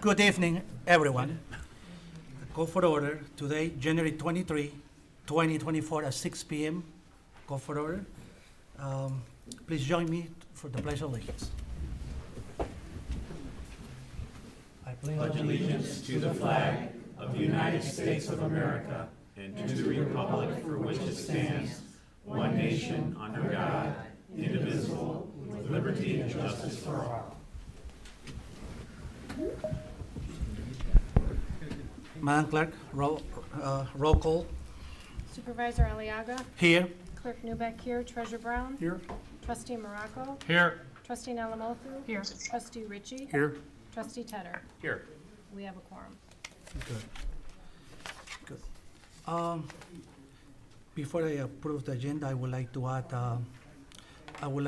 Good evening, everyone. Call for order today, January 23, 2024 at 6 p.m. Call for order. Please join me for the Pledge of Allegiance. I pledge allegiance to the flag of the United States of America and to the republic for which it stands, one nation, under God, indivisible, with liberty and justice for all. Madam Clerk, roll call. Supervisor Aliaga. Here. Clerk Newbeck here. Treasurer Brown. Here. Trustee Morocco. Here. Trustee Nalamothu. Here. Trustee Ritchie. Here. Trustee Tedder. Here. We have a quorum. Good. Before I approve the agenda, I would like to add, I would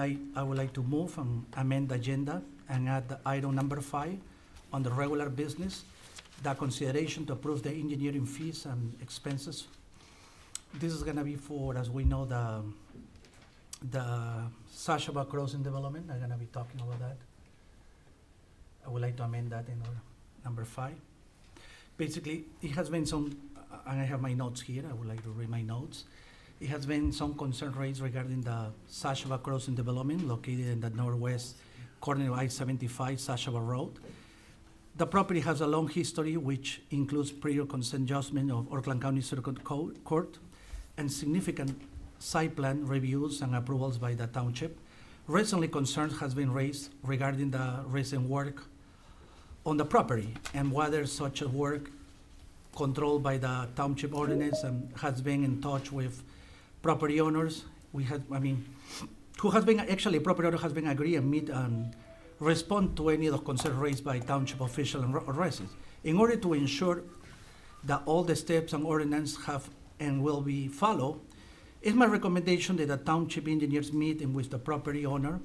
like to move and amend the agenda and add the item number 5 on the regular business, the consideration to approve the engineering fees and expenses. This is gonna be for, as we know, the Sashabaw Crossing development. I'm gonna be talking about that. I would like to amend that in order, number 5. Basically, it has been some, and I have my notes here, I would like to read my notes. It has been some concern raised regarding the Sashabaw Crossing development located in the northwest corner of I-75 Sashabaw Road. The property has a long history, which includes prior consent judgment of Oakland County Circuit Court and significant site plan reviews and approvals by the township. Recently, concerns has been raised regarding the recent work on the property and whether such a work controlled by the township ordinance and has been in touch with property owners. Who has been, actually, property owner has been agree and meet and respond to any of the concerns raised by township officials and residents. In order to ensure that all the steps and ordinance have and will be followed, it's my recommendation that the township engineers meet with the property owner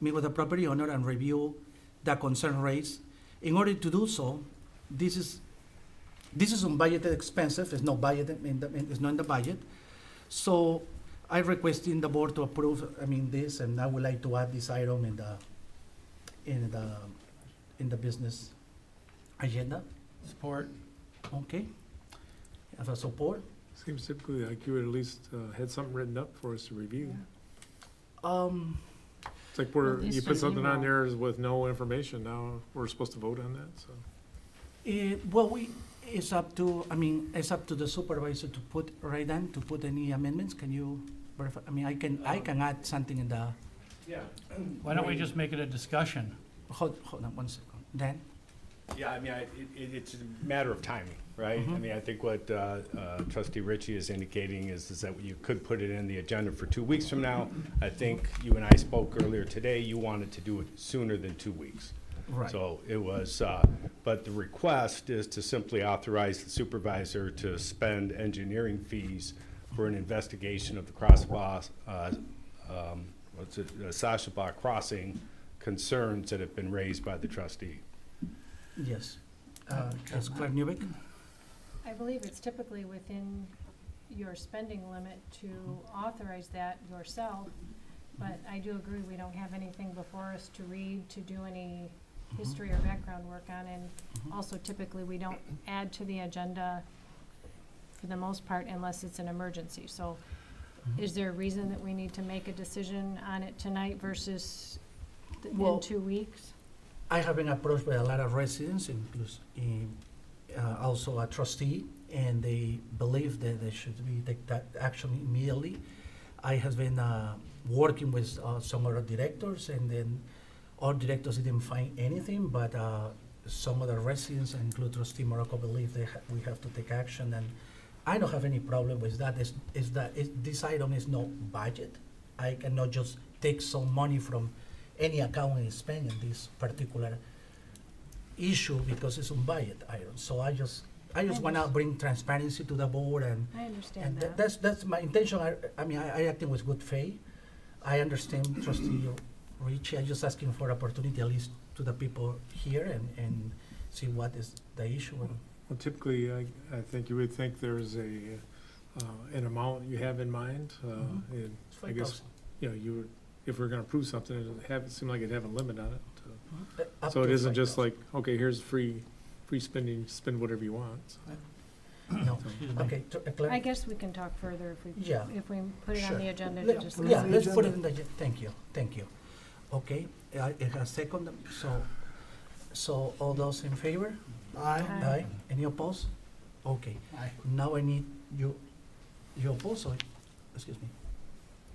and review the concern raised. In order to do so, this is unbudgeted expensive. It's not budgeted it's not in the budget. So I requesting the board to approve. This, and I would like to add this item in the business agenda. Support. Okay. Have a support. Seems typically like you would at least had something written up for us to review. It's like you put something on there with no information. Now we're supposed to vote on that. So It's up to the supervisor to put any amendments. Can you verify? I can add something in the. Yeah. Why don't we just make it a discussion? Hold on 1 second. Dan? Yeah, it's a matter of timing, right? Mhm. I think what Trustee Ritchie is indicating is that you could put it in the agenda for 2 weeks from now. I think you and I spoke earlier today, you wanted to do it sooner than 2 weeks. Right. So it was, but the request is to simply authorize the supervisor to spend engineering fees for an investigation of the Sashabaw Crossing concerns that have been raised by the trustee. Yes. Yes, Clerk Newbeck? I believe it's typically within your spending limit to authorize that yourself, but I do agree we don't have anything before us to read, to do any history or background work on, and also typically we don't add to the agenda for the most part unless it's an emergency. So is there a reason that we need to make a decision on it tonight versus Well, in 2 weeks? I have been approached by a lot of residents, also a trustee, and they believe that they should take that action immediately. I have been working with some other directors, and then all directors didn't find anything, but some other residents, including Trustee Morocco, believe we have to take action, and I don't have any problem with that. This item is no budget. I cannot just take some money from any account and spend in this particular issue because it's a budget item. So I just want to bring transparency to the board, and I understand that. that's my intention. I acting with good faith. I understand Trustee Ritchie. I'm just asking for opportunity, at least to the people here, and see what is the issue. well, typically, I think you would think there's an amount you have in mind. And I guess you would, if we're going to approve something, it seem like it'd have a limit on it. So it isn't just like, okay, here's free free spending, spend whatever you want. So, No, Excuse me. okay, Claire? I guess we can talk further if we, Yeah. if we put it on Sure. the agenda to Let- discuss. Yeah, it. let's put it in the, thank you. Okay, it has second, so all those in favor? Aye. Aye. Any opposed? Okay. Aye. Now I need you oppose, or, excuse me,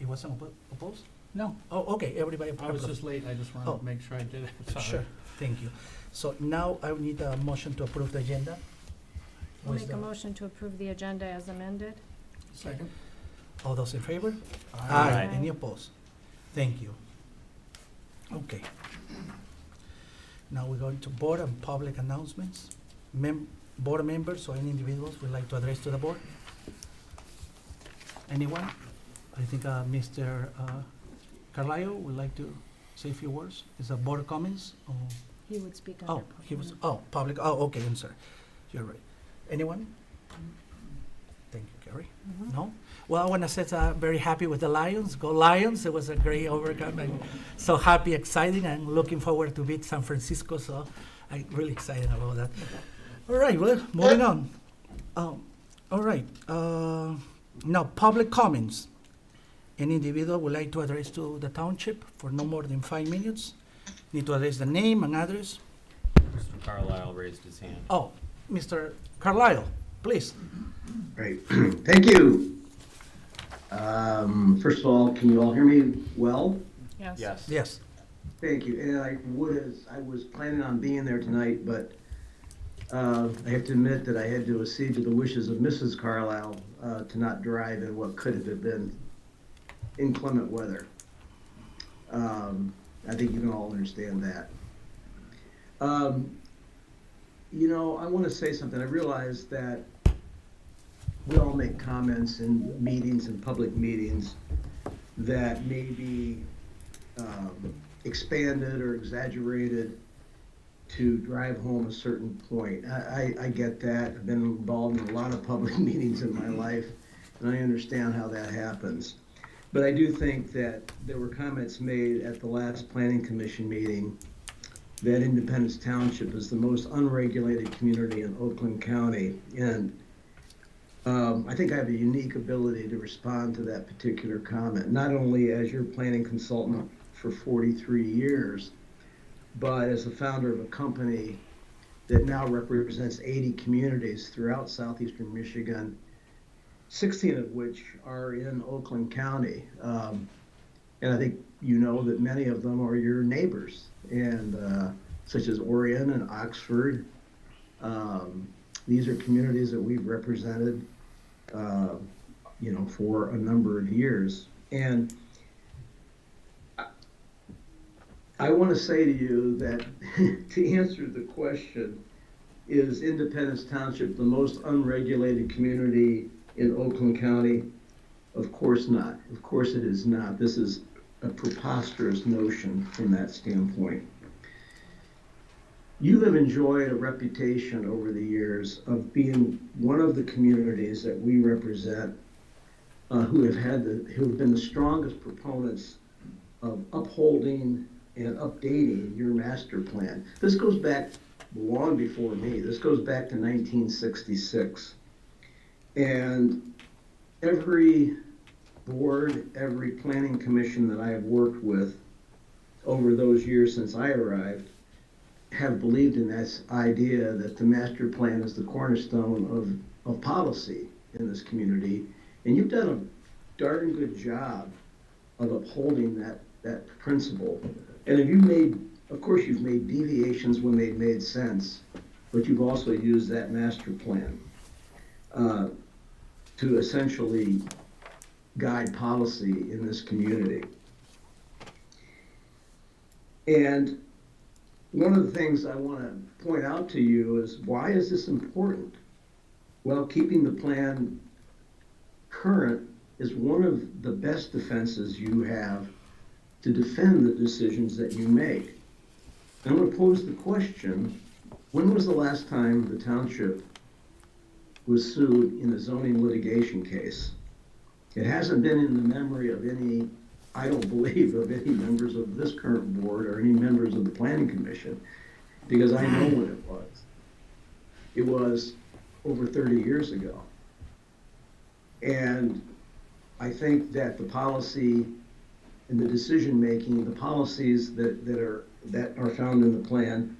it wasn't opposed? No, Oh, okay, everybody. I was approved. just late, I just Oh. wanted to make sure I did it, sorry. Sure, thank you. So now I need a motion to approve the agenda. I'll With make a the- motion to approve the agenda as amended. Second? All those in favor? Aye. Any opposed? Thank you. Okay. Now we're going to board and public announcements. Board members or any individuals would like to address to the board? Anyone? I think Mr. Carlisle would like to say a few words. Is that board comments? Or- He would speak Oh, under. he was, public, okay, I'm sorry. You're right. Anyone? Thank you, Carrie. Mhm. No? Well, I want to say very happy with the Lions. Go Lions. It was a great overcome. And so happy, exciting, and looking forward to beat San Francisco. So I'm really excited about that. All right, well, moving on. All right. Now, public comments. Any individual would like to address to the township for no more than 5 minutes. Need to address the name and address. Mr. Carlisle raised his hand. Oh, Mr. Carlisle, please. Great, thank you. First of all, can you all hear me well? Yes. Yes. Thank you, and I was planning on being there tonight, but I have to admit that I had to accede to the wishes of Mrs. Carlisle to not drive in what could have been inclement weather. I think you can all understand that. You know, I want to say something. I realize that we all make comments in meetings and public meetings that may be expanded or exaggerated to drive home a certain point. I get that. I've been involved in a lot of public meetings in my life, and I understand how that happens. But I do think that there were comments made at the last Planning Commission meeting that Independence Township is the most unregulated community in Oakland County. And I think I have a unique ability to respond to that particular comment, not only as your planning consultant for 43 years, but as the founder of a company that now represents 80 communities throughout southeastern Michigan, 16 of which are in Oakland County. And I think you know that many of them are your neighbors, and such as Orion and Oxford. These are communities that we've represented, you know, for a number of years. And I want to say to you that to answer the question, is Independence Township the most unregulated community in Oakland County? Of course not. Of course it is not. This is a preposterous notion from that standpoint. You have enjoyed a reputation over the years of being one of the communities that we represent who have been the strongest proponents of upholding and updating your master plan. This goes back long before me. This goes back to 1966. And every board, every planning commission that I have worked with over those years since I arrived have believed in this idea that the master plan is the cornerstone of policy in this community. And you've done a darn good job of upholding that principle. And have you made, of course you've made deviations when they've made sense, but you've also used that master plan to essentially guide policy in this community. And one of the things I want to point out to you is, why is this important? Well, keeping the plan current is one of the best defenses you have to defend the decisions that you make. I'm going to pose the question, when was the last time the township was sued in a zoning litigation case? It hasn't been in the memory of any, I don't believe, of any members of this current board or any members of the Planning Commission, because I know when it was. it was over 30 years ago. And I think that the policy and the decision-making, the policies that are found in the plan,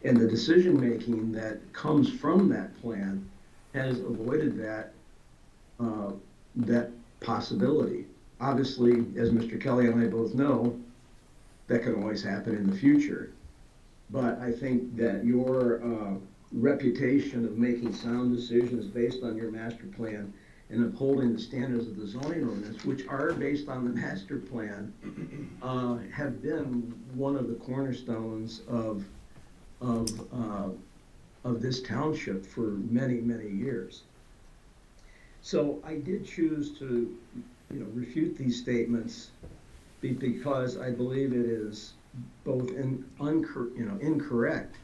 and the decision-making that comes from that plan has avoided that possibility. Obviously, as Mr. Kelly and I both know, that can always happen in the future. But I think that your reputation of making sound decisions based on your master plan and upholding the standards of the zoning ordinance, which are based on the master plan, have been one of the cornerstones of this township for many, many years. So I did choose to, refute these statements because I believe it is both incorrect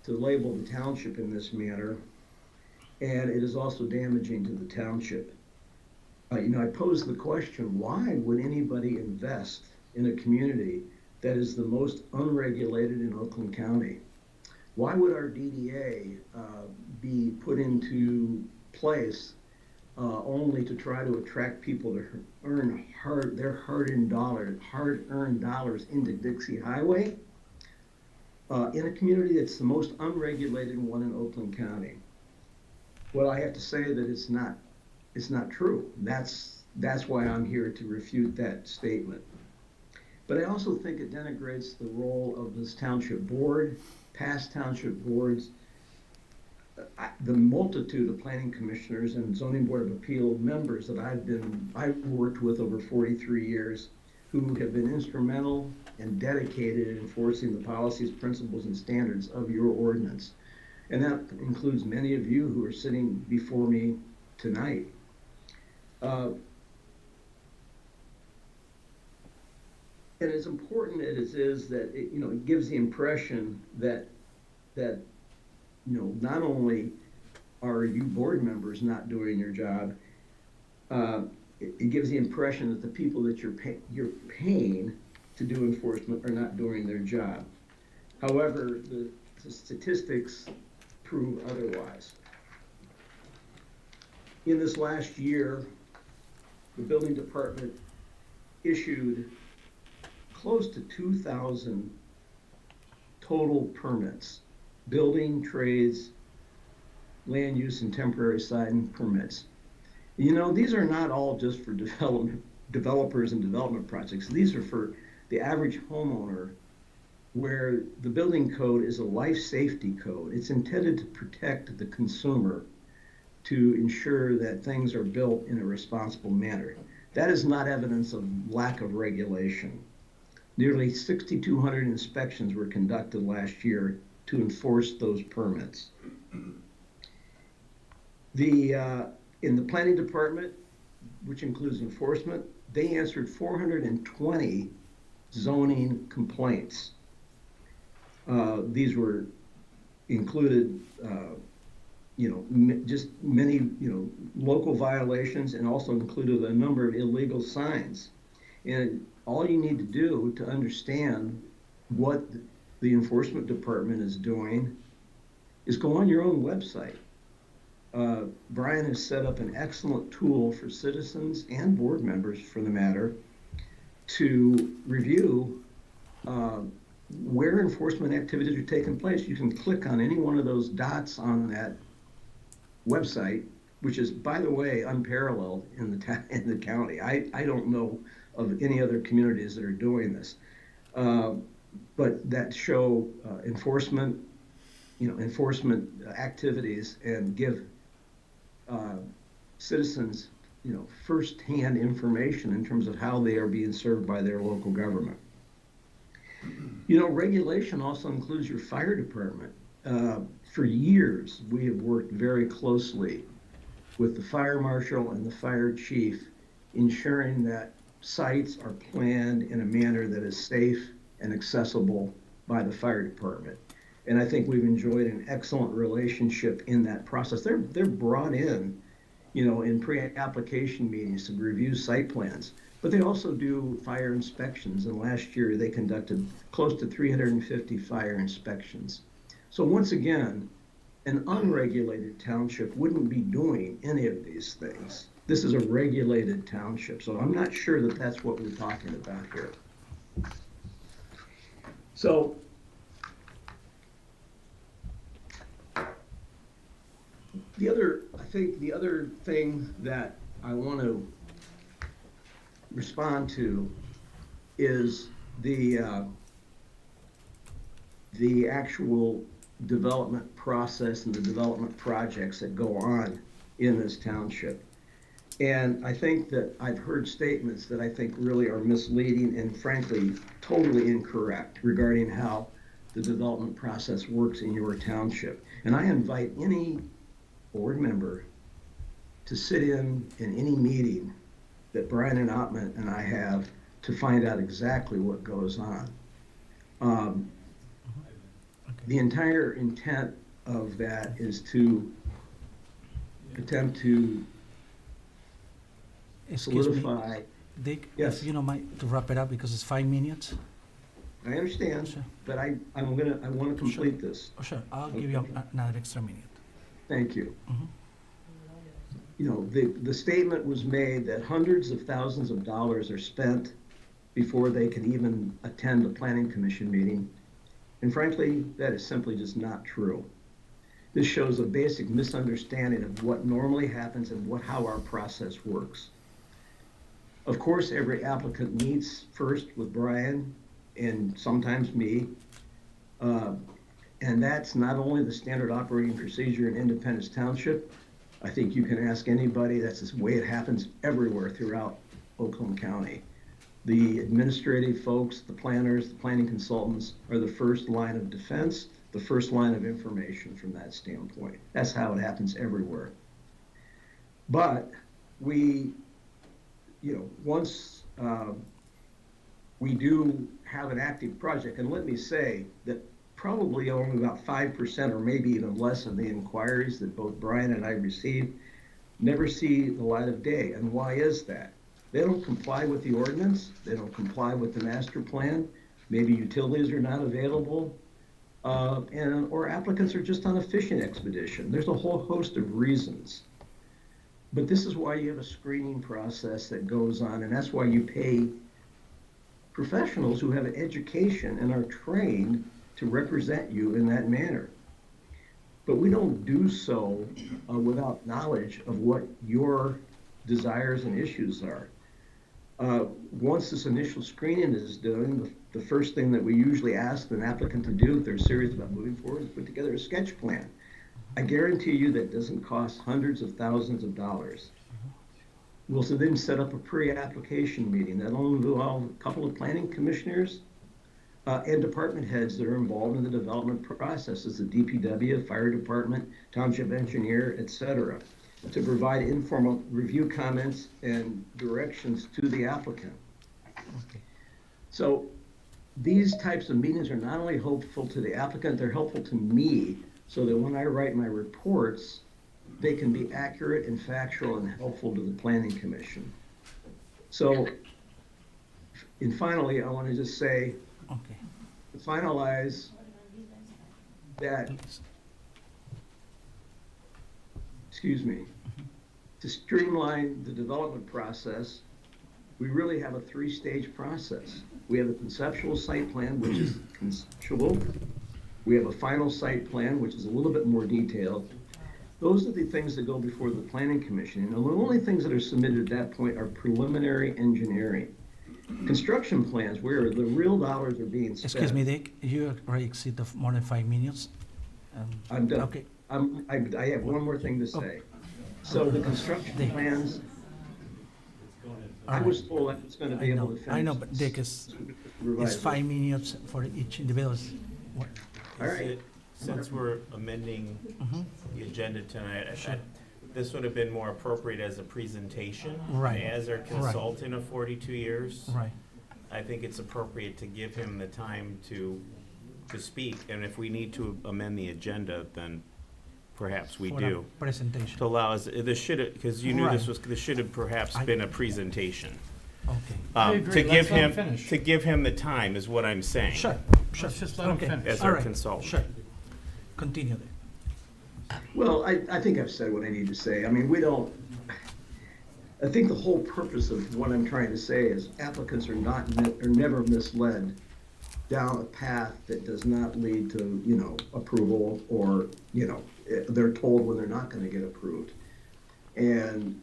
to label the township in this manner, and it is also damaging to the township. I pose the question, why would anybody invest in a community that is the most unregulated in Oakland County? Why would our DDA be put into place only to try to attract people to earn their hard-earned dollars into Dixie Highway in a community that's the most unregulated one in Oakland County? Well, I have to say that it's not true. That's why I'm here to refute that statement. But I also think it denigrates the role of this township board, past township boards, the multitude of planning commissioners and zoning board of appeal members that I've worked with over 43 years, who have been instrumental and dedicated in enforcing the policies, principles, and standards of your ordinance. And that includes many of you who are sitting before me tonight. And as important as it is that it gives the impression that not only are you board members not doing your job, it gives the impression that the people that you're paying to do enforcement are not doing their job. However, the statistics prove otherwise. In this last year, the building department issued close to 2,000 total permits, building, trades, land use, and temporary sign permits. These are not all just for developers and development projects. These are for the average homeowner, where the building code is a life safety code. It's intended to protect the consumer, to ensure that things are built in a responsible manner. That is not evidence of lack of regulation. Nearly 6,200 inspections were conducted last year to enforce those permits. In the planning department, which includes enforcement, they answered 420 zoning complaints. These were included, just many, local violations, and also included a number of illegal signs. And all you need to do to understand what the enforcement department is doing is go on your own website. Brian has set up an excellent tool for citizens and board members, for the matter, to review where enforcement activities are taking place. You can click on any one of those dots on that website, which is, by the way, unparalleled in the county. I don't know of any other communities that are doing this, but that show enforcement activities and give citizens, first-hand information in terms of how they are being served by their local government. Regulation also includes your fire department. For years, we have worked very closely with the fire marshal and the fire chief, ensuring that sites are planned in a manner that is safe and accessible by the fire department. And I think we've enjoyed an excellent relationship in that process. They're brought in, in pre-application meetings to review site plans, but they also do fire inspections. And last year they conducted close to 350 fire inspections. So once again, An unregulated township wouldn't be doing any of these things. This is a regulated township, so I'm not sure that that's what we're talking about here. So, I think the other thing that I want to respond to is the actual development process and the development projects that go on in this township. And I think that I've heard statements that I think really are misleading and frankly totally incorrect regarding how the development process works in your township. And I invite any board member to sit in any meeting that Brian and Ottman and I have to find out exactly what goes on. The entire intent of that is to attempt to Excuse me, solidify. Dick, Yes. if you don't mind to wrap it up because it's 5 minutes. I understand, Sure. but I want to complete this. Oh, sure, I'll give you another extra minute. Thank you. Mhm. You know, the statement was made that hundreds of thousands of dollars are spent before they can even attend a planning commission meeting. And frankly, that is simply just not true. This shows a basic misunderstanding of what normally happens and how our process works. Of course, every applicant meets first with Brian and sometimes me. And that's not only the standard operating procedure in Independence Township. I think you can ask anybody, that's the way it happens everywhere throughout Oakland County. The administrative folks, the planners, the planning consultants are the first line of defense, the first line of information from that standpoint. That's how it happens everywhere. But we, once we do have an active project, and let me say that probably only about 5% or maybe even less of the inquiries that both Brian and I receive never see the light of day. And why is that? They don't comply with the ordinance, they don't comply with the master plan, maybe utilities are not available, or applicants are just on a fishing expedition. There's a whole host of reasons. But this is why you have a screening process that goes on, and that's why you pay professionals who have an education and are trained to represent you in that manner. But we don't do so without knowledge of what your desires and issues are. Once this initial screening is done, the first thing that we usually ask an applicant to do if they're serious about moving forward is put together a sketch plan. I guarantee you that doesn't cost hundreds of thousands of dollars. We'll then set up a pre-application meeting that'll involve a couple of planning commissioners and department heads that are involved in the development processes, the DPW, fire department, township engineer, etc., to provide informal review comments and directions to the applicant. So these types of meetings are not only helpful to the applicant, they're helpful to me so that when I write my reports, they can be accurate and factual and helpful to the planning commission. So, and finally, I want to just say, Okay, to finalize that, please. to streamline the development process, we really have a three-stage process. We have a conceptual site plan, which is conceptual. We have a final site plan, which is a little bit more detailed. Those are the things that go before the planning commission. And the only things that are submitted at that point are preliminary engineering. Construction plans, where the real dollars are being spent. Excuse me, Dick, you already exceeded more than 5 minutes. I'm done. Okay, I have one more thing to say. So the construction Dick. plans, I Alright. was told I was gonna be able to finish. I know, but Dick, it's revise it. 5 minutes for each individual. What- All right. Is it- Since we're amending Mhm. the agenda tonight, this would have been more appropriate as a presentation. Right. As our consultant of 42 years. Right, I think it's appropriate to give him the time to speak, and if we need to amend the agenda, then perhaps we for a do. presentation. To allow us, this should have, because you knew this should have perhaps I- been a presentation. Okay, I agree. To give Let's let him him, finish. to give him the time is what I'm saying. sure, sure. Let's just let him Okay. finish. As All our right, consultant. Sure, continue then. Well, I think I've said what I need to say. I mean, I think the whole purpose of what I'm trying to say is applicants are never misled down a path that does not lead to, approval, or, they're told when they're not gonna get approved. And,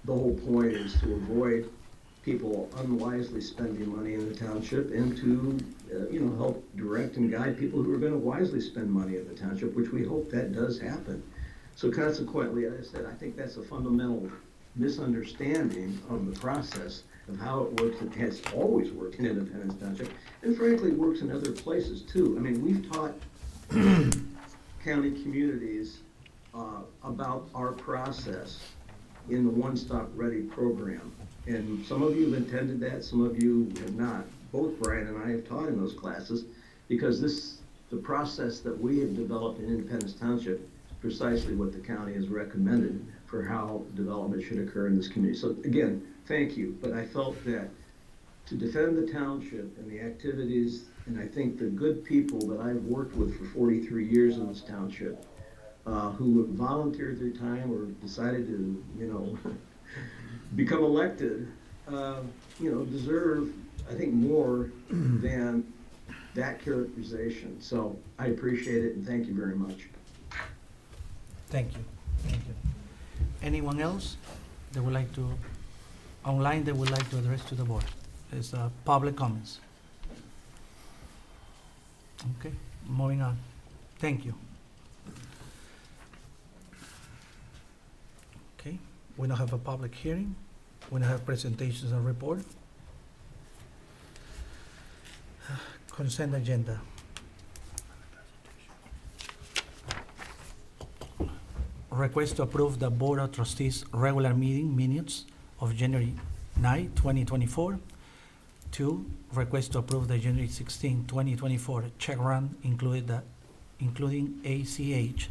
the whole point is to avoid people unwisely spending money in the township, and to, help direct and guide people who are gonna wisely spend money in the township, which we hope that does happen. So consequently, as I said, I think that's a fundamental misunderstanding of the process of how it works, and has always worked in Independence Township, and frankly, works in other places too. I mean, we've taught county communities about our process in the One Stop Ready program. And some of you have attended that, some of you have not. Both Brian and I have taught in those classes, because the process that we have developed in Independence Township is precisely what the county has recommended for how development should occur in this community. So again, thank you, but I felt that to defend the township and the activities, and I think the good people that I've worked with for 43 years in this township, who have volunteered their time or decided to, become elected, deserve, I think, more than that characterization. So I appreciate it, and thank you very much. Thank you. Thank you. Anyone else that would like to, online, that would like to address to the board? Is public comments. Okay, moving on. Thank you. Okay, we now have a public hearing. We now have presentations and report. Consent agenda. Request to approve the Board of Trustees regular meeting minutes of January 9, 2024. 2, request to approve the January 16, 2024 check run including ACH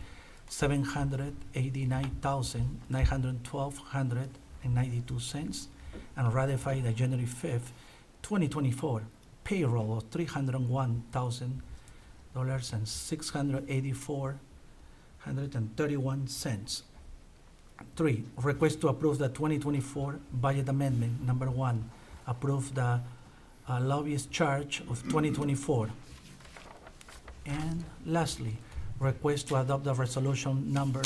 $789,912.92, and ratify the January 5th, 2024 payroll of $301,684.31. 3, request to approve the 2024 budget amendment number 1, approve the lobbyist charge of 2024. And lastly, request to adopt the resolution number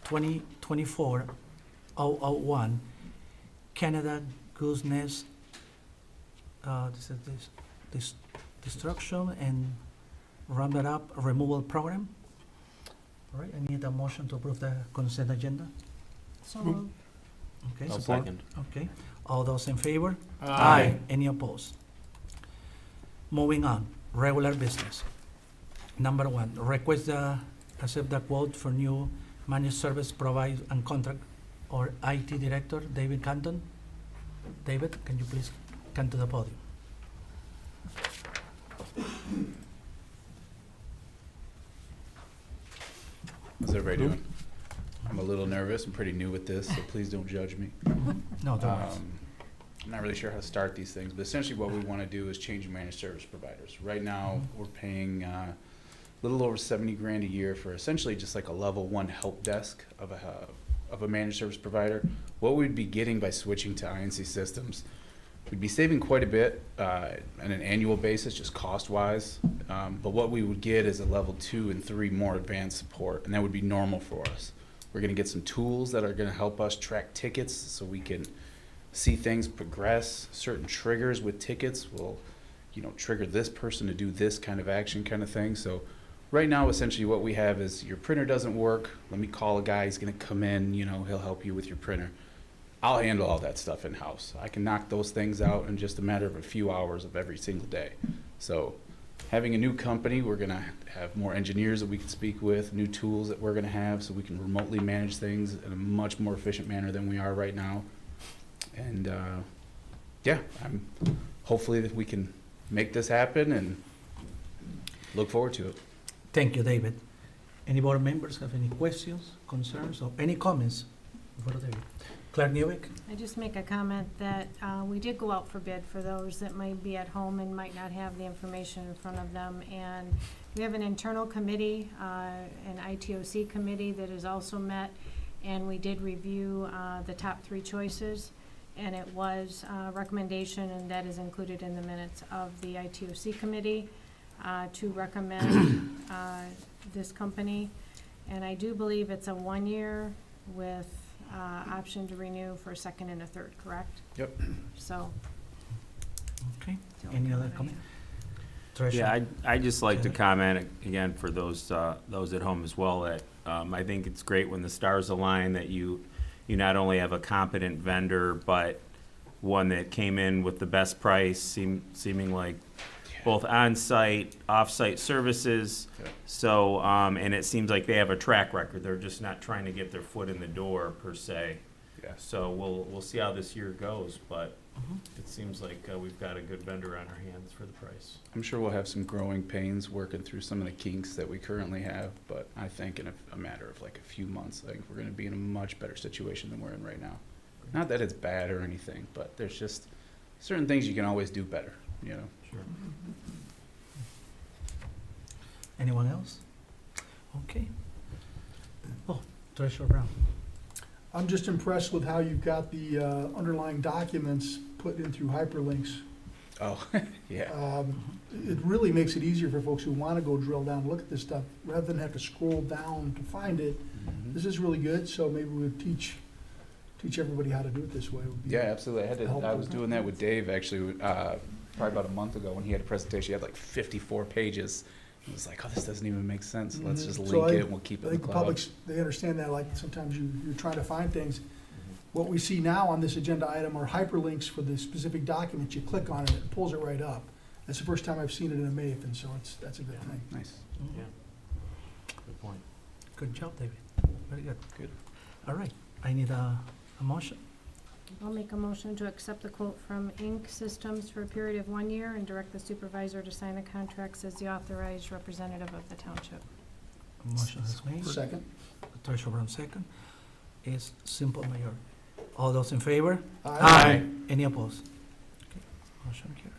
2024-001, Canada Goose Nest destruction and roundup removal program. All right, I need a motion to approve the consent agenda. So moved. Okay. I'll second. Okay, all those in favor? Aye. Any opposed? Moving on, regular business. Number 1, request accept the quote for new managed service provide and contract or IT director, David Canton. David, can you please come to the podium? How's everybody doing? I'm a little nervous. I'm pretty new with this, so please don't judge me. No, don't worry. I'm not really sure how to start these things, but essentially what we want to do is change managed service providers. Right now, we're paying a little over 70 grand a year for essentially just like a level 1 help desk of a managed service provider. What we'd be getting by switching to INC systems, we'd be saving quite a bit on an annual basis, just cost-wise. But what we would get is a level 2 and 3 more advanced support, and that would be normal for us. We're going to get some tools that are going to help us track tickets so we can see things progress. Certain triggers with tickets will, trigger this person to do this kind of action kind of thing. So right now, essentially what we have is your printer doesn't work. Let me call a guy. He's going to come in, he'll help you with your printer. I'll handle all that stuff in-house. I can knock those things out in just a matter of a few hours of every single day. So having a new company, we're going to have more engineers that we can speak with, new tools that we're going to have so we can remotely manage things in a much more efficient manner than we are right now. And I'm hopefully that we can make this happen and look forward to it. Thank you, David. Any board members have any questions, concerns, or any comments for David? Clerk Newick? I just make a comment that we did go out for bid for those that might be at home and might not have the information in front of them. And we have an internal committee, an ITOC committee that is also met, and we did review the top 3 choices. And it was a recommendation, and that is included in the minutes of the ITOC committee, to recommend this company. And I do believe it's a 1-year with option to renew for a 2nd and a 3rd, correct? Yep. So. Okay, that's the only any other I have. comment? Treasurer? Yeah, I'd just like to Taylor? comment again for those at home as well, that I think it's great when the stars align that you not only have a competent vendor, but one that came in with the best price, seeming like both on-site, off-site services. Yeah. So, and it seems like they have a track record. They're just not trying to get their foot in the door per se. Yeah. So we'll see how this year goes, but Mhm. it seems like we've got a good vendor on our hands for the price. I'm sure we'll have some growing pains working through some of the kinks that we currently have, but I think in a matter of like a few months, I think we're gonna be in a much better situation than we're in right now. Not that it's bad or anything, but there's just certain things you can always do better, you know? Sure. Anyone else? Okay. Oh, Treasurer Brown. I'm just impressed with how you've got the underlying documents put in through hyperlinks. Oh, yeah. It really makes it easier for folks who want to go drill down and look at this stuff, rather than have to scroll down to find it. Mhm. This is really good, so maybe we'll teach everybody how to do it this way. Would be- Yeah, absolutely. I Helpful. was doing that with Dave actually, probably about a month ago when he had a presentation. He had like 54 pages. It was like, oh, this doesn't even make sense. Let's Mhm. just So link it and we'll keep it I in the think the cloud. public's, they understand that, like, sometimes you're trying to find things. What we see now on this agenda item are hyperlinks for the specific document. You click on it, it pulls it right up. That's the first time I've seen it in a MAPE, and so that's a good thing. Nice. Yeah. Good point. Good job, David. Very good. Good. All right, I need a motion. I'll make a motion to accept the quote from Inc. Systems for a period of 1 year and direct the supervisor to sign the contracts as the authorized representative of the township. Motion is made. Second? Treasurer Brown second. It's simple, Mayor. All those in favor? Aye. Any opposed? Okay, motion carried.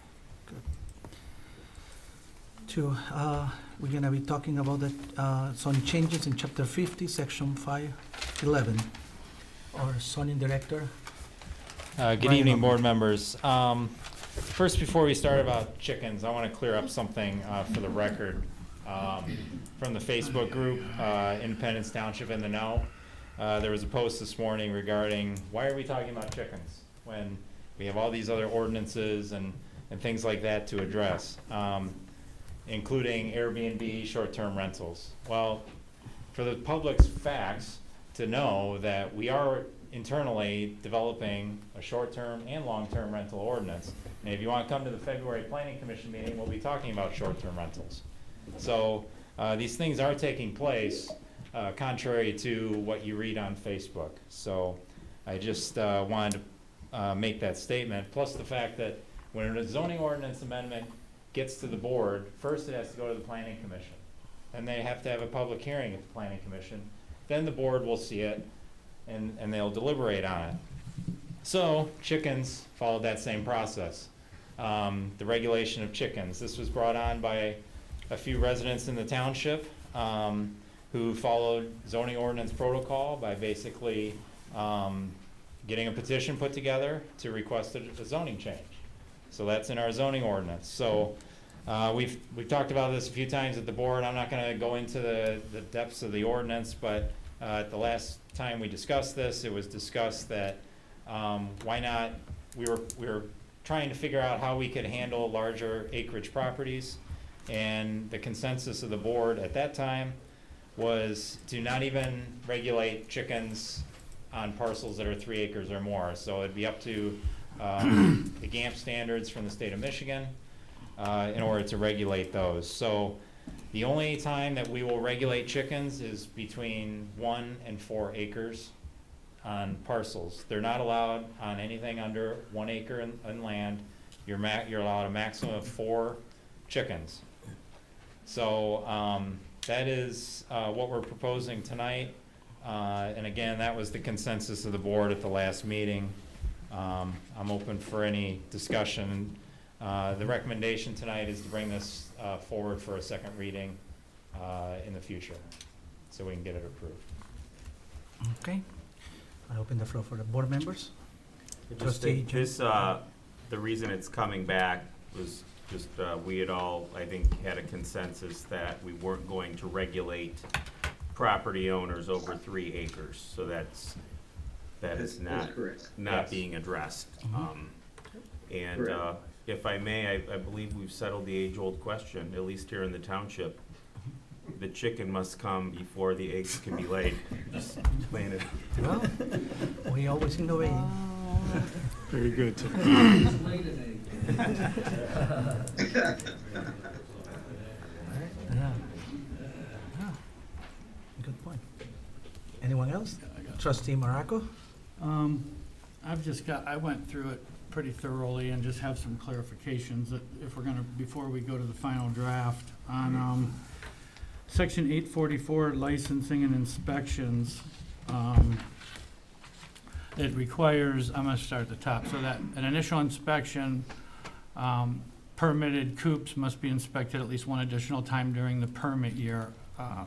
Good. We're gonna be talking about some changes in chapter 50, section 511. Our zoning director. Good Brian evening, Hubbard. board members. First, before we start about chickens, I want to clear up something for the record. From the Facebook group, Independence Township in the Know, there was a post this morning regarding, why are we talking about chickens when we have all these other ordinances and things like that to address, including Airbnb, short-term rentals. Well, for the public's facts to know that we are internally developing a short-term and long-term rental ordinance. And if you want to come to the February Planning Commission meeting, we'll be talking about short-term rentals. So these things are taking place contrary to what you read on Facebook. So I just wanted to make that statement, plus the fact that when a zoning ordinance amendment gets to the board, first it has to go to the Planning Commission. Then they have to have a public hearing at the Planning Commission. Then the board will see it, and they'll deliberate on it. So chickens followed that same process. The regulation of chickens. This was brought on by a few residents in the township who followed zoning ordinance protocol by basically getting a petition put together to request a zoning change. So that's in our zoning ordinance. So we've talked about this a few times at the board. I'm not going to go into the depths of the ordinance, but at the last time we discussed this, it was discussed that why not, we were trying to figure out how we could handle larger acreage properties, and the consensus of the board at that time was to not even regulate chickens on parcels that are 3 acres or more. So it'd be up to the GAMP standards from the state of Michigan in order to regulate those. So the only time that we will regulate chickens is between 1 and 4 acres on parcels. They're not allowed on anything under 1 acre in land. You're allowed a maximum of 4 chickens. So that is what we're proposing tonight. And again, that was the consensus of the board at the last meeting. I'm open for any discussion. The recommendation tonight is to bring this forward for a second reading in the future, so we can get it approved. Okay. I open the floor for the board members. Just Trustee think this, the reason it's coming back was just, we had all, I think, had a consensus that we weren't going to regulate property owners over 3 acres, so that is That's correct. not Yes. being addressed. Mhm. And, Correct. if I may, I believe we've settled the age-old question, at least here in the township. The chicken must come before the eggs can be laid. Just playing it. Well, we always innovate. Very good. Yeah. Yeah. Good point. Anyone else? Trustee Morocco? I went through it pretty thoroughly and just have some clarifications that if we're gonna, before we go to the final draft. On, section 844, licensing and inspections, it requires, I'm gonna start at the top, so that an initial inspection, permitted coops must be inspected at least one additional time during the permit year.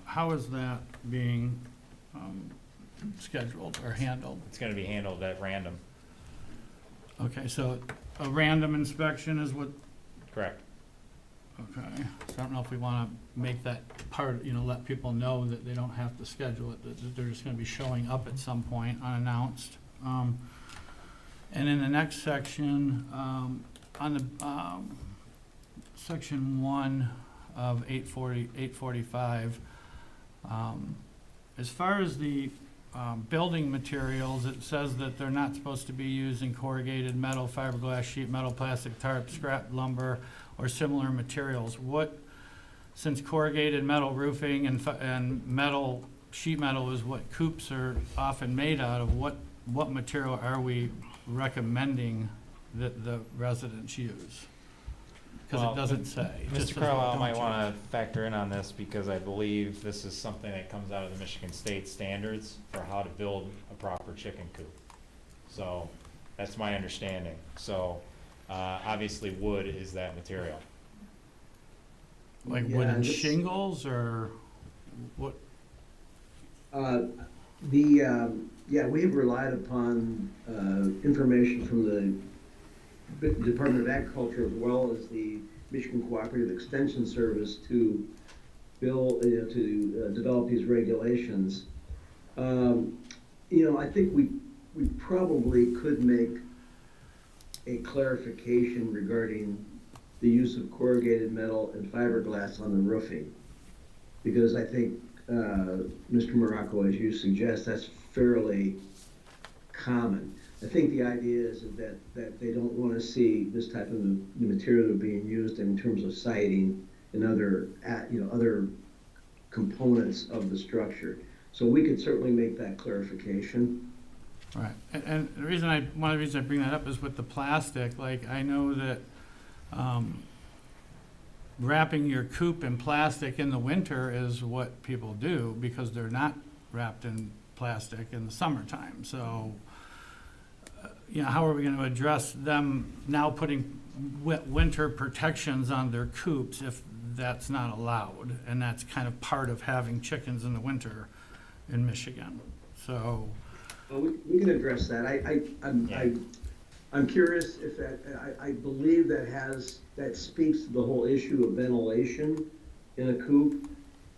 How is that being, scheduled or handled? It's gonna be handled at random, Okay, so a random inspection is what, correct? okay, so I don't know if we wanna make that part, let people know that they don't have to schedule it, that they're just gonna be showing up at some point unannounced. And in the next section, on the, section 1 of 845, as far as the building materials, it says that they're not supposed to be used in corrugated metal, fiberglass, sheet metal, plastic tarp, scrap lumber, or similar materials. Since corrugated metal roofing and metal, sheet metal is what coops are often made out of, what material are we recommending that the residents use? Because Well, it doesn't say. It just Mr. says Carlisle don't might use. want to factor in on this, because I believe this is something that comes out of the Michigan State standards for how to build a proper chicken coop. So that's my understanding. So obviously wood is that material. Like Yeah, wooden this- shingles or what? Yeah, we have relied upon information from the Department of Agriculture as well as the Michigan Cooperative Extension Service to develop these regulations. I think we probably could make a clarification regarding the use of corrugated metal and fiberglass on the roofing. Because I think, Mr. Morocco, as you suggest, that's fairly common. I think the idea is that they don't want to see this type of material being used in terms of siding and other components of the structure. So we could certainly make that clarification. Right, and one of the reasons I bring that up is with the plastic, like, I know that, wrapping your coop in plastic in the winter is what people do, because they're not wrapped in plastic in the summertime, so, how are we gonna address them now putting winter protections on their coops if that's not allowed? And that's kind of part of having chickens in the winter in Michigan, so. Well, we can address that. I'm curious if I believe that speaks to the whole issue of ventilation in a coop,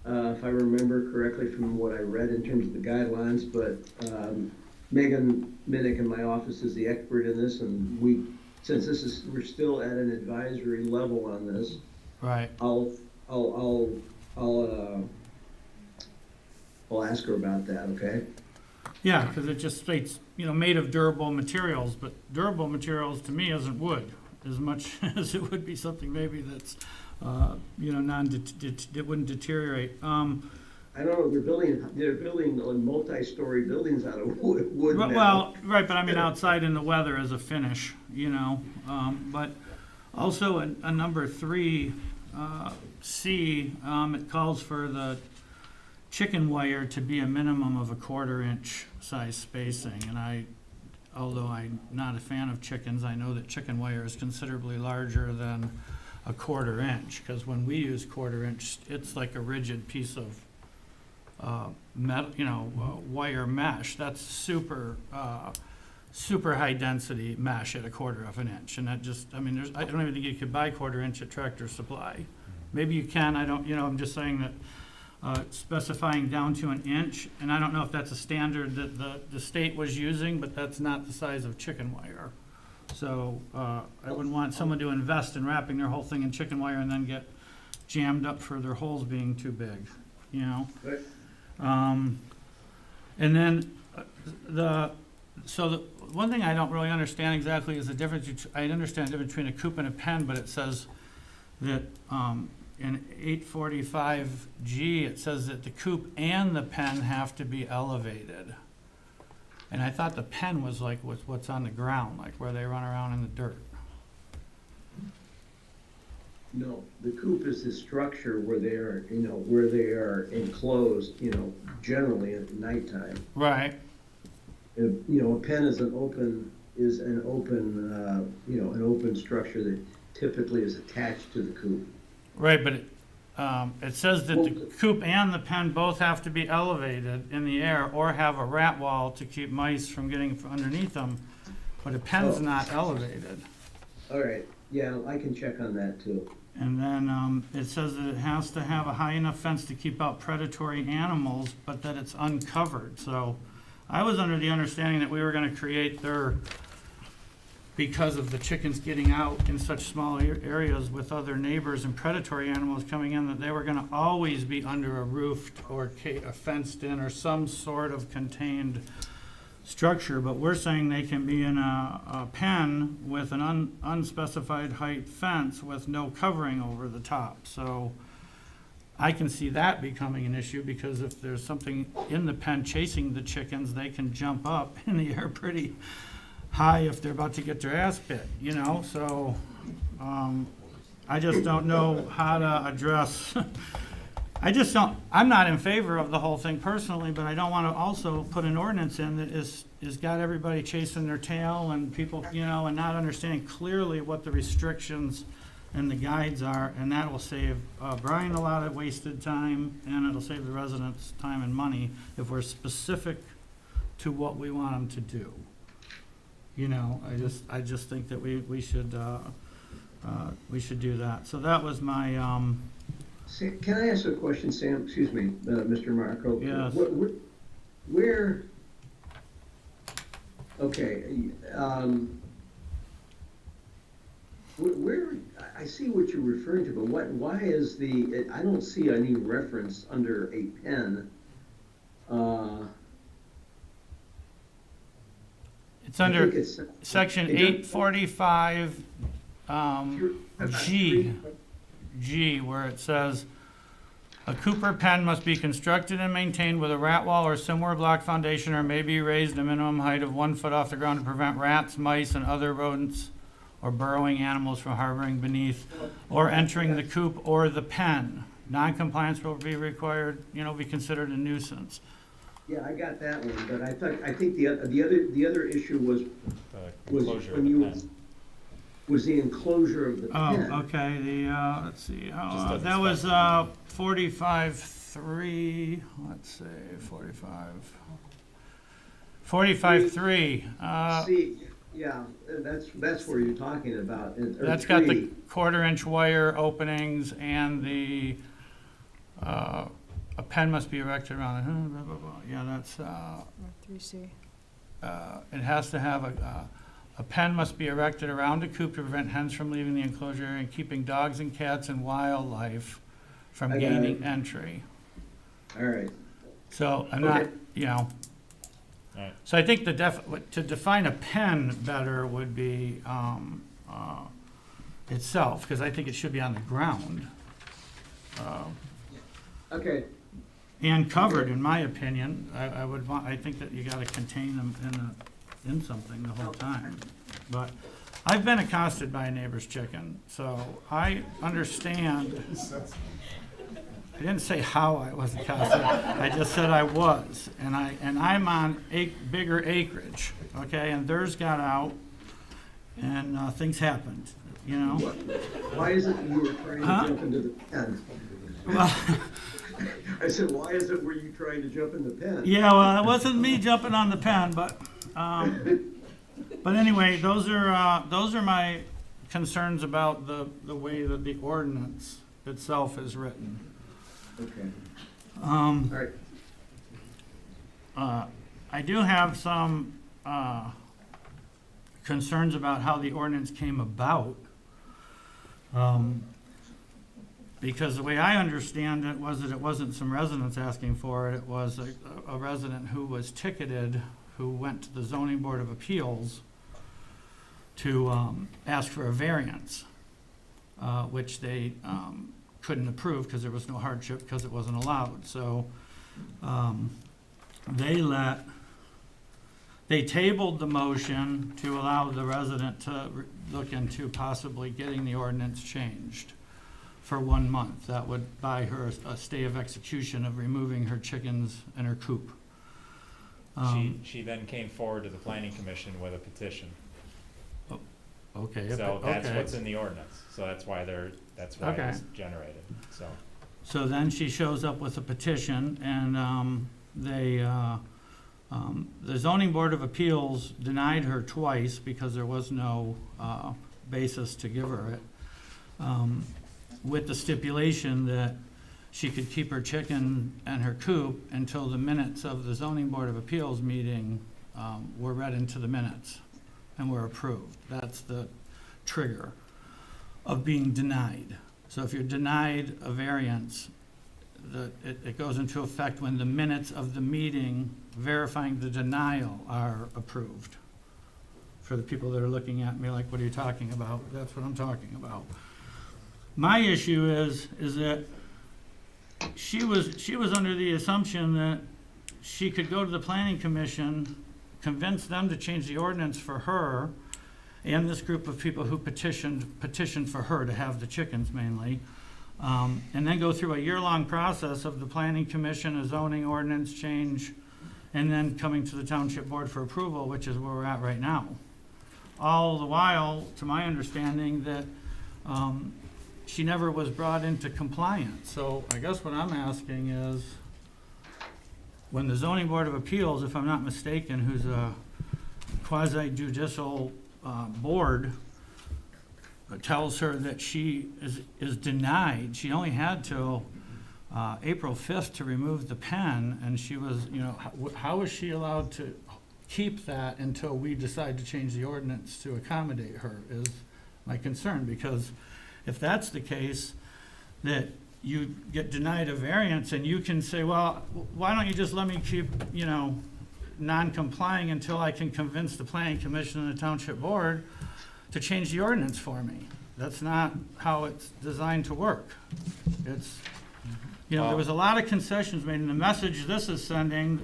if I remember correctly from what I read in terms of the guidelines, but Megan Minnick in my office is the expert in this, and we're still at an advisory level on this. Right. I'll ask her about that, okay? Yeah, because it just states, made of durable materials, but durable materials to me isn't wood, as much as it would be something maybe that's, that wouldn't deteriorate. I don't know, they're building multi-story buildings out of wood now. Well, right, but I mean outside in the weather as a finish, but also a number 3, C, it calls for chicken wire to be a minimum of a 1/4 inch size spacing, and although I'm not a fan of chickens, I know that chicken wire is considerably larger than a 1/4 inch, because when we use 1/4 inch, it's like a rigid piece of wire mesh. That's super high density mesh at a 1/4 of an inch, and that just, I don't even think you could buy 1/4 inch at Tractor Supply. Maybe you can, I'm just saying that specifying down to an inch, and I don't know if that's a standard that the state was using, but that's not the size of chicken wire. So I wouldn't want someone to invest in wrapping their whole thing in chicken wire and then get jammed up for their holes being too big, Right. And then the one thing I don't really understand exactly is the difference. I understand the difference between a coop and a pen, but it says that in 845G, it says that the coop and the pen have to be elevated. And I thought the pen was like what's on the ground, like where they run around in the dirt. No, the coop is the structure where they are enclosed, generally at nighttime. Right. A pen is an open structure that typically is attached to the coop. Right, but it says that the coop and the pen both have to be elevated in the air or have a rat wall to keep mice from getting underneath them, but a pen's not elevated. All right, yeah, I can check on that too. And then it says that it has to have a high enough fence to keep out predatory animals, but that it's uncovered. So I was under the understanding that we were going to create because of the chickens getting out in such small areas with other neighbors and predatory animals coming in, that they were going to always be under a roofed or fenced in or some sort of contained structure. But we're saying they can be in a pen with an unspecified height fence with no covering over the top. So I can see that becoming an issue, because if there's something in the pen chasing the chickens, they can jump up in the air pretty high if they're about to get their ass bit, so I just don't know how to address I'm not in favor of the whole thing personally, but I don't want to also put an ordinance in that is got everybody chasing their tail and people, and not understanding clearly what the restrictions and the guides are, and that will save Brian a lot of wasted time, and it'll save the residents time and money if we're specific to what we want them to do. I just think that we should do that. So that was my Sam, can I ask a question, Sam? Excuse me, Mr. Marco. Yes. Where? Okay. Where? I see what you're referring to, but why is I don't see any reference under a pen. It's under section 845 G, where it says, a Cooper pen must be constructed and maintained with a rat wall or similar block foundation, or may be raised a minimum height of 1 foot off the ground to prevent rats, mice, and other rodents or burrowing animals from harboring beneath or entering the coop or the pen. Non-compliance will be required, be considered a nuisance. Yeah, I got that one, but I think the other issue was Enclosure when of you the pen. was the enclosure of the pen. Oh, okay, let's see, Just doesn't that was specify. 45.3, let's see, 45.3. See, yeah, that's where you're talking about. That's got the 1/4 inch wire openings and the, a pen must be erected around it, blah, blah, blah. Yeah, that's, 3C. it has to have a pen must be erected around a coop to prevent hens from leaving the enclosure area and keeping dogs and cats and wildlife from I got gaining it. entry. All right. So I'm not, Alright. so I think to define a pen better would be itself, because I think it should be on the ground. Okay. And covered, in my opinion. I think that you gotta contain them in something the whole time. But I've been accosted by a neighbor's chicken, so I understand. I didn't say how I was accosted, I just said I was. And I'm on bigger acreage, okay, and theirs got out, and things happened, you know? Why is it you were trying to Huh? jump into the pen? Well, I said, why is it were you trying to jump in the pen? yeah, well, it wasn't me jumping on the pen, but anyway, those are my concerns about the way that the ordinance itself is written. Okay, all right. I do have some concerns about how the ordinance came about. Because the way I understand it was that it wasn't some residents asking for it, it was a resident who was ticketed, who went to the zoning board of appeals to ask for a variance, which they couldn't approve because there was no hardship because it wasn't allowed. So they tabled the motion to allow the resident to look into possibly getting the ordinance changed for 1 month. That would buy her a stay of execution of removing her chickens and her coop. She then came forward to the planning commission with a petition. Okay. So that's okay. what's in the ordinance. So that's why that's why Okay. it's generated, so. So then she shows up with a petition, and the zoning board of appeals denied her twice because there was no basis to give her it, with the stipulation that she could keep her chicken and her coop until the minutes of the zoning board of appeals meeting were read into the minutes and were approved. That's the trigger of being denied. So if you're denied a variance, it goes into effect when the minutes of the meeting verifying the denial are approved. For the people that are looking at me like, what are you talking about? That's what I'm talking about. My issue is that she was under the assumption that she could go to the planning commission, convince them to change the ordinance for her and this group of people who petitioned for her to have the chickens mainly, and then go through a year-long process of the planning commission, a zoning ordinance change, and then coming to the township board for approval, which is where we're at right now. All the while, to my understanding, that she never was brought into compliance. So I guess what I'm asking is, when the zoning board of appeals, if I'm not mistaken, who's a quasi-judicial board, tells her that she is denied, she only had till April 5th to remove the pen, and she was, how is she allowed to keep that until we decide to change the ordinance to accommodate her, is my concern. Because if that's the case, that you get denied a variance and you can say, well, why don't you just let me keep, non-complying until I can convince the planning commission and the township board to change the ordinance for me. That's not how it's designed to work. It's, there was a lot of concessions made, and the message this is sending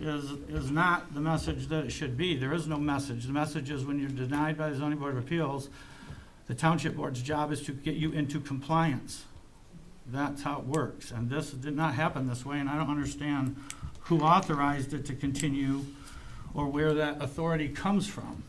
is not the message that it should be. There is no message. The message is, when you're denied by the zoning board of appeals, the township board's job is to get you into compliance. That's how it works, and this did not happen this way, and I don't understand who authorized it to continue or where that authority comes from.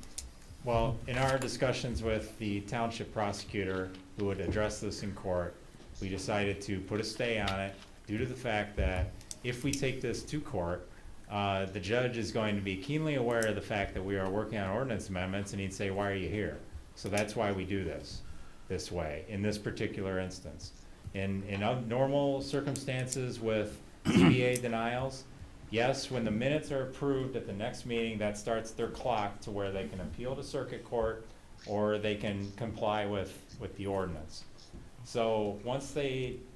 Well, in our discussions with the township prosecutor who would address this in court, we decided to put a stay on it due to the fact that if we take this to court, the judge is going to be keenly aware of the fact that we are working on ordinance amendments, and he'd say, why are you here? So that's why we do this way, in this particular instance. In normal circumstances with ZBA denials, yes, when the minutes are approved at the next meeting, that starts their clock to where they can appeal to circuit court or they can comply with the ordinance. So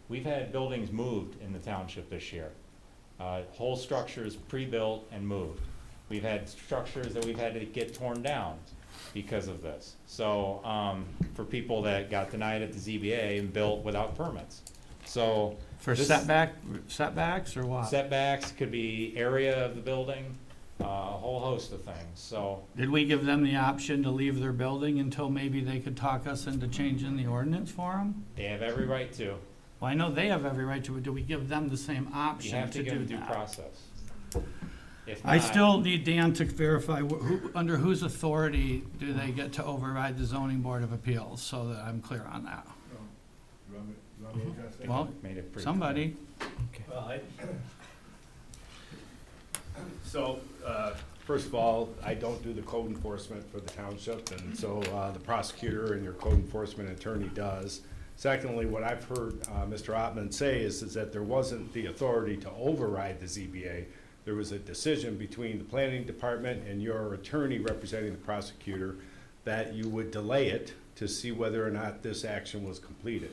we've had buildings moved in the township this year. Whole structures pre-built and moved. We've had structures that we've had to get torn down because of this. So for people that got denied at the ZBA and built without permits. So For this- setbacks or what? setbacks, could be area of the building, a whole host of things, so. Did we give them the option to leave their building until maybe they could talk us into changing the ordinance for them? They have every right to. Well, I know they have every right to, do we give them the same You option have to to give do them due that? process. If I not- still need Dan to verify, under whose authority do they get to override the zoning board of appeals, so that I'm clear on that. Well, Made it pretty somebody, So, first of all, I don't do the code enforcement for the township, and so the prosecutor and your code enforcement attorney does. Secondly, what I've heard Mr. Ottman say is that there wasn't the authority to override the ZBA. There was a decision between the planning department and your attorney representing the prosecutor that you would delay it to see whether or not this action was completed.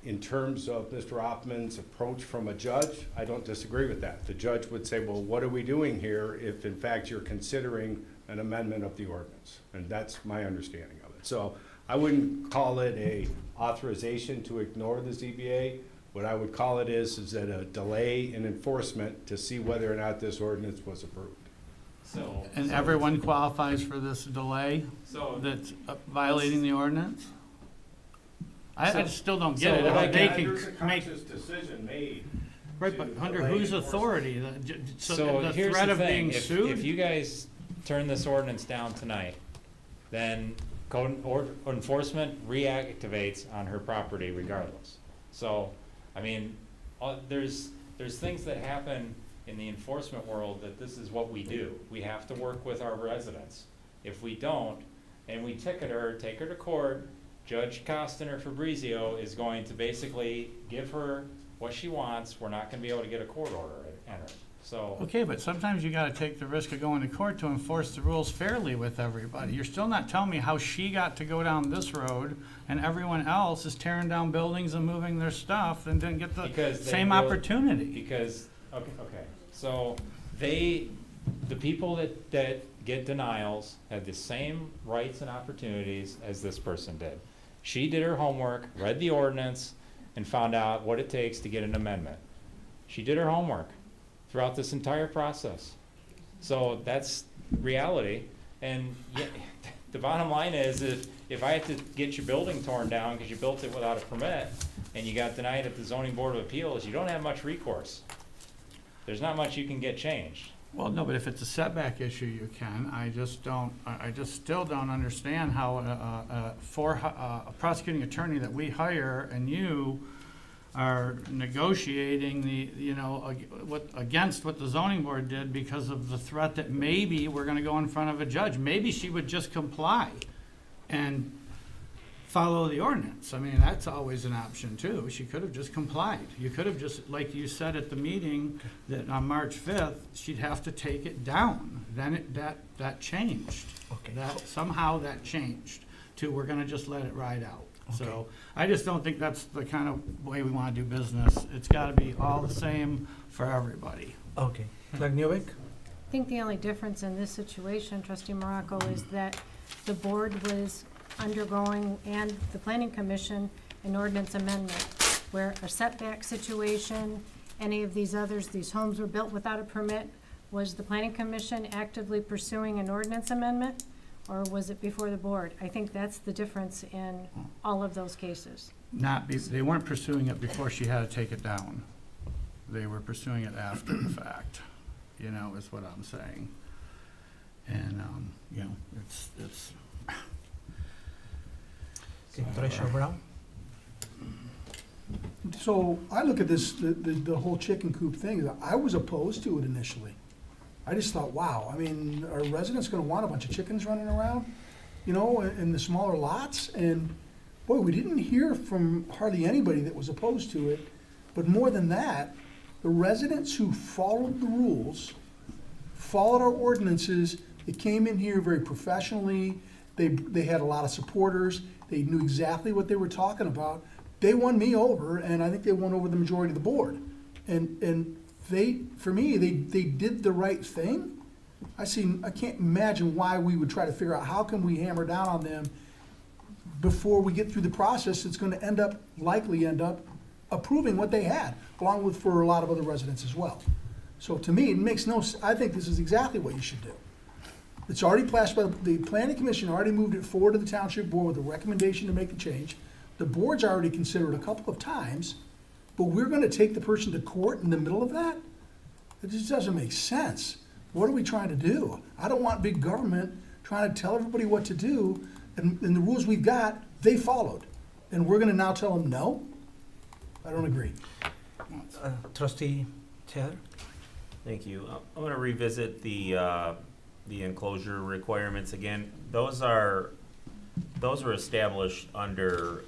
In terms of Mr. Ottman's approach from a judge, I don't disagree with that. The judge would say, well, what are we doing here if in fact you're considering an amendment of the ordinance? And that's my understanding of it. So I wouldn't call it a authorization to ignore the ZBA. What I would call it is that a delay in enforcement to see whether or not this ordinance was approved. So. and so- everyone qualifies for this delay So. that's violating the ordinance? I So- just still don't so get it. what I If they got- can There's a make, conscious decision made. right, but under delay whose enforcement. authority? So The here's threat the of thing, being if sued? you guys turn this ordinance down tonight, then enforcement reactivates on her property regardless. So, I mean, there's things that happen in the enforcement world that this is what we do. We have to work with our residents. If we don't, and we ticket her, take her to court, Judge Costin or Fabrizio is going to basically give her what she wants. We're not gonna be able to get a court order entered. So, Okay, but sometimes you gotta take the risk of going to court to enforce the rules fairly with everybody. You're still not telling me how she got to go down this road and everyone else is tearing down buildings and moving their stuff and didn't get the because they same really- opportunity. Because, okay, so the people that get denials have the same rights and opportunities as this person did. She did her homework, read the ordinance, and found out what it takes to get an amendment. She did her homework throughout this entire process. So that's reality. And the bottom line is, if I have to get your building torn down because you built it without a permit, and you got denied at the zoning board of appeals, you don't have much recourse. There's not much you can get changed. Well, no, but if it's a setback issue, you can. I just still don't understand how for a prosecuting attorney that we hire and you are negotiating against what the zoning board did because of the threat that maybe we're gonna go in front of a judge. Maybe she would just comply and follow the ordinance. I mean, that's always an option too. She could have just complied. You could have just, like you said at the meeting, that on March 5th, she'd have to take it down. Then that changed. Okay. Somehow that changed to, we're gonna just let it ride out. So I just don't think that's the kind of way we wanna do business. It's gotta be all the same for everybody. Okay. Clerk Newbeck? I think the only difference in this situation, trustee Morocco, is that the board was undergoing, and the planning commission, an ordinance amendment, where a setback situation, any of these others, these homes were built without a permit, was the planning commission actively pursuing an ordinance amendment, or was it before the board? I think that's the difference in all of those cases. They weren't pursuing it before she had to take it down. They were pursuing it after the fact, is what I'm saying. And, it's. Okay, Treasurer Brown? So I look at this, the whole chicken coop thing, I was opposed to it initially. I just thought, wow, I mean, are residents gonna want a bunch of chickens running around, in the smaller lots? And boy, we didn't hear from hardly anybody that was opposed to it. But more than that, the residents who followed the rules, followed our ordinances, they came in here very professionally, they had a lot of supporters, they knew exactly what they were talking about. They won me over, and I think they won over the majority of the board. And for me, they did the right thing. I can't imagine why we would try to figure out how can we hammer down on them before we get through the process. It's gonna likely end up approving what they had, along with for a lot of other residents as well. So to me, it makes I think this is exactly what you should do. It's already passed by, the planning commission already moved it forward to the township board with a recommendation to make the change. The board's already considered a couple of times, but we're gonna take the person to court in the middle of that? It just doesn't make sense. What are we trying to do? I don't want big government trying to tell everybody what to do, and the rules we've got, they followed. And we're gonna now tell them no? I don't agree. Trustee Taylor? Thank you. I'm going to revisit the enclosure requirements again. Those are established under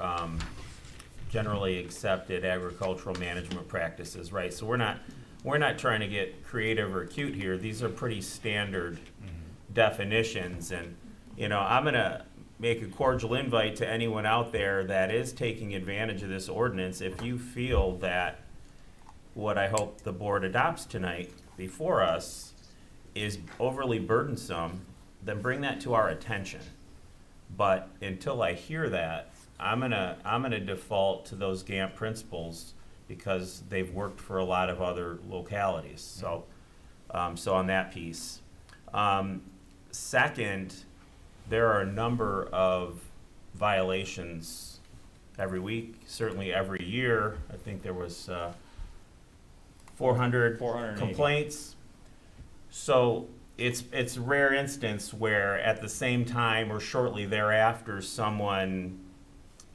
generally accepted agricultural management practices, right? So we're not trying to get creative or cute here. These are pretty standard definitions, and I'm going to make a cordial invite to anyone out there that is taking advantage of this ordinance. If you feel that what I hope the board adopts tonight before us is overly burdensome, then bring that to our attention. But until I hear that, I'm gonna default to those GAMP principles because they've worked for a lot of other localities. So on that piece. Second, there are a number of violations every week, certainly every year. I think there was 400 complaints. So it's a rare instance where at the same time or shortly thereafter someone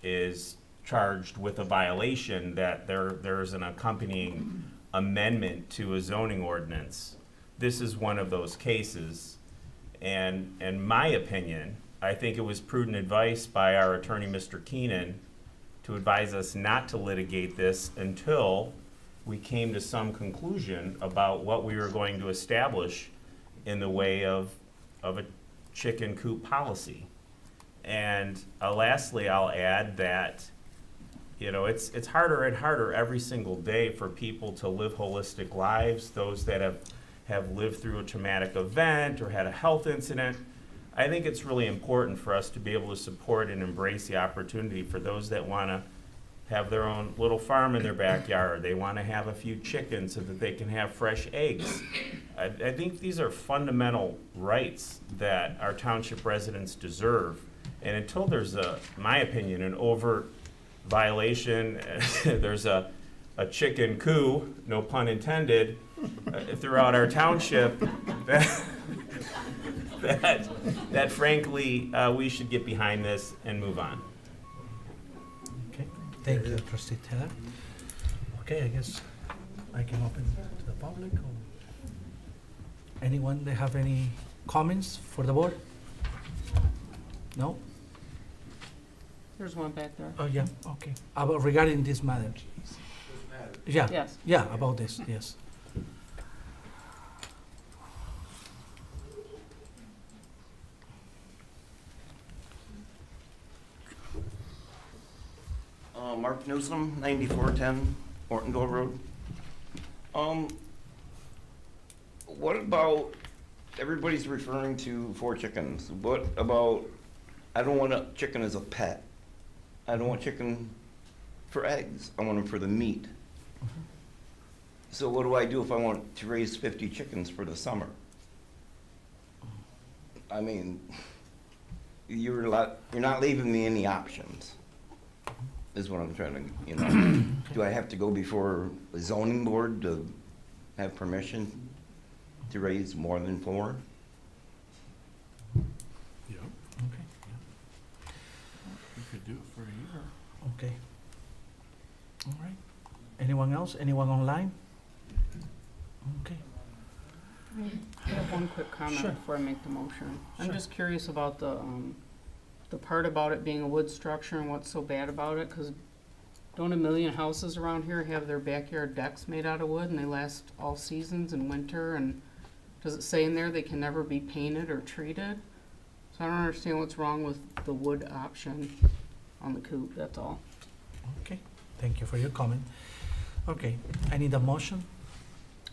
is charged with a violation that there's an accompanying amendment to a zoning ordinance. This is one of those cases. And in my opinion, I think it was prudent advice by our attorney, Mr. Keenan, to advise us not to litigate this until we came to some conclusion about what we were going to establish in the way of a chicken coop policy. And lastly, I'll add that it's harder and harder every single day for people to live holistic lives, those that have lived through a traumatic event or had a health incident. I think it's really important for us to be able to support and embrace the opportunity for those that want to have their own little farm in their backyard. They want to have a few chickens so that they can have fresh eggs. I think these are fundamental rights that our township residents deserve. And until there's my opinion, an overt violation, there's a chicken coup, no pun intended, throughout our township, that frankly, we should get behind this and move on. Okay, thank you, Trustee Taylor. Okay, I guess I can open to the public. Or anyone that have any comments for the board? No? There's one back there. Oh, yeah, okay. About regarding this matter? Yeah, Yes. yeah, about this, yes. Mark Newsom, 9410 Ortonville Road. What about, everybody's referring to 4 chickens. What about, I don't want a chicken as a pet. I don't want chicken for eggs. I want them for the meat. So what do I do if I want to raise 50 chickens for the summer? I mean, you're not leaving me any options, is what I'm trying to, Do I have to go before a zoning board to have permission to raise more than 4? Yeah. Okay, You could do it for a year. okay. All right. Anyone else? Anyone online? Okay. I have one quick comment Sure. before I make the motion. I'm Sure. just curious about the part about it being a wood structure and what's so bad about it, because don't a million houses around here have their backyard decks made out of wood and they last all seasons and winter, and does it say in there they can never be painted or treated? So I don't understand what's wrong with the wood option on the coop, that's all. Okay, thank you for your comment. Okay, I need a motion.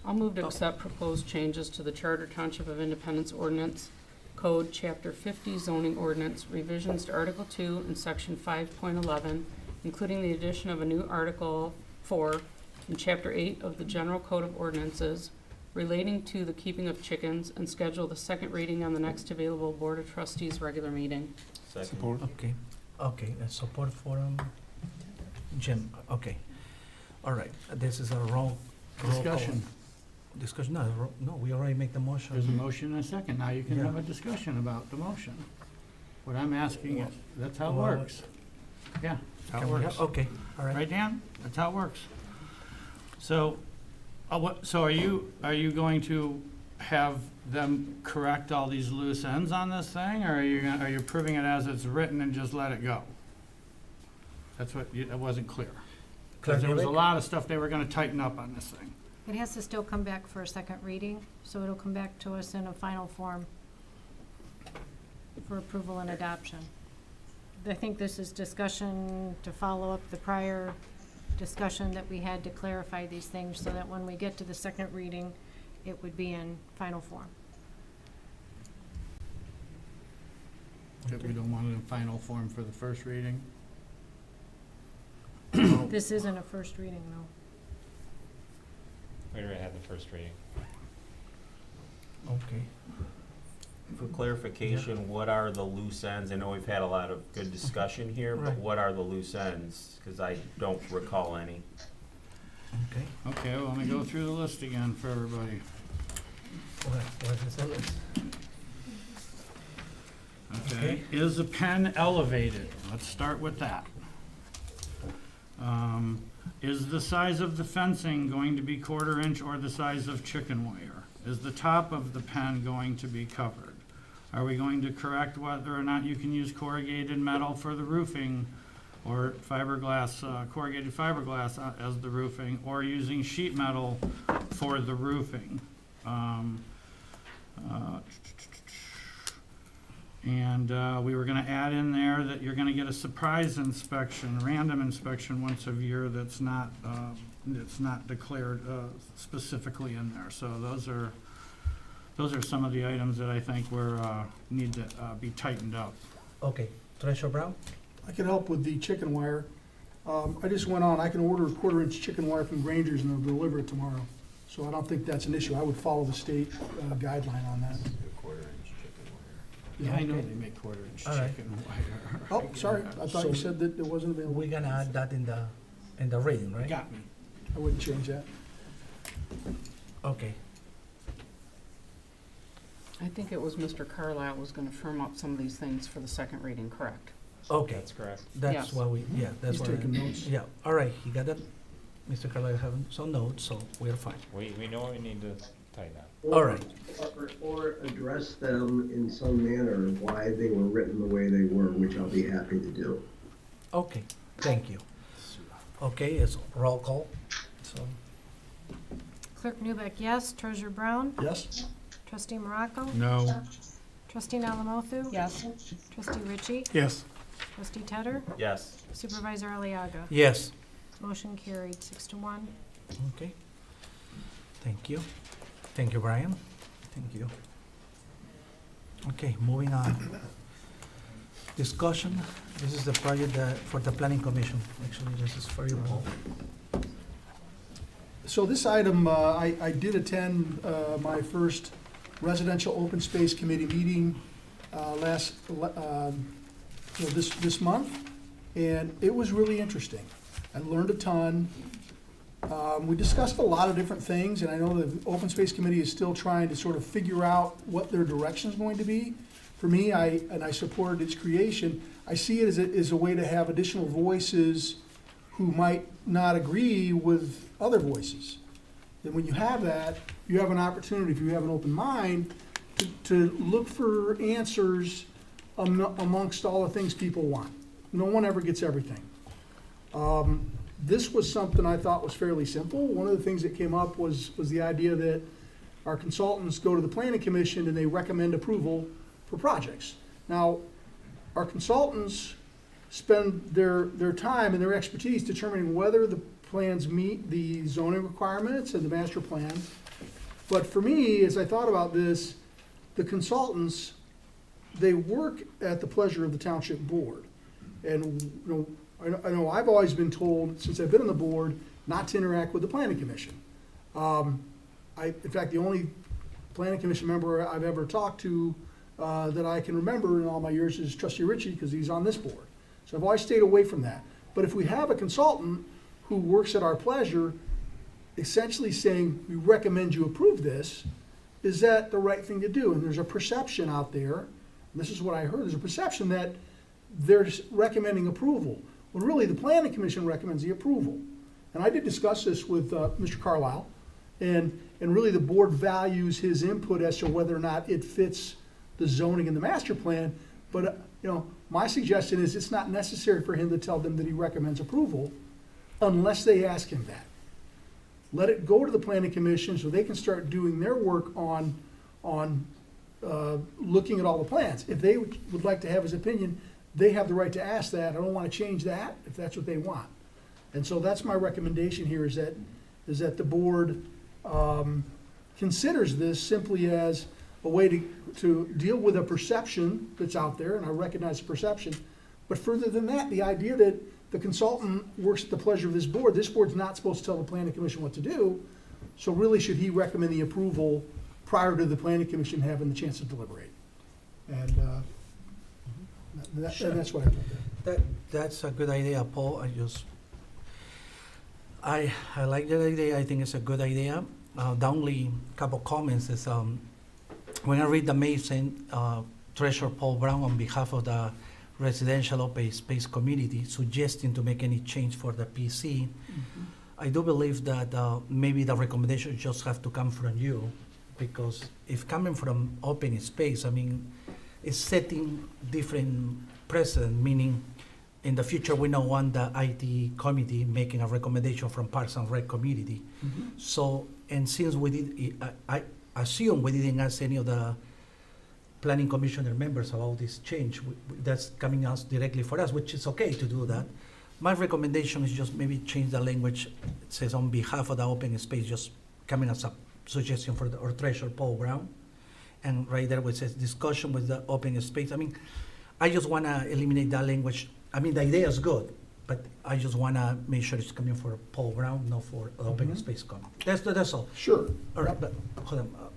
I'll move to accept proposed changes to the Charter Township of Independence Ordinance Code, Chapter 50 Zoning Ordinance, revisions to Article 2 and Section 5.11, including the addition of a new Article 4 in Chapter 8 of the General Code of Ordinances relating to the keeping of chickens, and schedule the second reading on the next available Board of Trustees regular meeting. Support. Okay, okay, support for Jim, okay. All right, this is a roll call. Discussion. Discussion, no, we already make the motion. There's a motion and a second. Now you can Yeah. have a discussion about the motion. What I'm asking is, that's how it Well, works. Yeah, that's how it Can we works. Okay, all right. Right, Dan? That's how it works. So, so are you going to have them correct all these loose ends on this thing, or are you approving it as it's written and just let it go? That's what, that wasn't clear. Because there was a Clerk, lot of stuff they were gonna tighten up on this thing. It has to still come back for a second reading, so it'll come back to us in a final form for approval and adoption. I think this is discussion to follow up the prior discussion that we had to clarify these things, so that when we get to the second reading, it would be in final form. That we don't want it in final form for the first reading. This isn't a first reading, though. We already had the first reading. Okay. For clarification, what are the loose ends? I know we've had a lot of good discussion here, but Right. what are the loose ends? Because I don't recall any. Okay. Okay, well, let me go through the list again for everybody. What is the list? Okay, is the pen elevated? Let's start with that. Is the size of the fencing going to be 1/4 inch or the size of chicken wire? Is the top of the pen going to be covered? Are we going to correct whether or not you can use corrugated metal for the roofing, or fiberglass, corrugated fiberglass as the roofing, or using sheet metal for the roofing? And we were gonna add in there that you're gonna get a surprise inspection, random inspection once a year that's not declared specifically in there. So those are some of the items that I think need to be tightened up. Okay, Treasurer Brown? I can help with the chicken wire. I just went on, I can order 1/4 inch chicken wire from Granger's and they'll deliver it tomorrow. So I don't think that's an issue. I would follow the state guideline on that. Yeah, I know okay. they make 1/4 inch All right. chicken wire. Oh, sorry, I thought you So- said that it wasn't available. We're gonna add that in the reading, right? Got me. I wouldn't change that. Okay, I think it was Mr. Carlisle was gonna firm up some of these things for the second reading, correct? okay, That's correct. that's Yes. what that's He's what. taking notes. Yeah, all right, you got that? Mr. Carlisle having some notes, so we're fine. We know we need to tighten up. All right. Or address them in some manner why they were written the way they were, which I'll be happy to do. Okay, thank you. Okay, it's roll call, so, Clerk Newbeck, yes. Treasurer Brown? Yes? Trustee Morocco? No. Trustee Alamothu? Yes. Trustee Ritchie? Yes. Trustee Tedder? Yes. Supervisor Aliaga? yes, Motion carried, 6-1. okay. Thank you. Thank you, Brian. Thank you. Okay, moving on. Discussion, this is the project for the planning commission. Actually, this is for you, Paul. So this item, I did attend my first residential open space committee meeting this month, and it was really interesting. I learned a ton. We discussed a lot of different things, and I know the Open Space Committee is still trying to sort of figure out what their direction is going to be. For me, I supported its creation. I see it as a way to have additional voices who might not agree with other voices. And when you have that, you have an opportunity, if you have an open mind, to look for answers amongst all the things people want. No one ever gets everything. This was something I thought was fairly simple. One of the things that came up was the idea that our consultants go to the planning commission and they recommend approval for projects. Now, our consultants spend their time and their expertise determining whether the plans meet the zoning requirements and the master plan. But for me, as I thought about this, the consultants, they work at the pleasure of the township board. And, I know I've always been told, since I've been on the board, not to interact with the planning commission. In fact, the only planning commission member I've ever talked to that I can remember in all my years is Trustee Ritchie, because he's on this board. So I've always stayed away from that. But if we have a consultant who works at our pleasure, essentially saying, we recommend you approve this, is that the right thing to do? And there's a perception out there, and this is what I heard, there's a perception that they're recommending approval. Well, really, the planning commission recommends the approval. And I did discuss this with Mr. Carlisle, and really the board values his input as to whether or not it fits the zoning and the master plan. But, my suggestion is it's not necessary for him to tell them that he recommends approval unless they ask him that. Let it go to the planning commission so they can start doing their work on looking at all the plans. If they would like to have his opinion, they have the right to ask that. I don't want to change that if that's what they want. And so that's my recommendation here, is that the board considers this simply as a way to deal with a perception that's out there, and I recognize the perception. But further than that, the idea that the consultant works at the pleasure of this board's not supposed to tell the planning commission what to do. So really, should he recommend the approval prior to the planning commission having the chance to deliberate? And that's what I think. That's a good idea, Paul. I like that idea. I think it's a good idea. The only couple comments is when I read the mail sent Treasurer Paul Brown on behalf of the residential open space community suggesting to make any change for the PC, I do believe that maybe the recommendation just have to come from you, because if coming from open space, I mean, it's setting different precedent, meaning in the future we don't want the IT committee making a recommendation from Parks and Rec community. So, and since we did, I assume we didn't ask any of the planning commissioner members about this change. That's coming out directly for us, which is okay to do that. My recommendation is just maybe change the language. It says on behalf of the open space, just coming as a suggestion for our treasurer, Paul Brown. And right there where it says discussion with the open space. I mean, I just want to eliminate that language. I mean, the idea is good, but I just want to make sure it's coming for Paul Brown, not for the open space committee. That's all. Sure. All right, but hold on.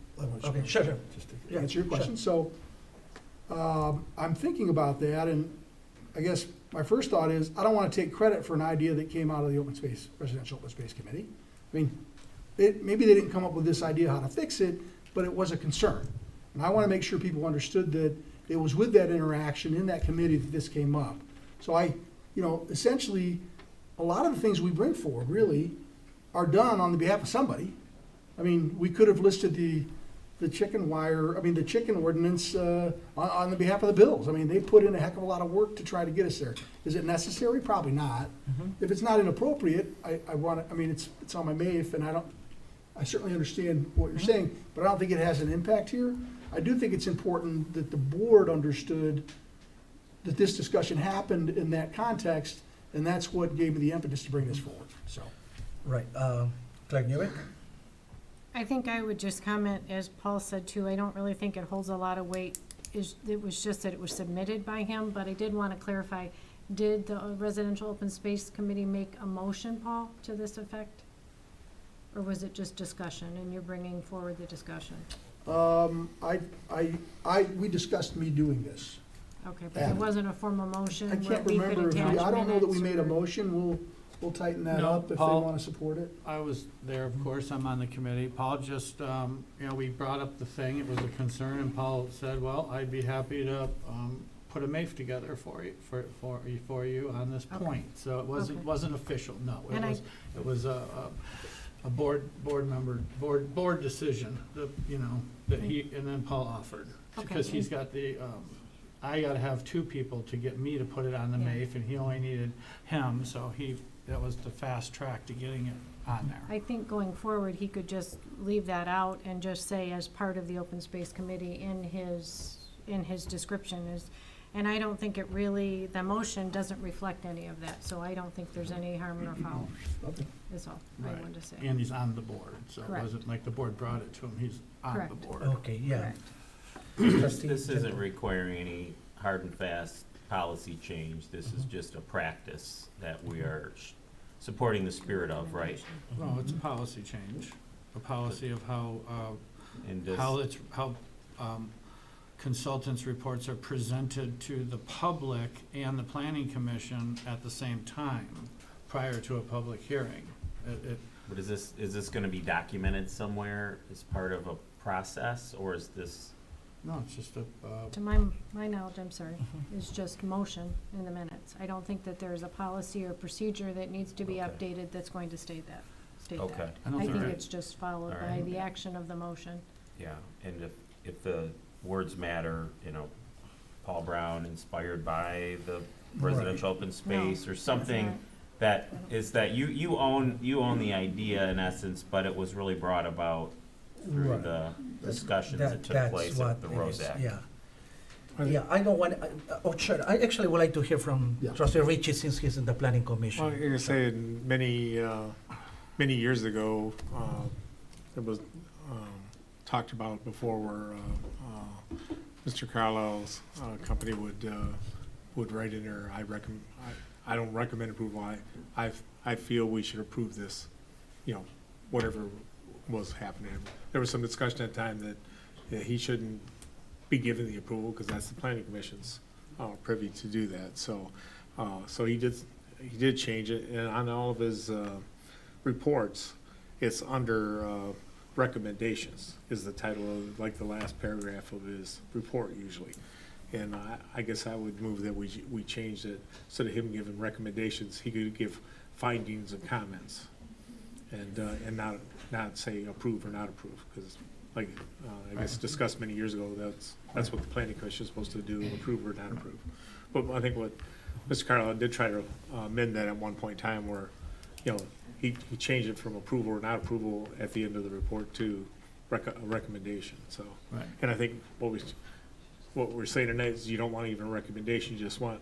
Okay, sure. Just to Yeah, answer your sure. question. So, I'm thinking about that, and I guess my first thought is, I don't want to take credit for an idea that came out of the Residential Open Space Committee. I mean, maybe they didn't come up with this idea how to fix it, but it was a concern. And I want to make sure people understood that it was with that interaction in that committee that this came up. So essentially, a lot of the things we bring forward really are done on the behalf of somebody. I mean, we could have listed the chicken ordinance on the behalf of the Bills. I mean, they put in a heck of a lot of work to try to get us there. Is it necessary? Probably not. If it's not inappropriate, it's on my MAIF, and I certainly understand what you're saying, but I don't think it has an impact here. I do think it's important that the board understood that this discussion happened in that context, and that's what gave me the impetus to bring this forward, so. Right. Clark Newick? I think I would just comment, as Paul said too, I don't really think it holds a lot of weight. It was just that it was submitted by him, but I did want to clarify, did the Residential Open Space Committee make a motion, Paul, to this effect? Or was it just discussion, and you're bringing forward the discussion? We discussed me doing this. Okay, but there wasn't a formal motion I where can't we could remember, attach I don't know that we minutes made a or- motion, we'll tighten that No, up if they Paul. want to support it. I was there, of course, I'm on the committee. Paul just, we brought up the thing, it was a concern, and Paul said, well, I'd be happy to put a MAIF together for you on this Okay. point. So it Okay. wasn't official, no. And It was a board member, board decision, that he, and then Paul offered. Okay. Because he's got I gotta have two people to get me to put it on the Yeah. MAIF, and he only needed him, so that was the fast track to getting it on there. I think going forward, he could just leave that out and just say as part of the Open Space Committee in his description is, and I don't think the motion doesn't reflect any of that, so I don't think there's any harm nor foul, Okay. is all I Right. wanted to say. And he's on the board, so it Correct. wasn't like the board brought it to him, he's on the Correct. board. Okay, yeah. Correct. Trustee This isn't Gentile. requiring any hard and fast policy change. This is just a practice that we are supporting the spirit of, right? No, it's a policy change, a policy of how And this, how consultants' reports are presented to the public and the planning commission at the same time, prior to a public hearing. But is this gonna be documented somewhere as part of a process, or is this? No, it's just a, To my knowledge, I'm sorry, is just motion in the minutes. I don't think that there's a policy or procedure that needs to be Okay. updated that's going to state that. Okay. I don't I think think it- it's just followed by Alright. the action of the motion. Yeah, and if the words matter, Paul Brown inspired by the residential open space or something not. that is that you own the idea in essence, but it was really brought about through Right. the discussions that took That's place what at the it Rose is, Act. Yeah. I think- Yeah, I don't want, oh, sure, I actually would like to hear from Yeah. Trustee Richie since he's in the planning commission. Well, you're saying many years ago, it was talked about before where Mr. Carlisle's company would write in there, I don't recommend approval, I feel we should approve this, whatever was happening. There was some discussion at the time that he shouldn't be given the approval because that's the planning commission's privy to do that. So he did change it, and on all of his reports, it's under recommendations is the title of, like, the last paragraph of his report usually. And I guess I would move that we changed it, instead of him giving recommendations, he could give findings and comments. And not say approve or not approve, because like, I guess discussed many years ago, that's what the planning commission is supposed to do, approve or not approve. But I think what Mr. Carlisle did try to amend that at one point in time where, he changed it from approval or not approval at the end of the report to a recommendation, so. right. And I think what we're saying tonight is you don't want even a recommendation, you just want,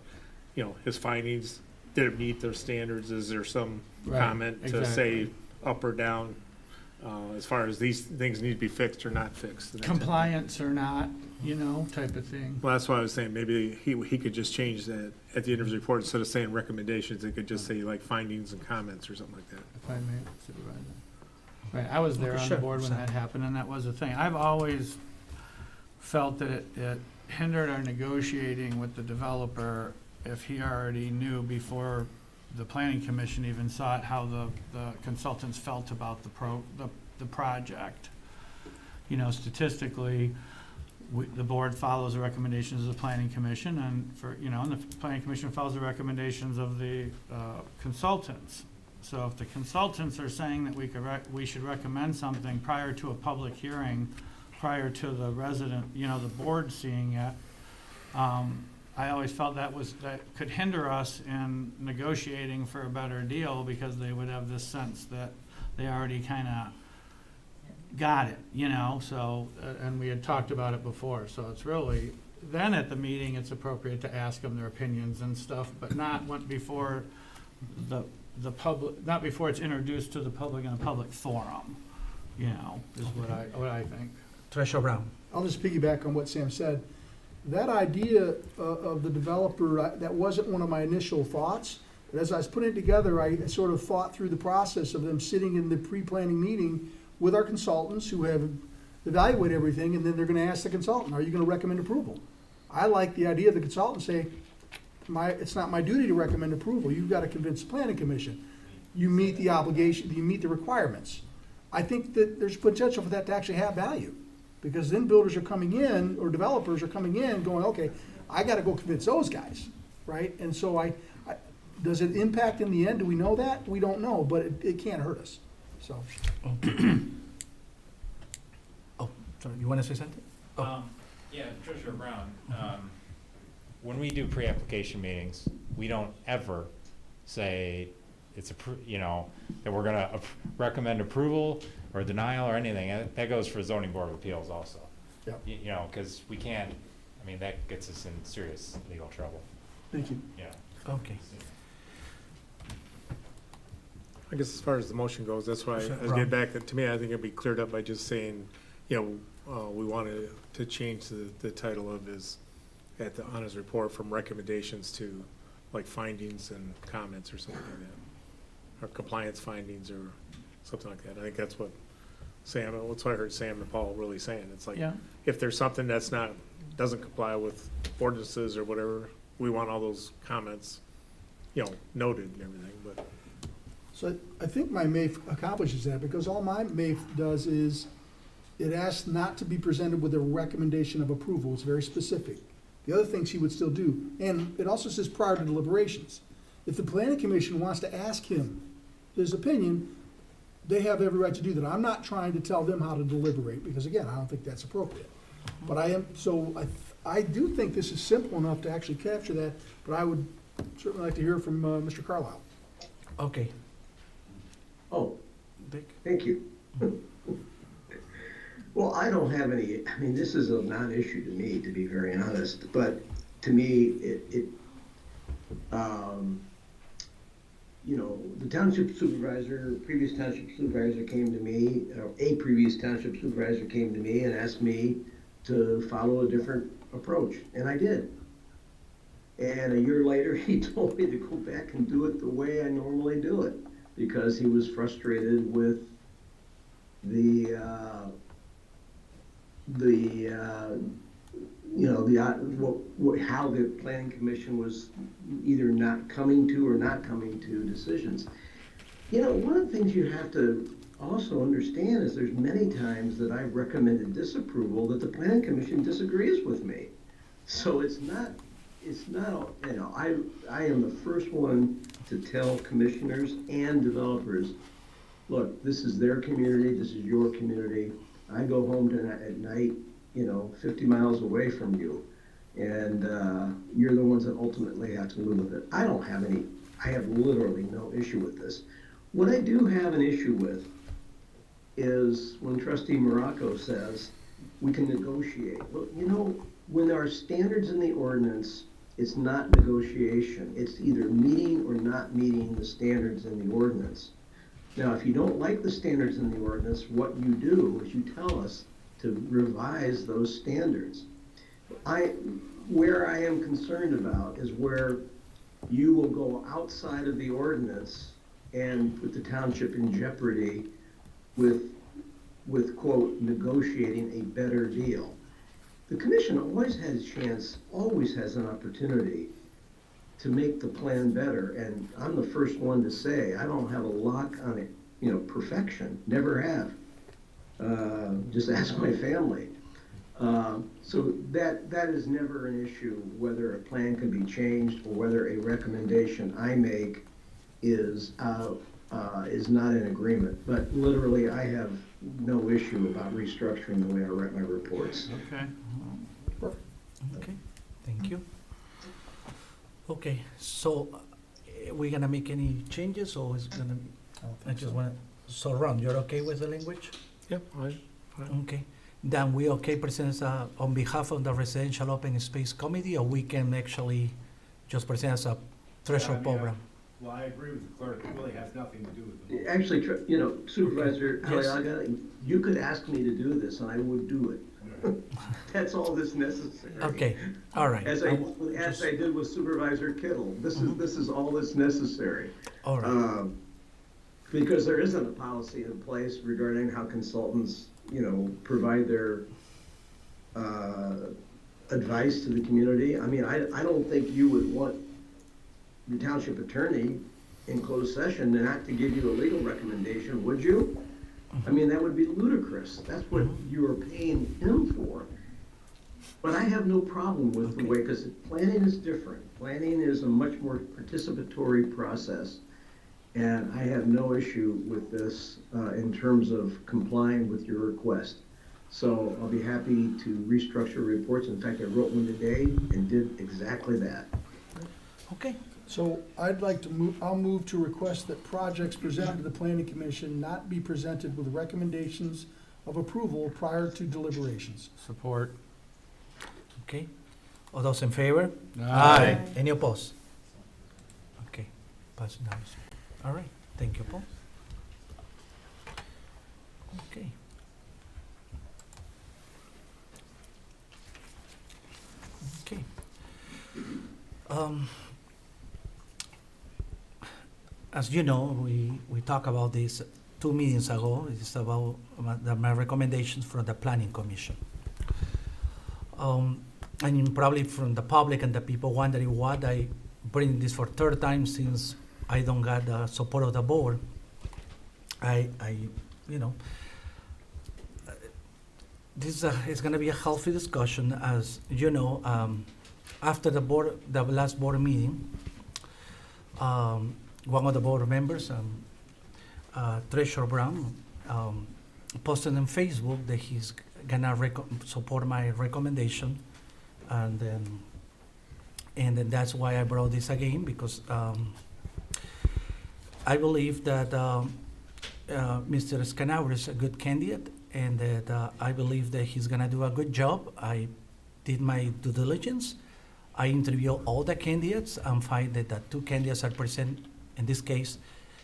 his findings, did it meet their standards, is there some Right, comment to say exactly. up or down, as far as these things need to be fixed or not fixed. and that type of thing. Compliance or not, type of thing. Well, that's why I was saying, maybe he could just change that at the end of his report, instead of saying recommendations, it could just say like findings and comments or something like that. If I may, Supervisor. Right, I was there Okay, on the sure, board when sure. that happened, and that was a thing. I've always felt that it hindered our negotiating with the developer if he already knew before the planning commission even saw it, how the consultants felt about the project. Statistically, the board follows the recommendations of the planning commission, and and the planning commission follows the recommendations of the consultants. So if the consultants are saying that we should recommend something prior to a public hearing, prior to the resident, the board seeing it, I always felt that could hinder us in negotiating for a better deal, because they would have this sense that they already kind of got it, so, and we had talked about it before, so it's really, then at the meeting, it's appropriate to ask them their opinions and stuff, but not before the public, not before it's introduced to the public in a public forum, is what I think. Treasurer Brown. I'll just piggyback on what Sam said. That idea of the developer, that wasn't one of my initial thoughts. But as I was putting it together, I sort of thought through the process of them sitting in the pre-planning meeting with our consultants who have evaluated everything, and then they're gonna ask the consultant, are you gonna recommend approval? I like the idea of the consultant say, it's not my duty to recommend approval, you've gotta convince the planning commission. You meet the obligation, you meet the requirements. I think that there's potential for that to actually have value. Because then builders are coming in, or developers are coming in going, okay, I gotta go convince those guys, right? And so does it impact in the end? Do we know that? We don't know, but it can't hurt us, so. Oh, sorry, you want to say something? Oh. Yeah, Treasurer Brown, when we do pre-application meetings, we don't ever say that we're gonna recommend approval or denial or anything. That goes for zoning board of appeals also. Yep. Because we can't, that gets us in serious legal trouble, Thank you. Okay. I guess as far as the motion goes, that's why I Sure, was getting back, to me, I think it'd be cleared up by just saying, we wanted to change the title of on his report from recommendations to like findings and comments or something like that. Or compliance findings or something like that. I think that's what I heard Sam and Paul really saying. It's like, Yeah. if there's something doesn't comply with ordinances or whatever, we want all those comments, noted and everything, but So I think my MAF accomplishes that, because all my MAF does is, it asks not to be presented with a recommendation of approval. It's very specific. The other things he would still do, and it also says prior to deliberations. If the planning commission wants to ask him his opinion, they have every right to do that. I'm not trying to tell them how to deliberate, because again, I don't think that's appropriate. But I do think this is simple enough to actually capture that, but I would certainly like to hear from Mr. Carlisle. Okay. Oh, Dick? thank you. Well, I don't have any, I mean, this is a non-issue to me, to be very honest, but to me, you know, the township supervisor, previous township supervisor came to me, a previous township supervisor came to me and asked me to follow a different approach, and I did. And a year later, he told me to go back and do it the way I normally do it, because he was frustrated with how the planning commission was either not coming to decisions. You know, one of the things you have to also understand is there's many times that I've recommended disapproval that the planning commission disagrees with me. So it's not, you know, I am the first one to tell commissioners and developers, look, this is their community, this is your community. I go home at night, you know, 50 miles away from you, and you're the ones that ultimately have to live with it. I have literally no issue with this. What I do have an issue with is when Trustee Morocco says we can negotiate. Well, you know, when there are standards in the ordinance, it's not negotiation. It's either meeting or not meeting the standards in the ordinance. Now, if you don't like the standards in the ordinance, what you do is you tell us to revise those standards. Where I am concerned about is where you will go outside of the ordinance and put the township in jeopardy with quote, negotiating a better deal. The commission always has a chance, always has an opportunity to make the plan better, and I'm the first one to say, I don't have a lock on it, you know, perfection, never have. Just ask my family. So that is never an issue, whether a plan can be changed or whether a recommendation I make is not in agreement. But literally, I have no issue about restructuring the way I write my reports. Okay. Okay, thank you. Okay, so we're gonna make any changes, or is gonna, I just wanna, so Ron, you're okay with the language? Yep, Okay, then we okay present on behalf of the Residential Open Space Committee, or we can actually just present as a threshold program? Well, I agree with the clerk, it really has nothing to do with the. Actually, you know, Supervisor Yes. Aliaga, you could ask me to do this, and I would do it. That's all that's necessary. Okay, all right. As I did with Supervisor Kittle, this is all that's necessary. All right, Because there isn't a policy in place regarding how consultants, you know, provide their advice to the community. I mean, I don't think you would want the township attorney in closed session not to give you a legal recommendation, would you? I mean, that would be ludicrous. That's what you are paying him for. But I have no problem with the way, because planning is different. Planning is a much more participatory process. And I have no issue with this in terms of complying with your request. So I'll be happy to restructure reports. In fact, I wrote one today and did exactly that. okay, So I'd like to I'll move to request that projects presented to the planning commission not be presented with recommendations of approval prior to deliberations. Support. okay. All those in favor? Aye. Any opposed? Okay, pass now. All right, thank you, Paul. Okay. Okay. As you know, we talked about this 2 meetings ago. It's about my recommendations from the Planning Commission. And probably from the public and the people wondering why I bring this for third time since I don't got the support of the board, I, you know, this is gonna be a healthy discussion, as you know, after the last board meeting, one of the board members, Treasurer Brown, posted on Facebook that he's gonna support my recommendation, and then that's why I brought this again, because I believe that Mr. Scanauer is a good candidate, and that I believe that he's gonna do a good job. I did my due diligence. I interviewed all the candidates and find that the two candidates are present. In this case,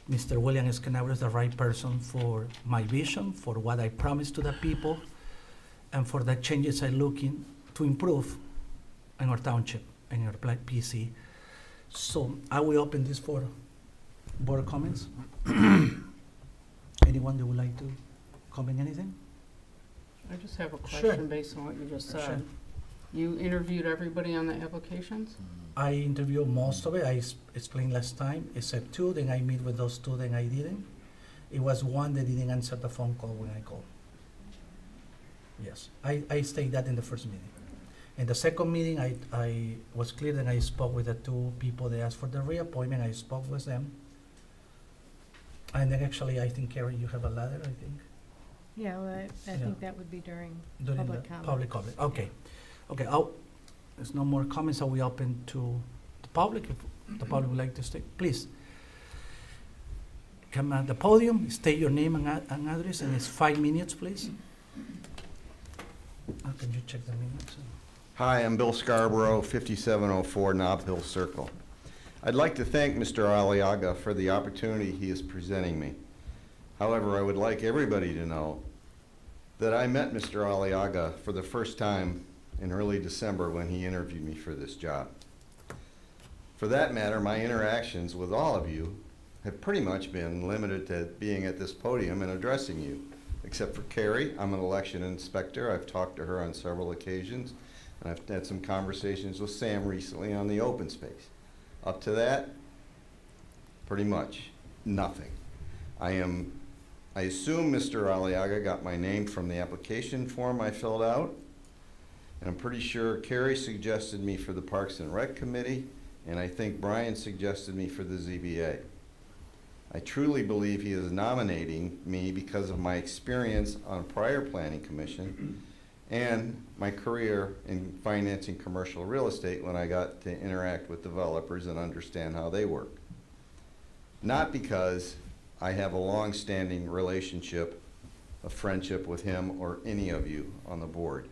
Mr. William Scanauer is the right person for my vision, for what I promised to the people, and for the changes I'm looking to improve in our township, in our PC. So I will open this for board comments. Anyone that would like to comment anything? I just have a Sure. question based on what you just Sure. said. You interviewed everybody on the applications? I interviewed most of it. I explained last time, except two. Then I meet with those two. Then I didn't. It was one that didn't answer the phone call when I called. Yes, I stated that in the first meeting. In the second meeting, I was clear that I spoke with the two people that asked for the reappointment. I spoke with them. And then actually, I think, Carrie, you have a letter, I think, Yeah, well, I Yeah. think that would be during during public the comment. public comment. Okay, okay. There's no more comments. Are we open to the public? If the public would like to speak, please. Come at the podium, state your name and address, and it's 5 minutes, please. Can you check the minutes? Hi, I'm Bill Scarborough, 5704 Nob Hill Circle. I'd like to thank Mr. Aliaga for the opportunity he is presenting me. However, I would like everybody to know that I met Mr. Aliaga for the first time in early December when he interviewed me for this job. For that matter, my interactions with all of you have pretty much been limited to being at this podium and addressing you. Except for Carrie, I'm an election inspector. I've talked to her on several occasions, and I've had some conversations with Sam recently on the open space. Up to that, pretty much nothing. I assume Mr. Aliaga got my name from the application form I filled out, and I'm pretty sure Carrie suggested me for the Parks and Rec Committee, and I think Brian suggested me for the ZBA. I truly believe he is nominating me because of my experience on a prior planning commission and my career in financing commercial real estate when I got to interact with developers and understand how they work. Not because I have a long-standing relationship, a friendship with him or any of you on the board.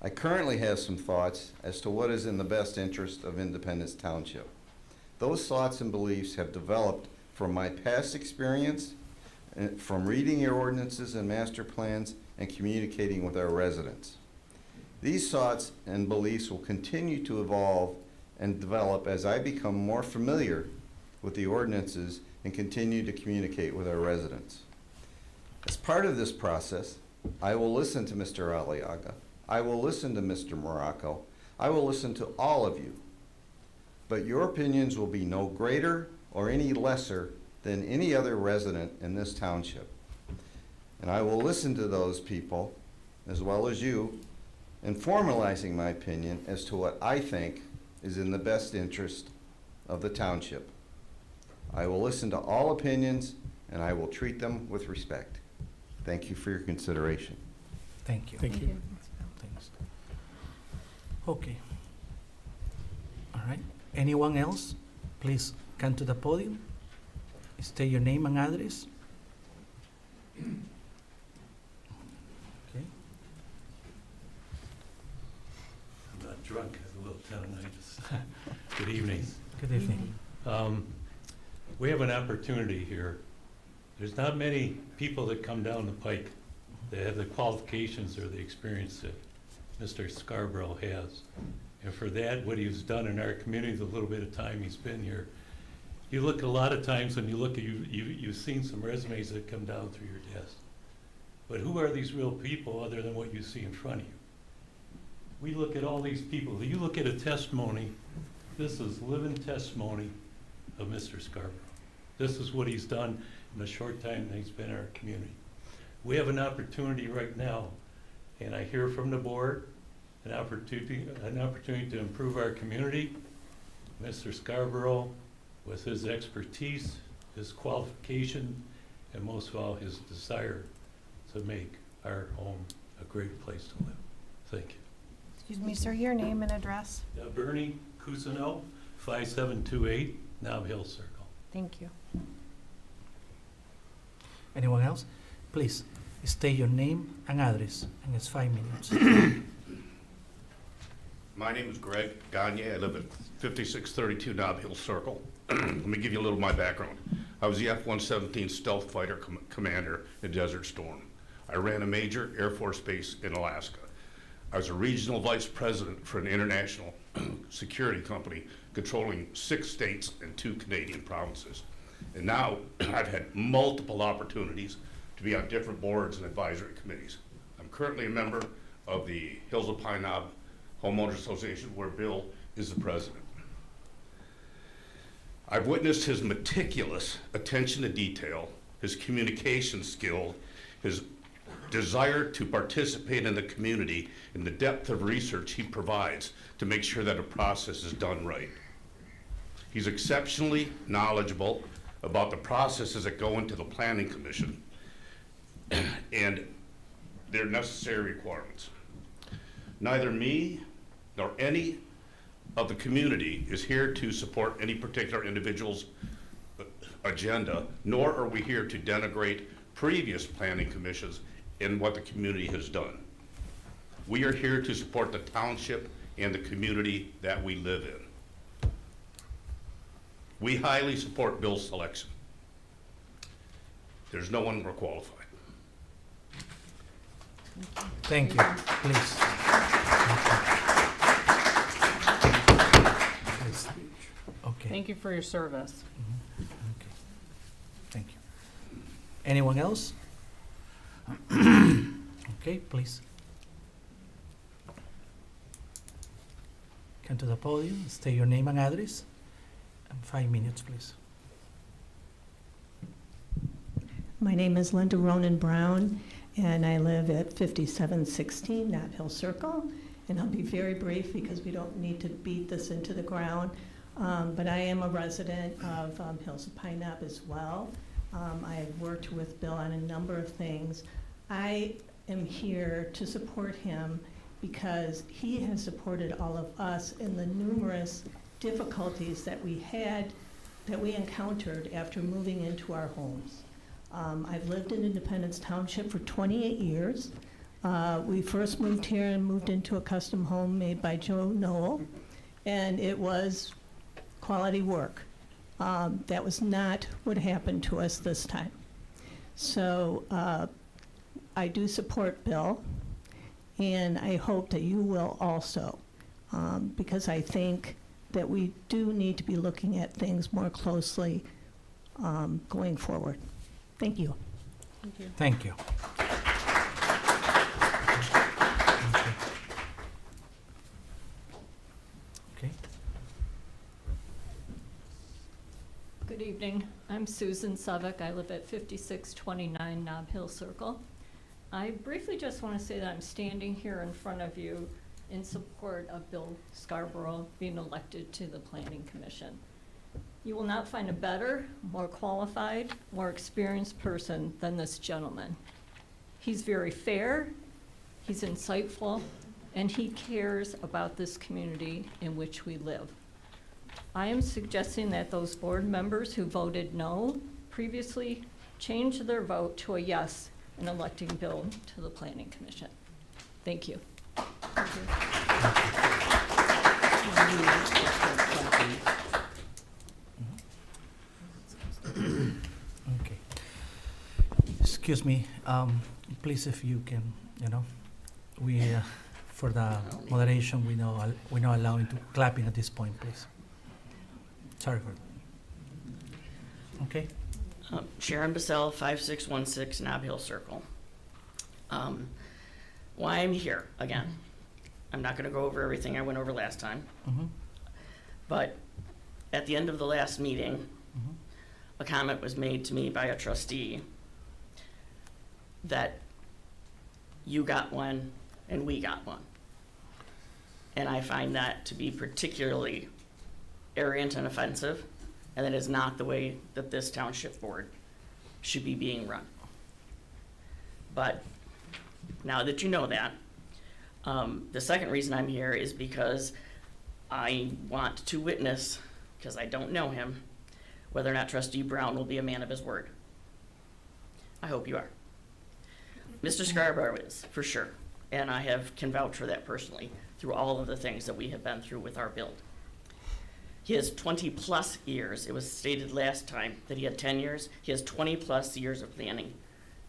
I currently have some thoughts as to what is in the best interest of Independence Township. Those thoughts and beliefs have developed from my past experience, from reading your ordinances and master plans and communicating with our residents. These thoughts and beliefs will continue to evolve and develop as I become more familiar with the ordinances and continue to communicate with our residents. As part of this process, I will listen to Mr. Aliaga. I will listen to Mr. Morocco. I will listen to all of you. But your opinions will be no greater or any lesser than any other resident in this township. And I will listen to those people, as well as you, in formalizing my opinion as to what I think is in the best interest of the township. I will listen to all opinions, and I will treat them with respect. Thank you for your consideration. Thank you. Thank you. Thanks. Okay. All right. Anyone else? Please come to the podium. State your name and address. Okay. I'm not drunk, I have a little tendonitis. Good evening. Good evening. We have an opportunity here. There's not many people that come down the pike that have the qualifications or the experience that Mr. Scarborough has. And for that, what he's done in our community, the little bit of time he's been here, you look a lot of times when you look at you've seen some resumes that come down through your desk. But who are these real people other than what you see in front of you? We look at all these people. You look at a testimony, this is living testimony of Mr. Scarborough. This is what he's done in the short time that he's been in our community. We have an opportunity right now, and I hear from the board, an opportunity to improve our community. Mr. Scarborough, with his expertise, his qualification, and most of all, his desire to make our home a great place to live. Thank you. Excuse me, sir, your name and address? Bernie Cousineau, 5728 Nob Hill Circle. Thank you. Anyone else? Please, state your name and address, and it's 5 minutes. My name is Greg Gagne. I live at 5632 Nob Hill Circle. Let me give you a little of my background. I was the F-117 stealth fighter commander in Desert Storm. I ran a major Air Force base in Alaska. I was a regional vice president for an international security company controlling 6 states and 2 Canadian provinces. And now I've had multiple opportunities to be on different boards and advisory committees. I'm currently a member of the Hills of Pine Knob Homeowners Association, where Bill is the president. I've witnessed his meticulous attention to detail, his communication skill, his desire to participate in the community, and the depth of research he provides to make sure that a process is done right. He's exceptionally knowledgeable about the processes that go into the Planning Commission and their necessary requirements. Neither me nor any of the community is here to support any particular individual's agenda, nor are we here to denigrate previous planning commissions and what the community has done. We are here to support the township and the community that we live in. We highly support Bill's selection. There's no one more qualified. Thank you, please. Please. Okay. Thank you for your service. Okay. Thank you. Anyone else? Okay, please. Come to the podium, state your name and address, and 5 minutes, please. My name is Linda Ronan Brown, and I live at 5716 Nob Hill Circle. And I'll be very brief because we don't need to beat this into the ground. But I am a resident of Hills of Pine Knob as well. I've worked with Bill on a number of things. I am here to support him because he has supported all of us in the numerous difficulties that we encountered after moving into our homes. I've lived in Independence Township for 28 years. We first moved here and moved into a custom home made by Joe Noel, and it was quality work. That was not what happened to us this time. So I do support Bill, and I hope that you will also, because I think that we do need to be looking at things more closely going forward. Thank you. Thank you. Thank you. Okay. Good evening. I'm Susan Savick. I live at 5629 Nob Hill Circle. I briefly just want to say that I'm standing here in front of you in support of Bill Scarborough being elected to the Planning Commission. You will not find a better, more qualified, more experienced person than this gentleman. He's very fair, he's insightful, and he cares about this community in which we live. I am suggesting that those board members who voted no previously change their vote to a yes in electing Bill to the Planning Commission. Thank you. Okay. Excuse me, please, if you can, we, for the moderation, we're not allowing to clapping at this point, please. Sorry for that. Okay? Sharon Basell, 5616 Nob Hill Circle. Why I'm here again. I'm not going to go over everything I went over last time. Mm-hmm. But at the end of the last meeting, a comment was made to me by a trustee that you got one and we got one. And I find that to be particularly arrogant and offensive, and that is not the way that this township board should be being run. But now that you know that, the second reason I'm here is because I want to witness, because I don't know him, whether or not Trustee Brown will be a man of his word. I hope you are. Mr. Scarborough is, for sure, and I can vouch for that personally through all of the things that we have been through with our build. He has 20-plus years. It was stated last time that he had 10 years. He has 20-plus years of planning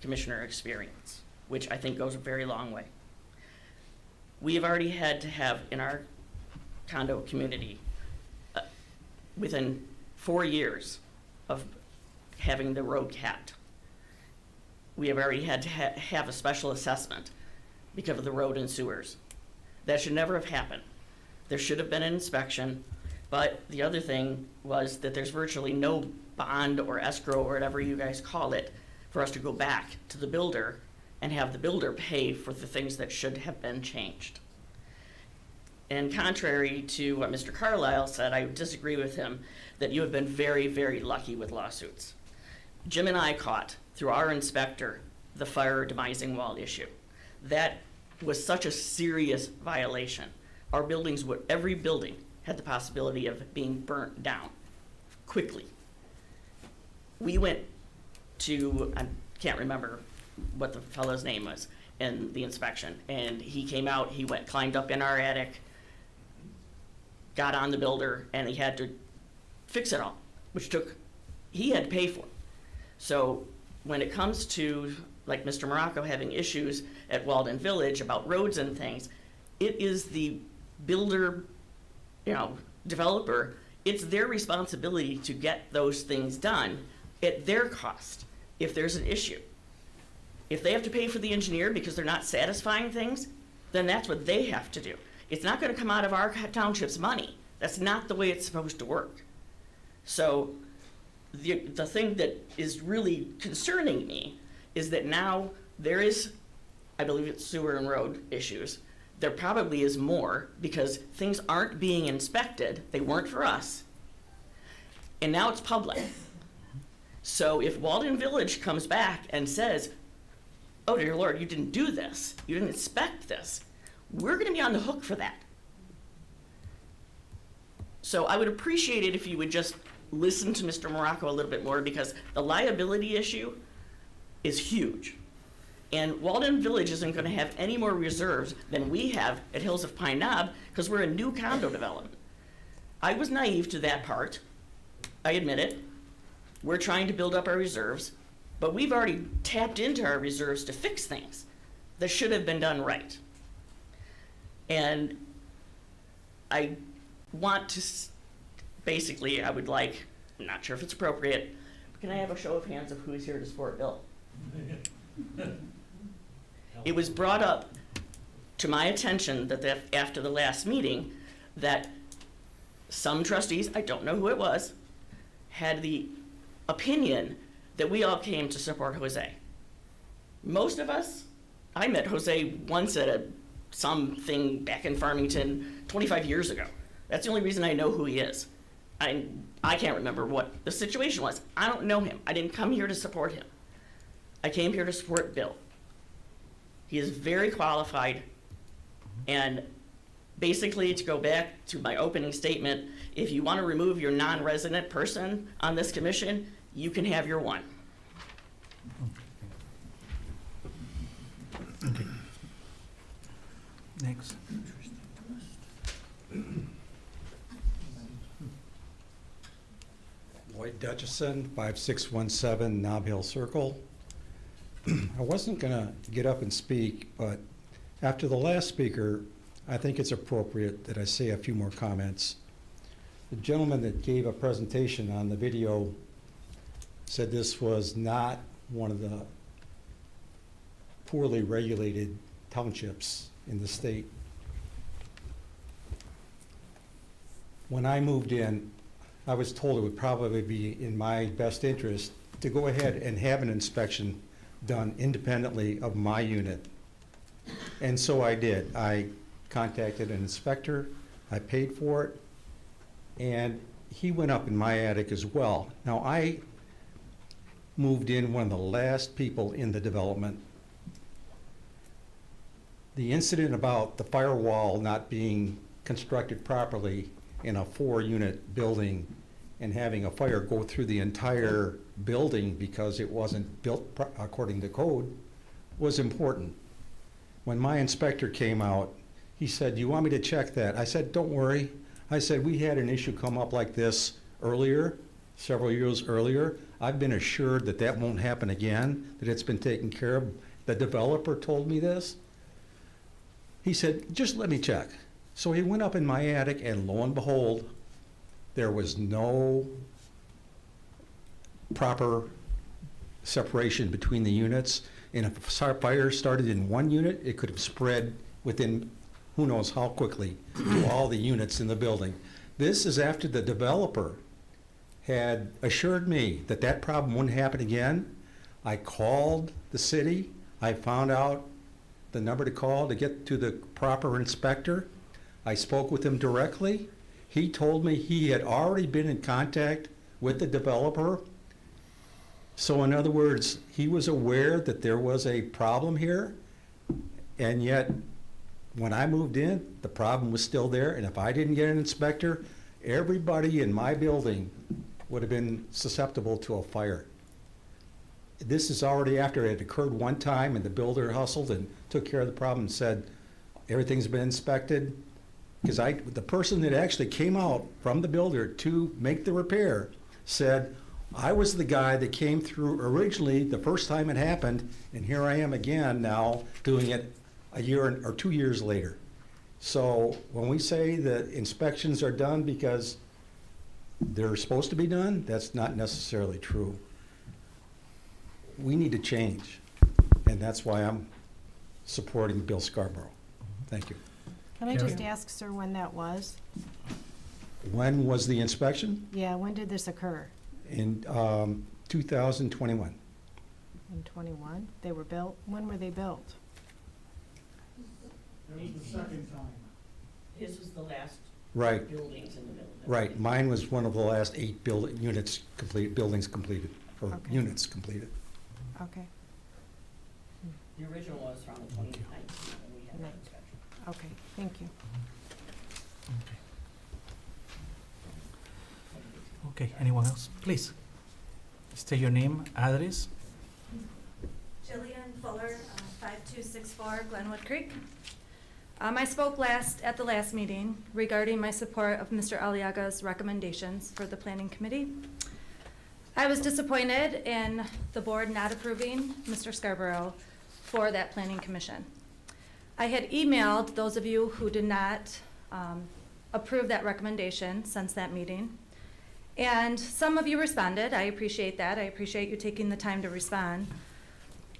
commissioner experience, which I think goes a very long way. We have already had to have in our condo community, within 4 years of having the road capped, we have already had to have a special assessment because of the road and sewers. That should never have happened. There should have been an inspection, but the other thing was that there's virtually no bond or escrow or whatever you guys call it for us to go back to the builder and have the builder pay for the things that should have been changed. And contrary to what Mr. Carlisle said, I disagree with him that you have been very, very lucky with lawsuits. Jim and I caught, through our inspector, the fire demising wall issue. That was such a serious violation. Our buildings, every building had the possibility of being burnt down quickly. We went to, I can't remember what the fellow's name was, in the inspection, and he came out, he climbed up in our attic, got on the builder, and he had to fix it all, which he had to pay for. So when it comes to, like Mr. Morocco having issues at Walden Village about roads and things, it is the builder, developer, it's their responsibility to get those things done at their cost if there's an issue. If they have to pay for the engineer because they're not satisfying things, then that's what they have to do. It's not going to come out of our township's money. That's not the way it's supposed to work. So the thing that is really concerning me is that now there is, I believe it's sewer and road issues. There probably is more because things aren't being inspected. They weren't for us. And now it's public. So if Walden Village comes back and says, oh dear Lord, you didn't do this, you didn't inspect this, we're going to be on the hook for that. So I would appreciate it if you would just listen to Mr. Morocco a little bit more, because the liability issue is huge. And Walden Village isn't going to have any more reserves than we have at Hills of Pine Knob because we're a new condo development. I was naive to that part. I admit it. We're trying to build up our reserves, but we've already tapped into our reserves to fix things that should have been done right. And I want to, basically, I would like, I'm not sure if it's appropriate, but can I have a show of hands of who's here to support Bill? It was brought up to my attention that after the last meeting that some trustees, I don't know who it was, had the opinion that we all came to support Jose. Most of us, I met Jose once at something back in Farmington 25 years ago. That's the only reason I know who he is. I can't remember what the situation was. I don't know him. I didn't come here to support him. I came here to support Bill. He is very qualified, and basically, to go back to my opening statement, if you want to remove your non-resident person on this commission, you can have your one. Okay. Next. Lloyd Dutchison, 5617 Nob Hill Circle. I wasn't going to get up and speak, but after the last speaker, I think it's appropriate that I say a few more comments. The gentleman that gave a presentation on the video said this was not one of the poorly regulated townships in the state. When I moved in I was told it would probably be in my best interest to go ahead and have an inspection done independently of my unit. And so I did. I contacted an inspector, I paid for it, and he went up in my attic as well. Now, I moved in one of the last people in the development. The incident about the firewall not being constructed properly in a 4-unit building and having a fire go through the entire building because it wasn't built according to code was important. When my inspector came out, he said, "Do you want me to check that?" I said, "Don't worry." I said, "We had an issue come up like this earlier, several years earlier. I've been assured that that won't happen again, that it's been taken care of. The developer told me this." He said, "Just let me check." So he went up in my attic, and lo and behold, there was no proper separation between the units. And if a fire started in one unit, it could have spread within who knows how quickly to all the units in the building. This is after the developer had assured me that that problem wouldn't happen again. I called the city. I found out the number to call to get to the proper inspector. I spoke with him directly. He told me he had already been in contact with the developer. So in other words, he was aware that there was a problem here, and yet when I moved in, the problem was still there, and if I didn't get an inspector, everybody in my building would have been susceptible to a fire. This is already after it had occurred one time, and the builder hustled and took care of the problem and said, everything's been inspected. Because the person that actually came out from the builder to make the repair said, "I was the guy that came through originally the first time it happened, and here I am again now doing it a year or 2 years later." So when we say that inspections are done because they're supposed to be done, that's not necessarily true. We need to change, and that's why I'm supporting Bill Scarborough. Thank you. Can I just ask, sir, when that was? When was the inspection? Yeah, when did this occur? In 2021. In '21? They were built? When were they built? That was the second time. His was the last Right. buildings in the building. Right, mine was one of the last 8 buildings completed, or Okay. units completed. Okay, The original was from the 2019, when we had that inspection. okay, thank you. Okay, anyone else? Please, state your name, address. Jillian Fuller, 5264 Glenwood Creek. I spoke at the last meeting regarding my support of Mr. Aliaga's recommendations for the Planning Committee. I was disappointed in the board not approving Mr. Scarborough for that Planning Commission. I had emailed those of you who did not approve that recommendation since that meeting. And some of you responded. I appreciate that. I appreciate you taking the time to respond.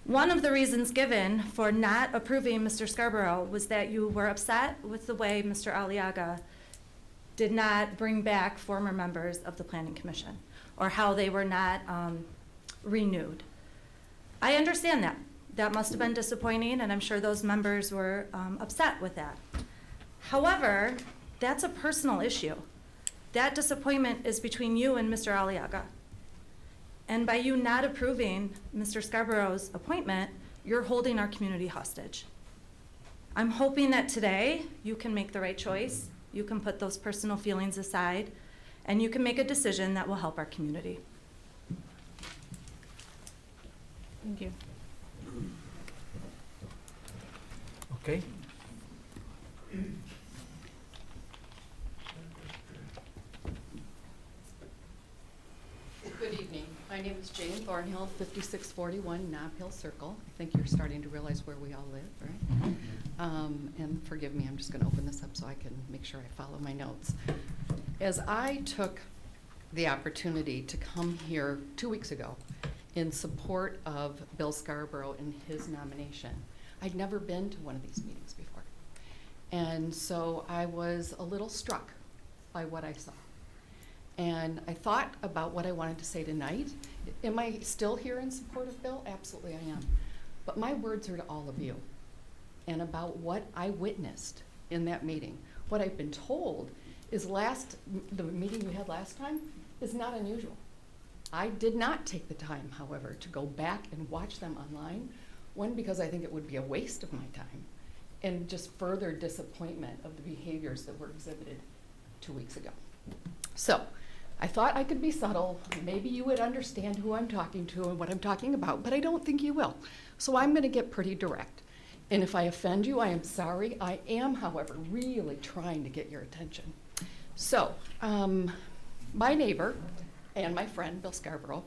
One of the reasons given for not approving Mr. Scarborough was that you were upset with the way Mr. Aliaga did not bring back former members of the Planning Commission, or how they were not renewed. I understand that. That must have been disappointing, and I'm sure those members were upset with that. However, that's a personal issue. That disappointment is between you and Mr. Aliaga. And by you not approving Mr. Scarborough's appointment, you're holding our community hostage. I'm hoping that today you can make the right choice, you can put those personal feelings aside, and you can make a decision that will help our community. Thank you. Okay, Good evening. My name is Jane Thornhill, 5641 Knob Hill Circle. I think you're starting to realize where we all live, right? And forgive me, I'm just going to open this up so I can make sure I follow my notes. As I took the opportunity to come here 2 weeks ago in support of Bill Scarborough in his nomination, I'd never been to one of these meetings before. And so I was a little struck by what I saw. And I thought about what I wanted to say tonight. Am I still here in support of Bill? Absolutely I am. But my words are to all of you and about what I witnessed in that meeting. What I've been told is the meeting you had last time is not unusual. I did not take the time, however, to go back and watch them online. One, because I think it would be a waste of my time, and just further disappointment of the behaviors that were exhibited 2 weeks ago. So, I thought I could be subtle. Maybe you would understand who I'm talking to and what I'm talking about, but I don't think you will. So I'm going to get pretty direct. And if I offend you, I am sorry. I am, however, really trying to get your attention. So, my neighbor and my friend, Bill Scarborough,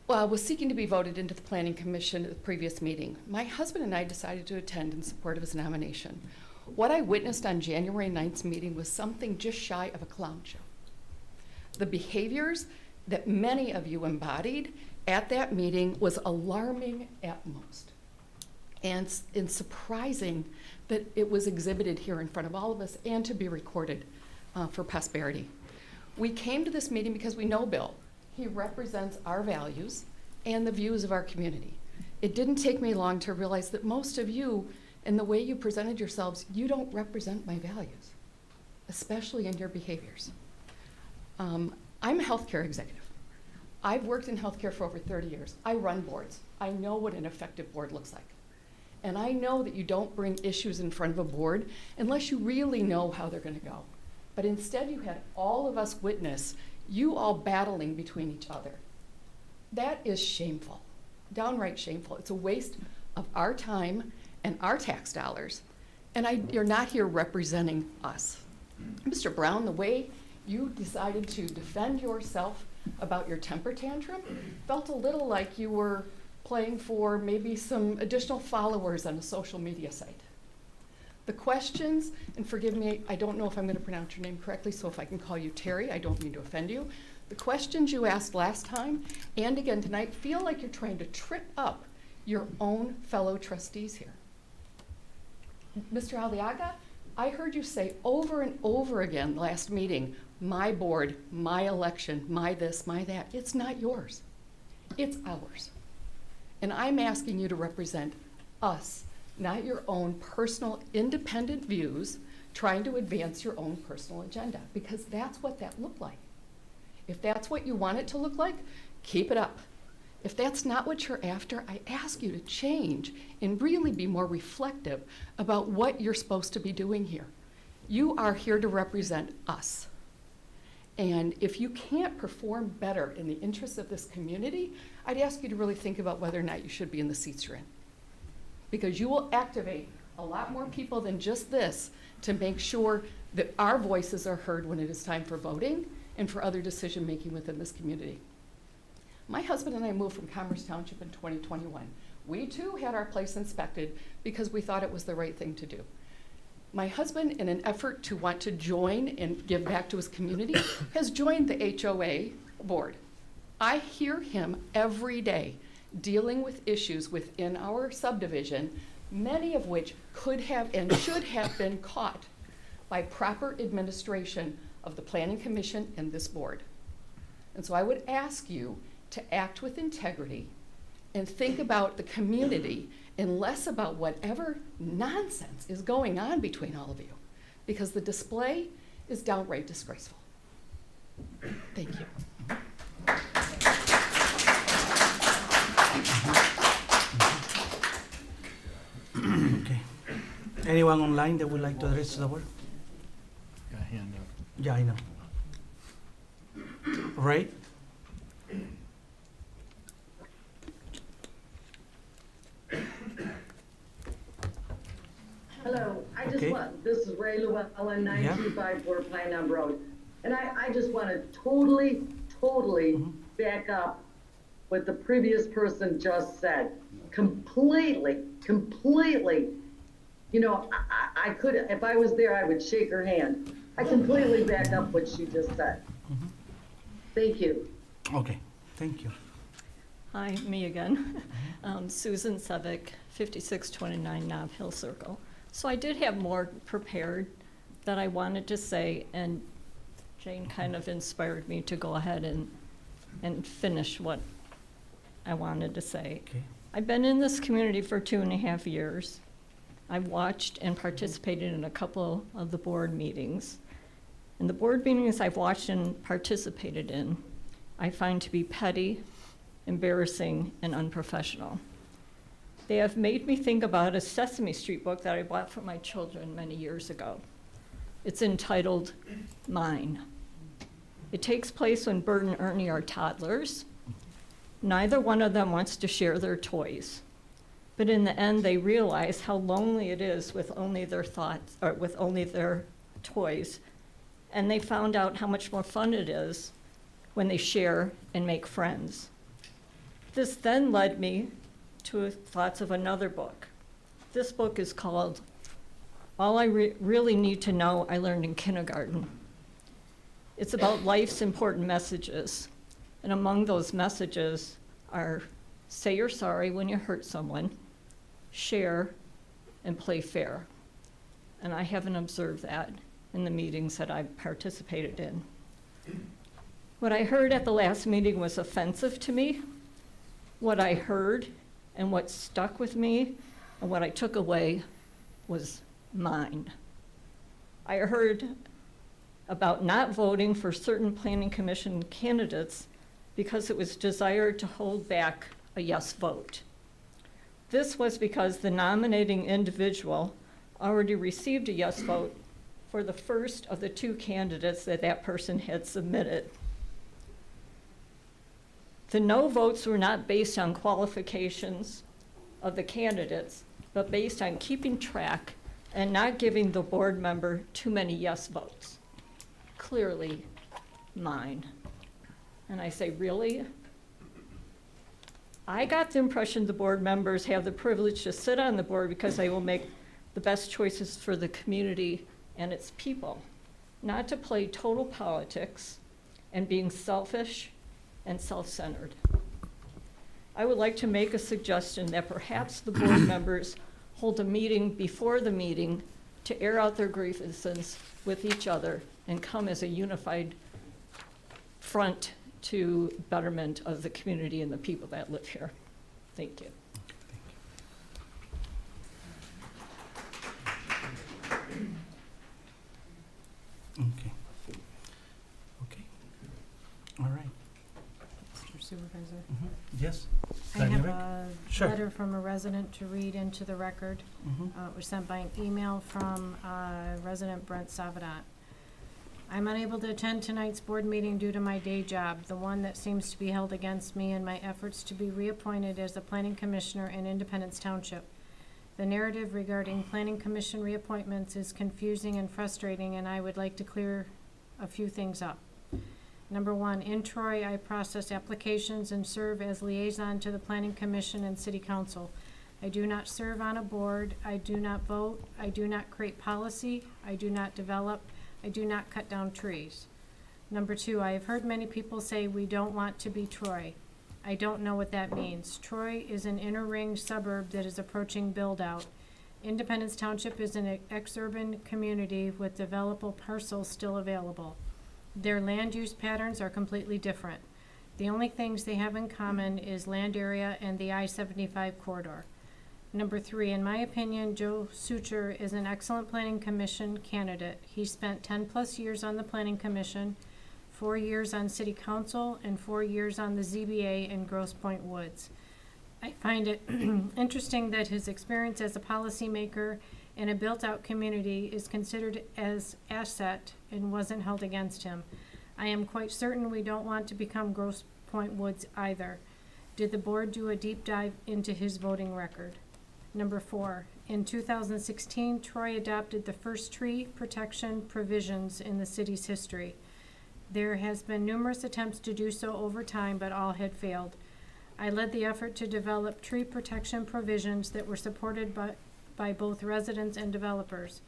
was seeking to be voted into the Planning Commission at the previous meeting. My husband and I decided to attend in support of his nomination. What I witnessed on January 9th's meeting was something just shy of a clown show. The behaviors that many of you embodied at that meeting was alarming at most. And surprising that it was exhibited here in front of all of us and to be recorded for posterity. We came to this meeting because we know Bill. He represents our values and the views of our community. It didn't take me long to realize that most of you, in the way you presented yourselves, you don't represent my values, especially in your behaviors. I'm a healthcare executive. I've worked in healthcare for over 30 years. I run boards. I know what an effective board looks like. And I know that you don't bring issues in front of a board unless you really know how they're going to go. But instead, you had all of us witness you all battling between each other. That is shameful, downright shameful. It's a waste of our time and our tax dollars. And you're not here representing us. Mr. Brown, the way you decided to defend yourself about your temper tantrum felt a little like you were playing for maybe some additional followers on a social media site. The questions, and forgive me, I don't know if I'm going to pronounce your name correctly, so if I can call you Terry, I don't mean to offend you. The questions you asked last time and again tonight feel like you're trying to trip up your own fellow trustees here. Mr. Aliaga, I heard you say over and over again last meeting, my board, my election, my this, my that. It's not yours. It's ours. And I'm asking you to represent us, not your own personal independent views trying to advance your own personal agenda, because that's what that looked like. If that's what you want it to look like, keep it up. If that's not what you're after, I ask you to change and really be more reflective about what you're supposed to be doing here. You are here to represent us. And if you can't perform better in the interests of this community, I'd ask you to really think about whether or not you should be in the seats you're in. Because you will activate a lot more people than just this to make sure that our voices are heard when it is time for voting and for other decision making within this community. My husband and I moved from Commerce Township in 2021. We too had our place inspected because we thought it was the right thing to do. My husband, in an effort to want to join and give back to his community, has joined the HOA board. I hear him every day dealing with issues within our subdivision, many of which could have and should have been caught by proper administration of the Planning Commission and this board. And so I would ask you to act with integrity and think about the community and less about whatever nonsense is going on between all of you, because the display is downright disgraceful. Thank you. Okay. Anyone online that would like to address the board? Got a hand up. Yeah, I know. Ray? Hello, I just Okay. want, this is Ray Llewellyn, Yeah. 9254 Pineham Road. And I just want to totally back up what the previous person just said. Completely. You know, I could, if I was there, I would shake her hand. I completely back up what she just said. Thank you. Okay, thank you. Hi, me again. Susan Sevick, 5629 Nob Hill Circle. So I did have more prepared that I wanted to say, and Jane kind of inspired me to go ahead and finish what I wanted to say. Okay. I've been in this community for 2.5 years. I've watched and participated in a couple of the board meetings. And the board meetings I've watched and participated in, I find to be petty, embarrassing, and unprofessional. They have made me think about a Sesame Street book that I bought for my children many years ago. It's entitled Mine. It takes place when Bert and Ernie are toddlers. Neither one of them wants to share their toys. But in the end, they realize how lonely it is with only their thoughts, or with only their toys. And they found out how much more fun it is when they share and make friends. This then led me to thoughts of another book. This book is called All I Really Need to Know I Learned in Kindergarten. It's about life's important messages. And among those messages are say you're sorry when you hurt someone, share, and play fair. And I haven't observed that in the meetings that I've participated in. What I heard at the last meeting was offensive to me. What I heard and what stuck with me and what I took away was mine. I heard about not voting for certain planning commission candidates because it was desired to hold back a yes vote. This was because the nominating individual already received a yes vote for the first of the 2 candidates that that person had submitted. The no votes were not based on qualifications of the candidates, but based on keeping track and not giving the board member too many yes votes. Clearly mine. And I say, really? I got the impression the board members have the privilege to sit on the board because they will make the best choices for the community and its people, not to play total politics and being selfish and self-centered. I would like to make a suggestion that perhaps the board members hold a meeting before the meeting to air out their grievances with each other and come as a unified front to betterment of the community and the people that live here. Thank you. Okay. Okay. All right. Mr. Supervisor. Yes? I have Dynamic? a Sure. letter from a resident to read into the record. It was sent by an email from resident Brent Savadat. I'm unable to attend tonight's board meeting due to my day job, the one that seems to be held against me in my efforts to be reappointed as the planning commissioner in Independence Township. The narrative regarding planning commission reappointments is confusing and frustrating, and I would like to clear a few things up. Number 1, in Troy, I process applications and serve as liaison to the planning commission and city council. I do not serve on a board, I do not vote, I do not create policy, I do not develop, I do not cut down trees. Number 2, I have heard many people say we don't want to be Troy. I don't know what that means. Troy is an inner ring suburb that is approaching build-out. Independence Township is an ex-urban community with developable parcels still available. Their land use patterns are completely different. The only things they have in common is land area and the I-75 corridor. Number 3, in my opinion, Joe Sucher is an excellent planning commission candidate. He spent 10+ years on the planning commission, 4 years on city council, and 4 years on the ZBA in Grosse Pointe Woods. I find it interesting that his experience as a policymaker in a built-out community is considered as asset and wasn't held against him. I am quite certain we don't want to become Grosse Pointe Woods either. Did the board do a deep dive into his voting record? Number 4, in 2016, Troy adopted the first tree protection provisions in the city's history. There has been numerous attempts to do so over time, but all had failed. I led the effort to develop tree protection provisions that were supported by both residents and developers.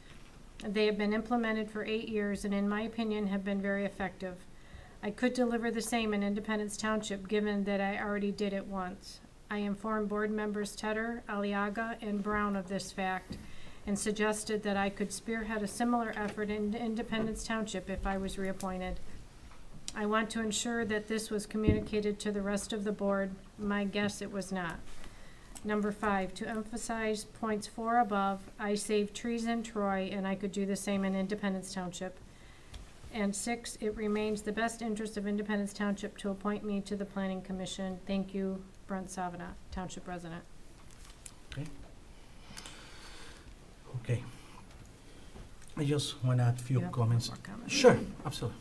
They have been implemented for 8 years and in my opinion have been very effective. I could deliver the same in Independence Township given that I already did it once. I informed board members Tedder, Aliaga, and Brown of this fact and suggested that I could spearhead a similar effort in Independence Township if I was reappointed. I want to ensure that this was communicated to the rest of the board. My guess it was not. Number 5, to emphasize points 4 above, I saved trees in Troy, and I could do the same in Independence Township. And 6, it remains the best interest of Independence Township to appoint me to the Planning Commission. Thank you, Brent Savana, Township President. Okay. I just want to add a few You have comments. more comments? Sure, absolutely.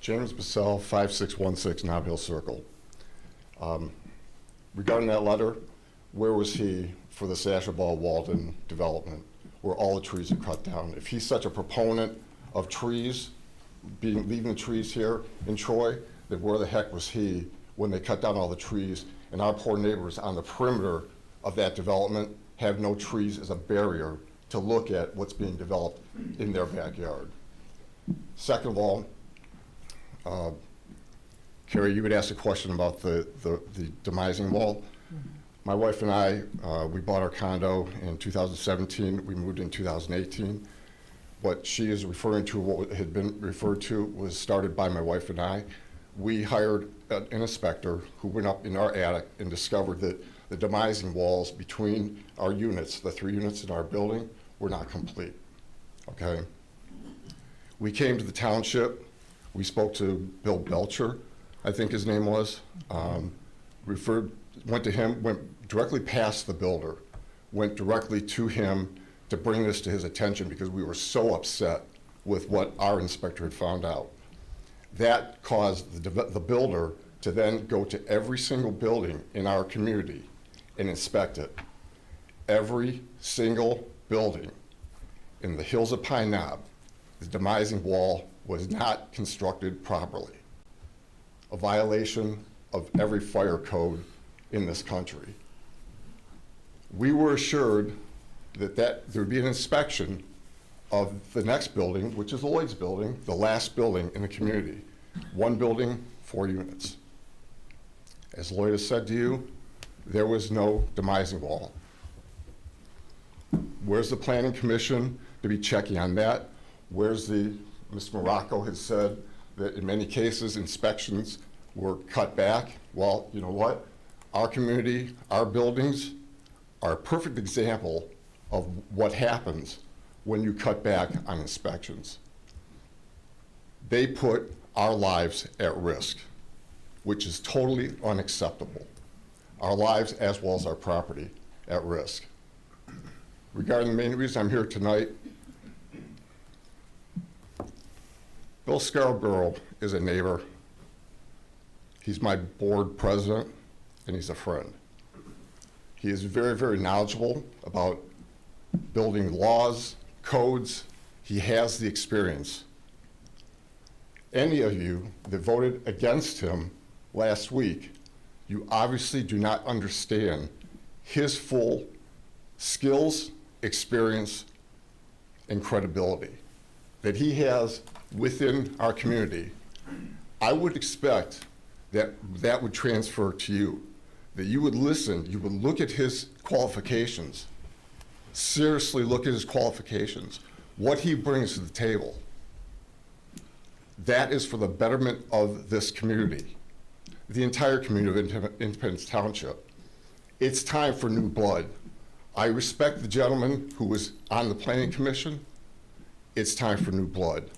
James Bissell, 5616 Nob Hill Circle. Regarding that letter, where was he for the Sashabaw Walden development, where all the trees are cut down? If he's such a proponent of trees, leaving the trees here in Troy, then where the heck was he when they cut down all the trees and our poor neighbors on the perimeter of that development have no trees as a barrier to look at what's being developed in their backyard? Second of all, Carrie, you had asked a question about the demising wall. My wife and I, we bought our condo in 2017. We moved in 2018. What she is referring to, what had been referred to, was started by my wife and I. We hired an inspector who went up in our attic and discovered that the demising walls between our units, the 3 units in our building, were not complete. Okay? We came to the township. We spoke to Bill Belcher, I think his name was, went to him, went directly past the builder, went directly to him to bring this to his attention because we were so upset with what our inspector had found out. That caused the builder to then go to every single building in our community and inspect it. Every single building in the hills of Pine Knob, the demising wall was not constructed properly, a violation of every fire code in this country. We were assured that there would be an inspection of the next building, which is Lloyd's building, the last building in the community. 1 building, 4 units. As Lloyd has said to you, there was no demising wall. Where's the Planning Commission to be checking on that? Where's Ms. Morocco has said that in many cases inspections were cut back. Well, you know what? Our community, our buildings are a perfect example of what happens when you cut back on inspections. They put our lives at risk, which is totally unacceptable. Our lives as well as our property at risk. Regarding the main reason I'm here tonight, Bill Scarborough is a neighbor. He's my board president, and he's a friend. He is very, very knowledgeable about building laws, codes. He has the experience. Any of you that voted against him last week, you obviously do not understand his full skills, experience, and credibility that he has within our community. I would expect that that would transfer to you, that you would listen, you would look at his qualifications, seriously look at his qualifications, what he brings to the table. That is for the betterment of this community, the entire community of Independence Township. It's time for new blood. I respect the gentleman who was on the Planning Commission. It's time for new blood.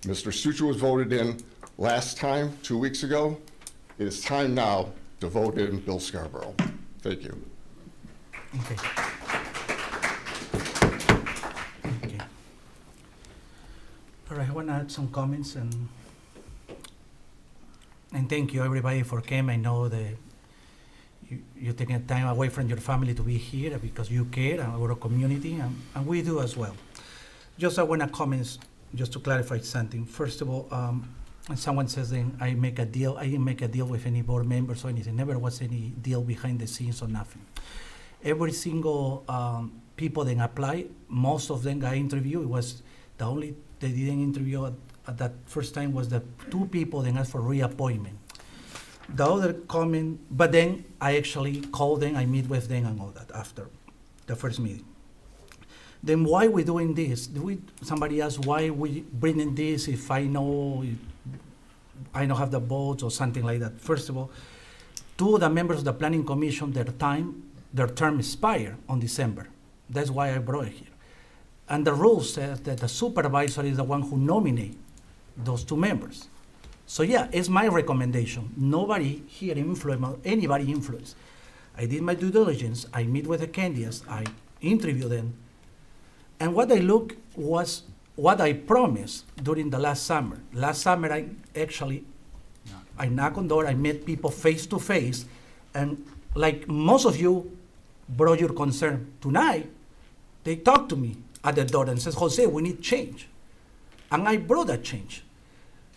Mr. Sutra was voted in last time, 2 weeks ago. It is time now to vote in Bill Scarborough. Thank you. Okay. Okay. All right, I want to add some comments and thank you everybody for coming. I know that you're taking time away from your family to be here because you care about our community, and we do as well. Just I want to comment, just to clarify something. First of all, and someone says then I make a deal. I didn't make a deal with any board members or anything. Never was any deal behind the scenes or nothing. Every single people that apply, most of them got interviewed. It was the only they didn't interview at that first time was the 2 people that asked for reappointment. The other comment, but then I actually call them, I meet with them and all that after the first meeting. then why we doing this? Somebody asked why we bringing this if I don't have the votes or something like that. First of all, two of the members of the planning commission, their term expire on December. That's why I brought it here. And the rule says that the supervisor is the one who nominates those two members. So yeah, it's my recommendation. Nobody here influence, anybody influence. I did my due diligence. I meet with the candidates. I interview them. And what I look was what I promised during the last summer. Last summer, I knocked on door. I met people face to face, and like most of you brought your concern tonight, they talked to me at the door and says, Jose, we need change. And I brought that change.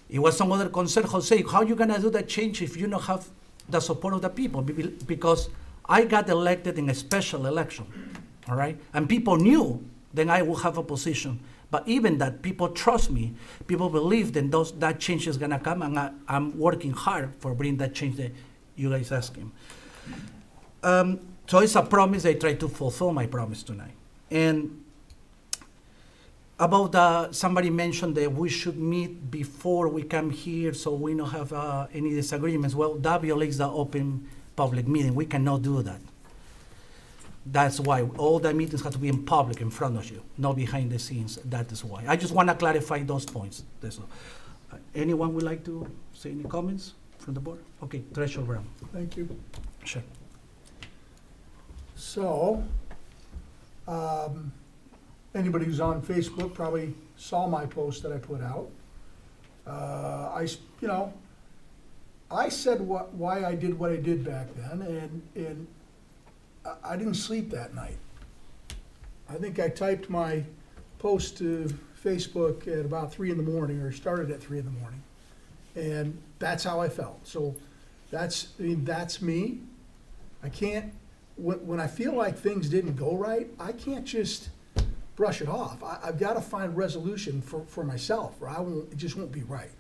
It was some other concern, Jose, how are you gonna do that change if you don't have the support of the people? Because I got elected in a special election, all right? And people knew then I will have a position. But even that, people trust me, people believe that change is gonna come, and I'm working hard for bringing that change that you guys asking. So it's a promise. I try to fulfill my promise tonight. And about somebody mentioned that we should meet before we come here so we don't have any disagreements. Well, that violates the open public meeting. We cannot do that. That's why all the meetings have to be in public in front of you, not behind the scenes. That is why. I just want to clarify those points. That's all. Anyone would like to say any comments from the board? Okay, Treasurer Brown. Thank you. Sure. So, anybody who's on Facebook probably saw my post that I put out. I said why I did what I did back then, and I didn't sleep that night. I think I typed my post to Facebook at about 3 in the morning, or started at 3 in the morning, and that's how I felt. So that's me. I can't, when I feel like things didn't go right, I can't just brush it off. I've got to find resolution for myself, or it just won't be right.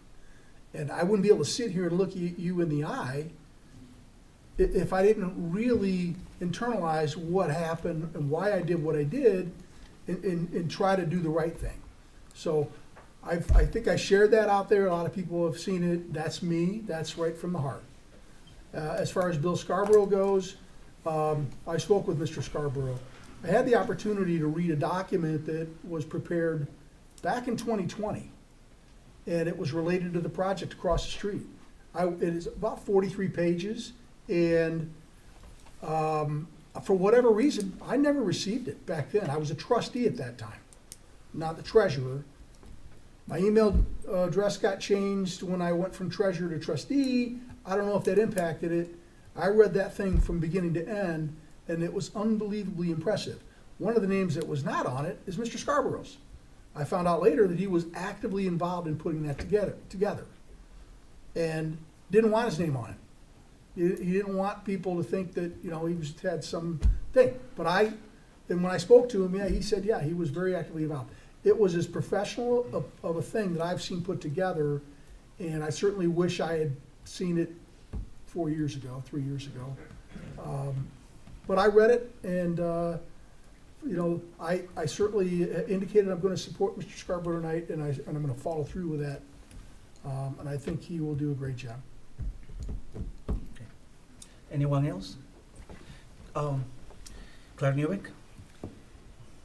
And I wouldn't be able to sit here and look you in the eye if I didn't really internalize what happened and why I did what I did, and try to do the right thing. So I think I shared that out there. A lot of people have seen it. That's me. That's right from the heart. As far as Bill Scarborough goes, I spoke with Mr. Scarborough. I had the opportunity to read a document that was prepared back in 2020, and it was related to the project across the street. It is about 43 pages, and for whatever reason, I never received it back then. I was a trustee at that time, not the treasurer. My email address got changed when I went from treasurer to trustee. I don't know if that impacted it. I read that thing from beginning to end, and it was unbelievably impressive. One of the names that was not on it is Mr. Scarborough's. I found out later that he was actively involved in putting that together, and didn't want his name on it. He didn't want people to think that, he had some thing. But when I spoke to him, he said, he was very actively involved. It was as professional of a thing that I've seen put together, and I certainly wish I had seen it 3 years ago. But I read it, and I certainly indicated I'm going to support Mr. Scarborough tonight, and I'm going to follow through with that. And I think he will do a great job. Anyone else? Claire Newbeck?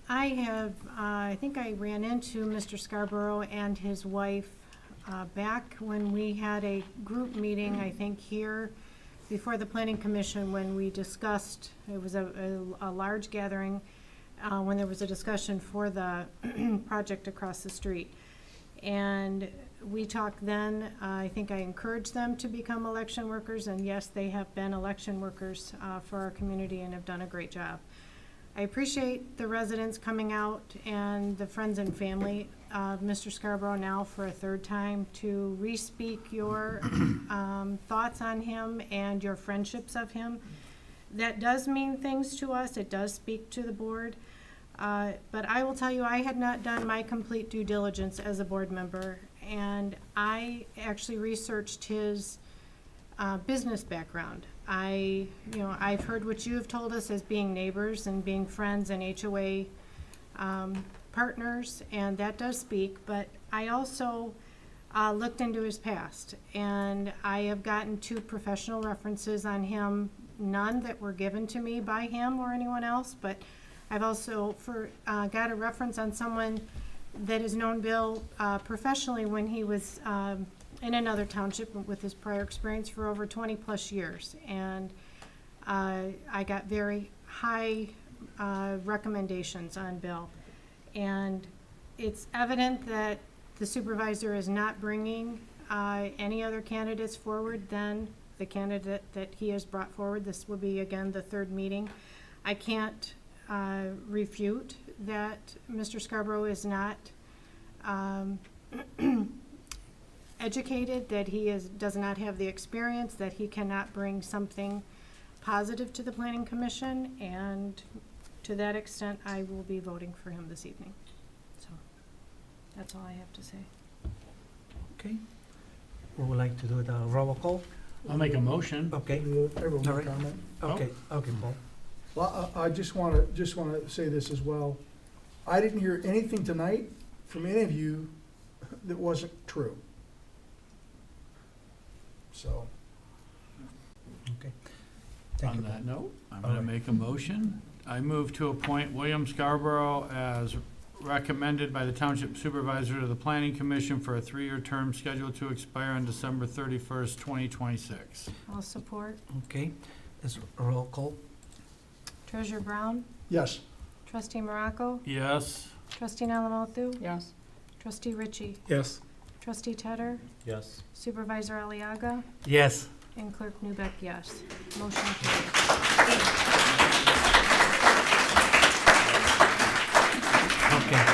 I think I ran into Mr. Scarborough and his wife back when we had a group meeting, I think here, before the Planning Commission, when we discussed, it was a large gathering, when there was a discussion for the project across the street. And we talked then, I think I encouraged them to become election workers, and yes, they have been election workers for our community and have done a great job. I appreciate the residents coming out and the friends and family of Mr. Scarborough now for a third time to re-speak your thoughts on him and your friendships of him. That does mean things to us. It does speak to the board. But I will tell you, I had not done my complete due diligence as a board member, and I actually researched his business background. I've heard what you have told us as being neighbors and being friends and HOA partners, and that does speak, but I also looked into his past, and I have gotten 2 professional references on him, none that were given to me by him or anyone else, but I've also got a reference on someone that has known Bill professionally when he was in another township with his prior experience for over 20-plus years. And I got very high recommendations on Bill. And it's evident that the supervisor is not bringing any other candidates forward than the candidate that he has brought forward. This will be, again, the 3rd meeting. I can't refute that Mr. Scarborough is not educated, that he does not have the experience, that he cannot bring something positive to the Planning Commission, and to that extent, I will be voting for him this evening. So, that's all I have to say. Okay. We would like to do the roll call. I'll make a motion. Okay. Everyone All right. comment? Okay, okay, Paul. Well, I just want to say this as well. I didn't hear anything tonight from any of you that wasn't true. So. Okay. Thank you, On Paul. that note, I'm All going to right. make a motion. I move to appoint William Scarborough as recommended by the Township Supervisor to the Planning Commission for a 3-year term scheduled to expire on December 31st, 2026. I'll support. Okay, it's roll call. Treasurer Brown? Yes. Trustee Morocco? Yes. Trustee Alamothu? Yes. Trustee Ritchie? Yes. Trustee Tedder? Yes. Supervisor Aliaga? Yes. And Clerk Newbeck, yes. Motion carries. Okay.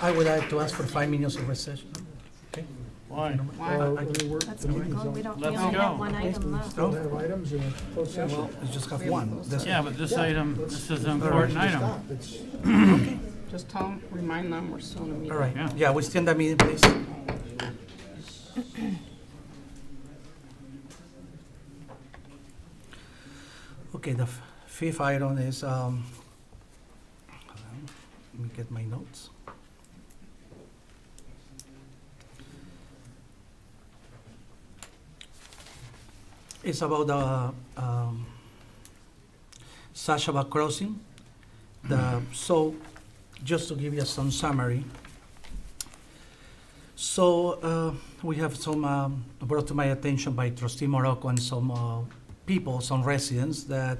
I would like to ask for 5 minutes of recess. Okay. Why? Let's get going. We Let's only go. have one item left. Still have items in a closed session. Well, we just have one. That's- Yeah, but this item, this is an important item. Stop. It's- Just tell them, remind them we're still in a meeting. All right. Yeah. Yeah, we stand the meeting, please. Okay, the 5th item is, hold on, let me get my notes. It's about the Sashabaw Crossing. So, just to give you some summary. So, we have some, brought to my attention by Trustee Morocco and some people, some residents, that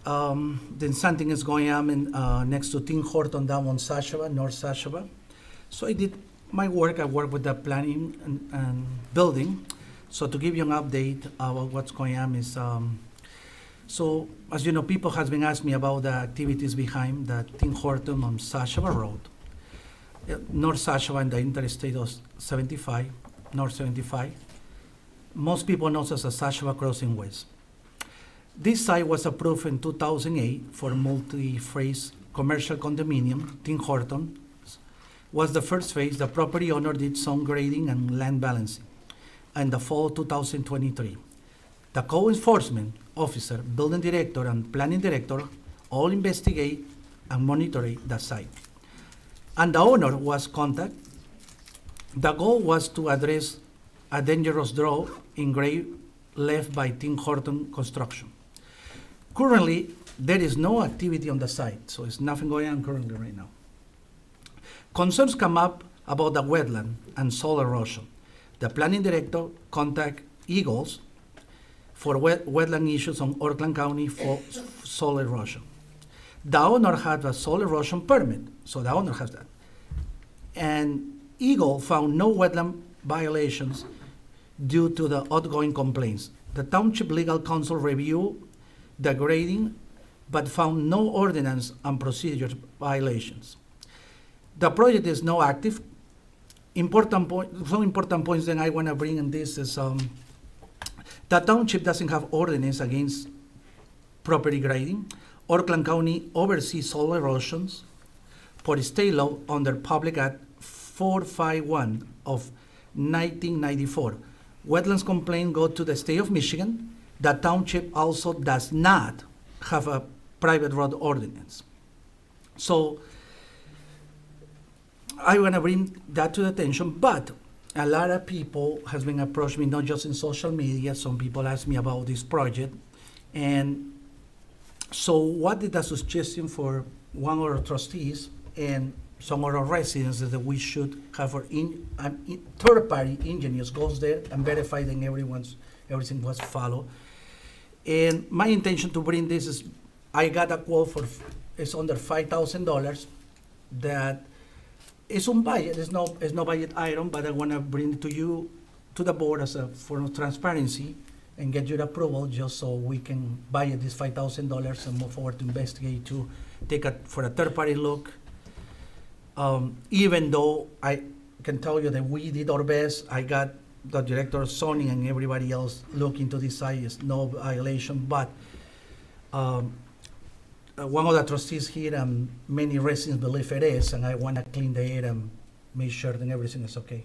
then something is going on in, next to Tim Horton down on Sashabaw, North Sashabaw. So I did my work. I work with the planning and building. So to give you an update about what's going on is, so as you know, people has been asking me about the activities behind the Tim Horton on Sashabaw Road, North Sashabaw and the Interstate of 75, North 75. Most people know us as a Sashabaw Crossing West. This site was approved in 2008 for multi-phase commercial condominium. Tim Horton was the first phase. The property owner did some grading and land balancing in the fall 2023. The code enforcement officer, building director, and planning director all investigate and monitor the site. And the owner was contacted. The goal was to address a dangerous draw in grade left by Tim Horton Construction. Currently, there is no activity on the site, so it's nothing going on currently right now. Concerns come up about the wetland and soil erosion. The planning director contact Eagles for wetland issues on Oakland County for soil erosion. The owner had a soil erosion permit, so the owner has that. And Eagle found no wetland violations due to the ongoing complaints. The Township Legal Counsel reviewed the grading, but found no ordinance and procedure violations. The project is now active. Some important points that I want to bring in this is the township doesn't have ordinance against property grading. Oakland County oversees soil erosions for state law under Public Act 451 of 1994. Wetlands complaint go to the state of Michigan. The township also does not have a private road ordinance. So I want to bring that to the attention, but a lot of people has been approached me, not just in social media. Some people ask me about this project. And so what is the suggestion for one of our trustees and some of our residents is that we should have our third-party engineers goes there and verify that everything was followed. And my intention to bring this is, I got a quote for, it's under $5,000 that it's on budget, it's no budget item, but I want to bring it to you, to the board as a form of transparency and get your approval just so we can budget this $5,000 and move forward to investigate to take for a third-party look. Even though I can tell you that we did our best, I got the director of zoning and everybody else look into this site, is no violation, but one of the trustees here and many residents believe it is, and I want to clean the air and make sure that everything is okay.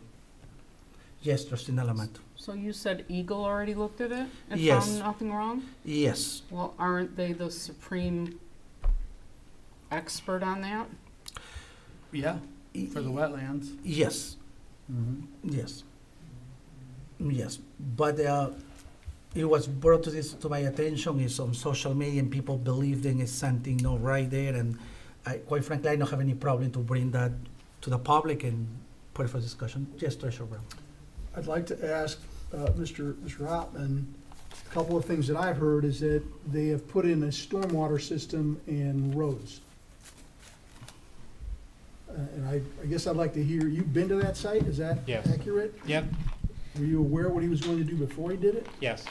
Yes, trustee Nalamat. So you said Eagle already looked at it and Yes. found nothing wrong? Yes. Well, aren't they the supreme expert on that? Yeah, for the wetlands. Yes. Mhm. Yes. Yes, but it was brought to my attention is on social media and people believe there is something not right there, and quite frankly, I don't have any problem to bring that to the public and put it for discussion. Yes, Treasurer Brown. I'd like to ask Mr. Ottman, a couple of things that I've heard is that they have put in a stormwater system and roads. And I guess I'd like to hear, you've been to that site, is that Yes. accurate? Yep, Were you aware what he was going to do before he did it? yes.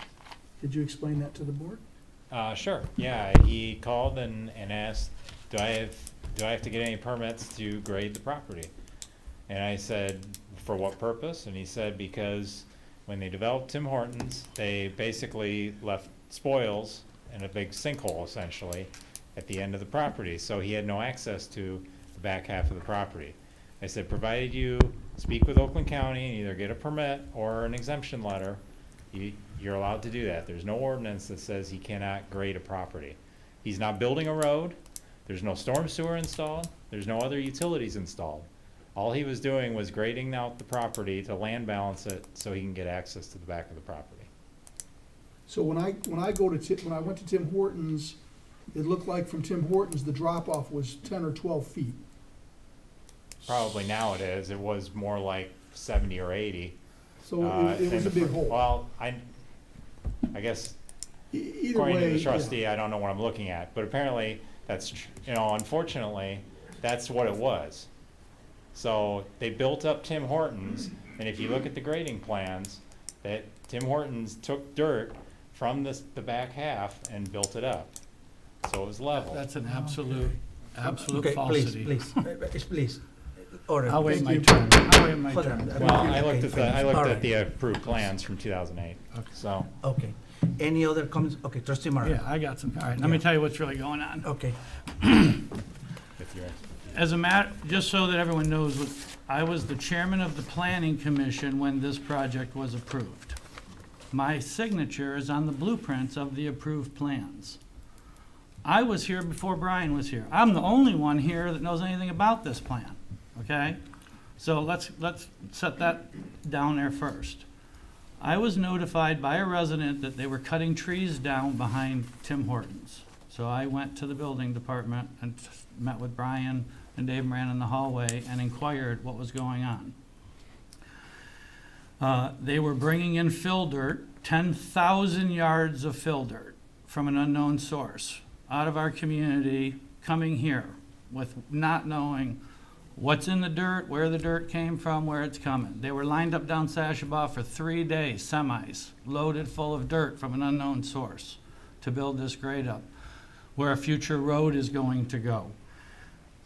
Could you explain that to the board? Sure, yeah, he called and asked, do I have to get any permits to grade the property? And I said, for what purpose? And he said, because when they developed Tim Hortons, they basically left spoils and a big sinkhole essentially at the end of the property, so he had no access to the back half of the property. I said, provided you speak with Oakland County and either get a permit or an exemption letter, you're allowed to do that. There's no ordinance that says he cannot grade a property. He's not building a road, there's no storm sewer installed, there's no other utilities installed. All he was doing was grading out the property to land balance it so he can get access to the back of the property. So when I went to Tim Hortons, it looked like from Tim Hortons, the drop-off was 10 or 12 feet. Probably now it is, it was more like 70 or 80. So it was a big hole. Well, I guess, Either according to way, the yeah. trustee, I don't know what I'm looking at, but apparently that's, unfortunately, that's what it was. So they built up Tim Hortons, and if you look at the grading plans, that Tim Hortons took dirt from the back half and built it up. So it was level. That's an absolute Okay, falsity. please. Order. I'll wait Thank my you. turn. I'll wait my Hold turn. on. Well, I looked All at the right. approved plans from 2008, so. Okay. Any other comments? Okay, trustee Mara. Yeah, I got some. All right, let me Yeah. tell you what's really going on. Okay. If you're- As a matter, just so that everyone knows, I was the chairman of the planning commission when this project was approved. My signature is on the blueprints of the approved plans. I was here before Brian was here. I'm the only one here that knows anything about this plan, okay? So let's set that down there first. I was notified by a resident that they were cutting trees down behind Tim Hortons. So I went to the building department and met with Brian and Dave ran in the hallway and inquired what was going on. They were bringing in fill dirt, 10,000 yards of fill dirt from an unknown source out of our community, coming here with not knowing what's in the dirt, where the dirt came from, where it's coming. They were lined up down Sashabaw for 3 days, semis, loaded full of dirt from an unknown source to build this grade up, where a future road is going to go.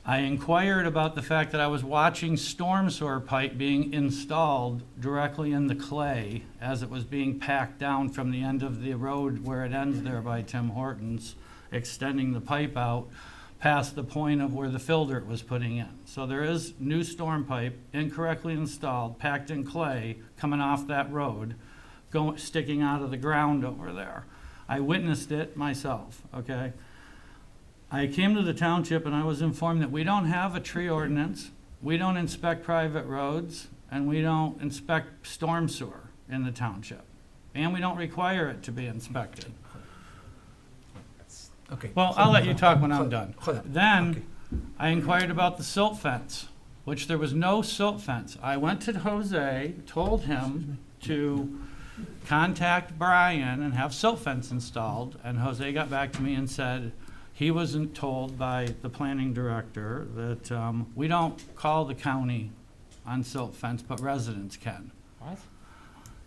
I inquired about the fact that I was watching storm sewer pipe being installed directly in the clay as it was being packed down from the end of the road where it ends there by Tim Hortons, extending the pipe out past the point of where the fill dirt was putting in. So there is new storm pipe incorrectly installed, packed in clay, coming off that road, sticking out of the ground over there. I witnessed it myself, okay? I came to the township and I was informed that we don't have a tree ordinance, we don't inspect private roads, and we don't inspect storm sewer in the township. And we don't require it to be inspected. Okay. Well, I'll let you talk when I'm done. Hold on. Then, I inquired about the silt fence, which there was no silt fence. I went to Jose, told him to contact Brian and have silt fence installed, and Jose got back to me and said he wasn't told by the planning director that we don't call the county on silt fence, but residents can. What?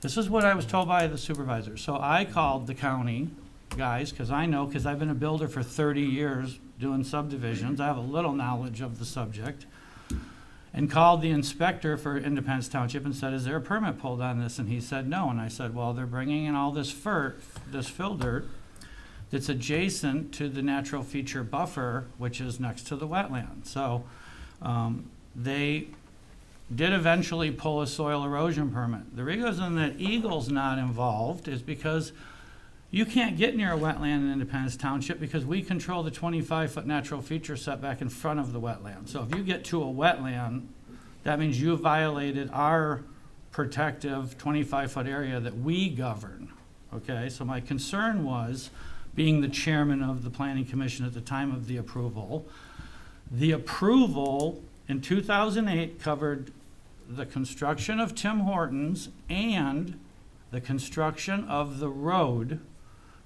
This is what I was told by the supervisor. So I called the county guys, because I know, because I've been a builder for 30 years doing subdivisions. I have a little knowledge of the subject. And called the inspector for Independence Township and said, is there a permit pulled on this? And he said no. And I said, well, they're bringing in all this fill dirt that's adjacent to the natural feature buffer, which is next to the wetland. So they did eventually pull a soil erosion permit. The reason that Eagle's not involved is because you can't get near a wetland in Independence Township because we control the 25-foot natural feature setback in front of the wetland. So if you get to a wetland, that means you violated our protective 25-foot area that we govern. Okay, so my concern was, being the chairman of the Planning Commission at the time of the approval in 2008 covered the construction of Tim Hortons and the construction of the road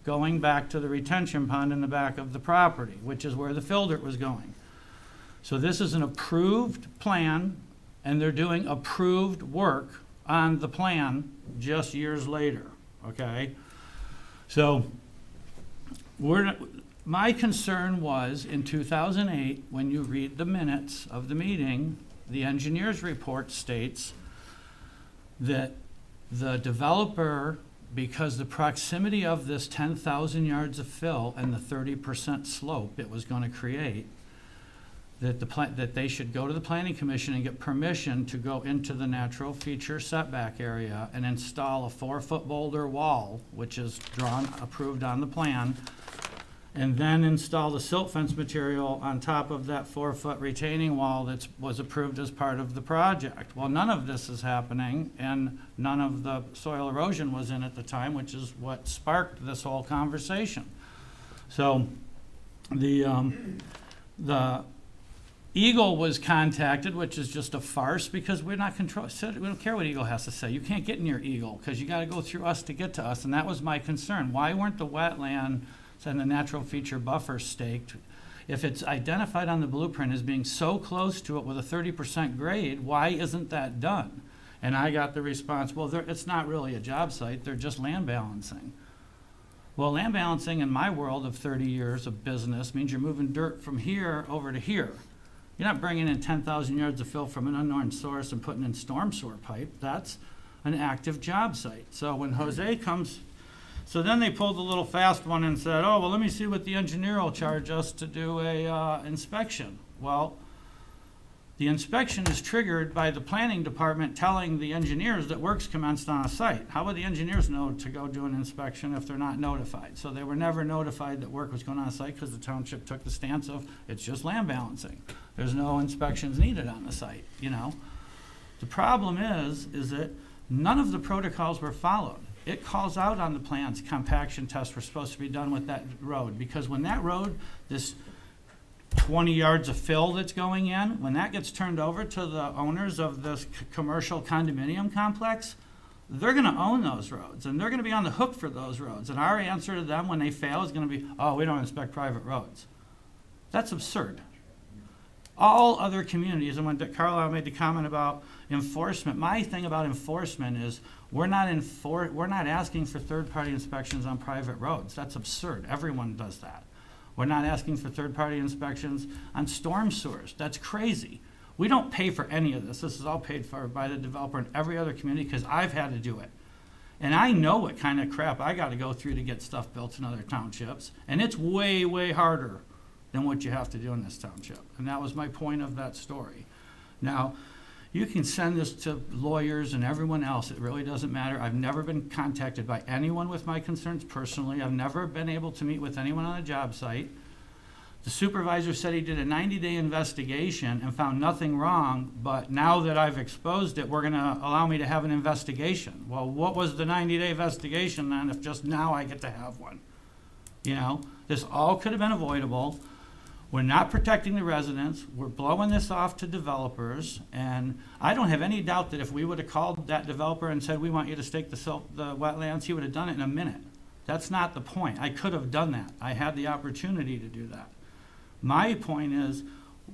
going back to the retention pond in the back of the property, which is where the fill dirt was going. So this is an approved plan, and they're doing approved work on the plan just years later, okay? So my concern was in 2008, when you read the minutes of the meeting, the engineer's report states that the developer, because the proximity of this 10,000 yards of fill and the 30% slope it was going to create, that they should go to the Planning Commission and get permission to go into the natural feature setback area and install a 4-foot boulder wall, which is approved on the plan, and then install the silt fence material on top of that 4-foot retaining wall that was approved as part of the project. Well, none of this is happening, and none of the soil erosion was in at the time, which is what sparked this whole conversation. So the Eagle was contacted, which is just a farce, because we're not we don't care what Eagle has to say. You can't get near Eagle because you got to go through us to get to us, and that was my concern. Why weren't the wetland and the natural feature buffer staked? If it's identified on the blueprint as being so close to it with a 30% grade, why isn't that done? And I got the response, well, it's not really a job site, they're just land balancing. Well, land balancing in my world of 30 years of business means you're moving dirt from here over to here. You're not bringing in 10,000 yards of fill from an unknown source and putting in storm sewer pipe. That's an active job site. So when Jose comes, so then they pulled a little fast one and said, oh, well, let me see what the engineer will charge us to do a inspection. Well, the inspection is triggered by the planning department telling the engineers that work's commenced on a site. How would the engineers know to go do an inspection if they're not notified? So they were never notified that work was going on a site because the township took the stance of it's just land balancing. There's no inspections needed on the site, you know. The problem is that none of the protocols were followed. It calls out on the plans compaction tests were supposed to be done with that road, because when that road, this 20 yards of fill that's going in, when that gets turned over to the owners of this commercial condominium complex, they're going to own those roads, and they're going to be on the hook for those roads. And our answer to them when they fail is going to be, oh, we don't inspect private roads. That's absurd. All other communities, and when Carlisle made the comment about enforcement, my thing about enforcement is we're not asking for third-party inspections on private roads. That's absurd. Everyone does that. We're not asking for third-party inspections on storm sewers. That's crazy. We don't pay for any of this. This is all paid for by the developer in every other community because I've had to do it. And I know what kind of crap I got to go through to get stuff built in other townships. And it's way, way harder than what you have to do in this township. And that was my point of that story. Now, you can send this to lawyers and everyone else. It really doesn't matter. I've never been contacted by anyone with my concerns personally. I've never been able to meet with anyone on a job site. The supervisor said he did a 90-day investigation and found nothing wrong, but now that I've exposed it, we're gonna allow me to have an investigation. Well, what was the 90-day investigation then if just now I get to have one? You know, this all could have been avoidable. We're not protecting the residents. We're blowing this off to developers. And I don't have any doubt that if we would have called that developer and said, we want you to stake the wetlands, he would have done it in a minute. That's not the point. I could have done that. I had the opportunity to do that. My point is,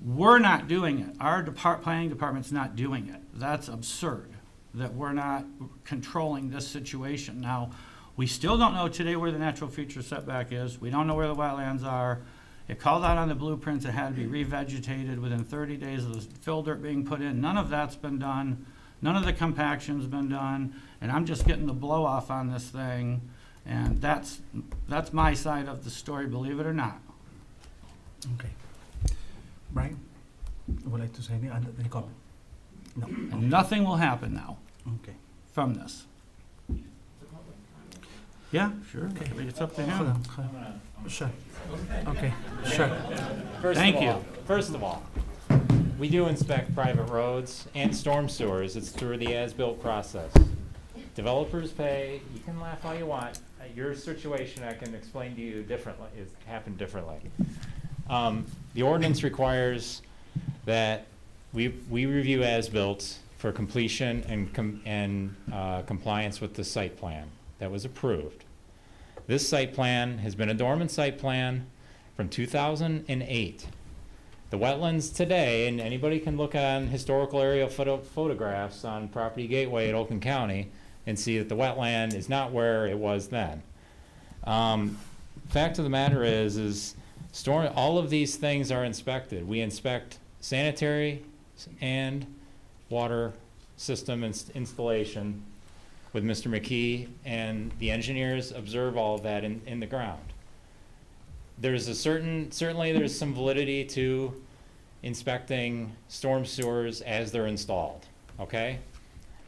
we're not doing it. Our planning department's not doing it. That's absurd that we're not controlling this situation. Now, we still don't know today where the natural feature setback is. We don't know where the wetlands are. It called out on the blueprints it had to be revegetated within 30 days of the fill dirt being put in. None of that's been done. None of the compaction's been done. And I'm just getting the blow off on this thing. And that's my side of the story, believe it or not. Okay. Brian, would like to say any comment? No. And nothing will happen now Okay. from this. Yeah, sure. Okay. It's up to Hold him. on, hold on. Sure. Okay, sure. Thank you. First of all, we do inspect private roads and storm sewers. It's through the as-built process. Developers pay. You can laugh all you want. Your situation, I can explain to you differently. It happened differently. The ordinance requires that we review as-built for completion and compliance with the site plan that was approved. This site plan has been a dormant site plan from 2008. The wetlands today, and anybody can look on historical aerial photographs on Property Gateway at Oakland County and see that the wetland is not where it was then. Fact of the matter is all of these things are inspected. We inspect sanitary and water system installation with Mr. McKee, and the engineers observe all of that in the ground. There's certainly there's some validity to inspecting storm sewers as they're installed, okay?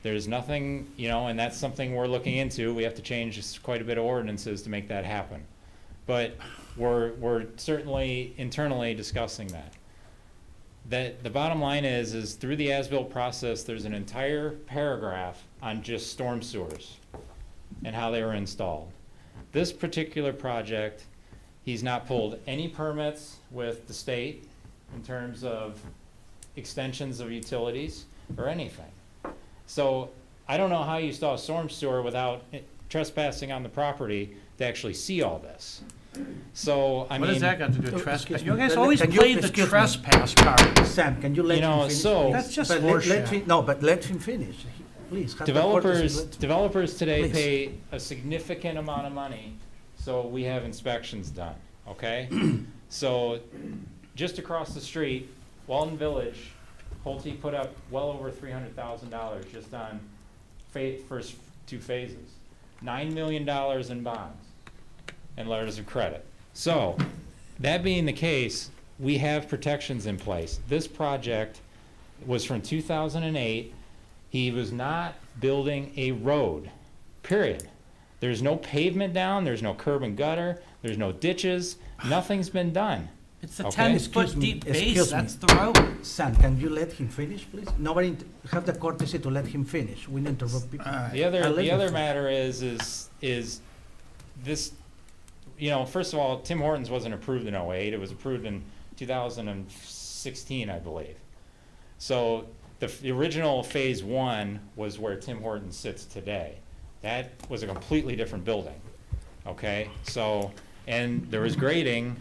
There's nothing, and that's something we're looking into. We have to change quite a bit of ordinances to make that happen. But we're certainly internally discussing that. The bottom line is through the as-built process, there's an entire paragraph on just storm sewers and how they were installed. This particular project, he's not pulled any permits with the state in terms of extensions of utilities or anything. So I don't know how you install a storm sewer without trespassing on the property to actually see all this. So, I mean. What does that got to do with Oh, trespass? excuse You me. guys Let- always can you- play the excuse me. trespass card. Sam, can you let him finish? so- please? That's just But let horseshit. him- No, but let him finish. Please. have the courtesy, Developers today Please. pay a significant amount of money, so we have inspections done, okay? So, just across the street, Walden Village, Pulte put up well over $300,000 just on first two phases. $9 million in bonds and letters of credit. So, that being the case, we have protections in place. This project was from 2008. He was not building a road, period. There's no pavement down, there's no curb and gutter, there's no ditches, nothing's been done. It's a Okay. 10-foot deep base, excuse me. that's the road. Sam, can you let him finish, please? Nobody have the courtesy to let him finish. We need to interrupt people. The I'll let other him finish. matter is this, first of all, Tim Hortons wasn't approved in '08, it was approved in 2016, I believe. So the original phase one was where Tim Hortons sits today. That was a completely different building, okay? So, and there was grading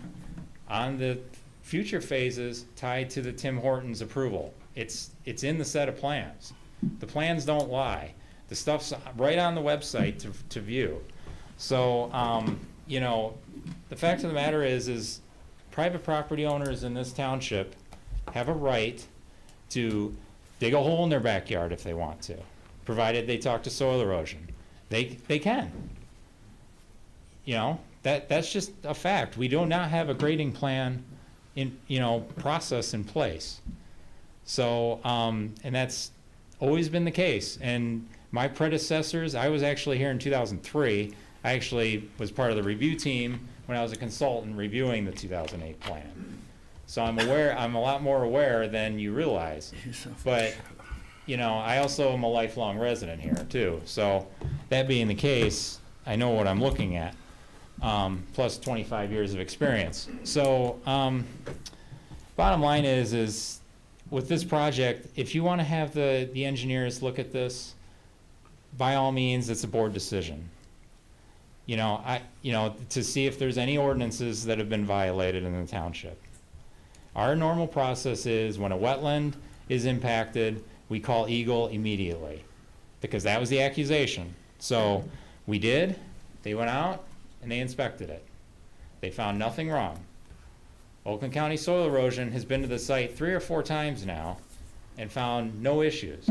on the future phases tied to the Tim Hortons approval. It's in the set of plans. The plans don't lie. The stuff's right on the website to view. So, the fact of the matter is private property owners in this township have a right to dig a hole in their backyard if they want to, provided they talk to soil erosion. They can. That's just a fact. We do not have a grading plan process in place. So, and that's always been the case. And my predecessors, I was actually here in 2003. I actually was part of the review team when I was a consultant reviewing the 2008 plan. So I'm a lot more aware than you realize. But, you know, I also am a lifelong resident here too. So that being the case, I know what I'm looking at, plus 25 years of experience. So bottom line is with this project, if you want to have the engineers look at this, by all means, it's a board decision. You know, to see if there's any ordinances that have been violated in the township. Our normal process is when a wetland is impacted, we call Eagle immediately, because that was the accusation. So we did, they went out and they inspected it. They found nothing wrong. Oakland County Soil Erosion has been to the site 3 or 4 times now and found no issues.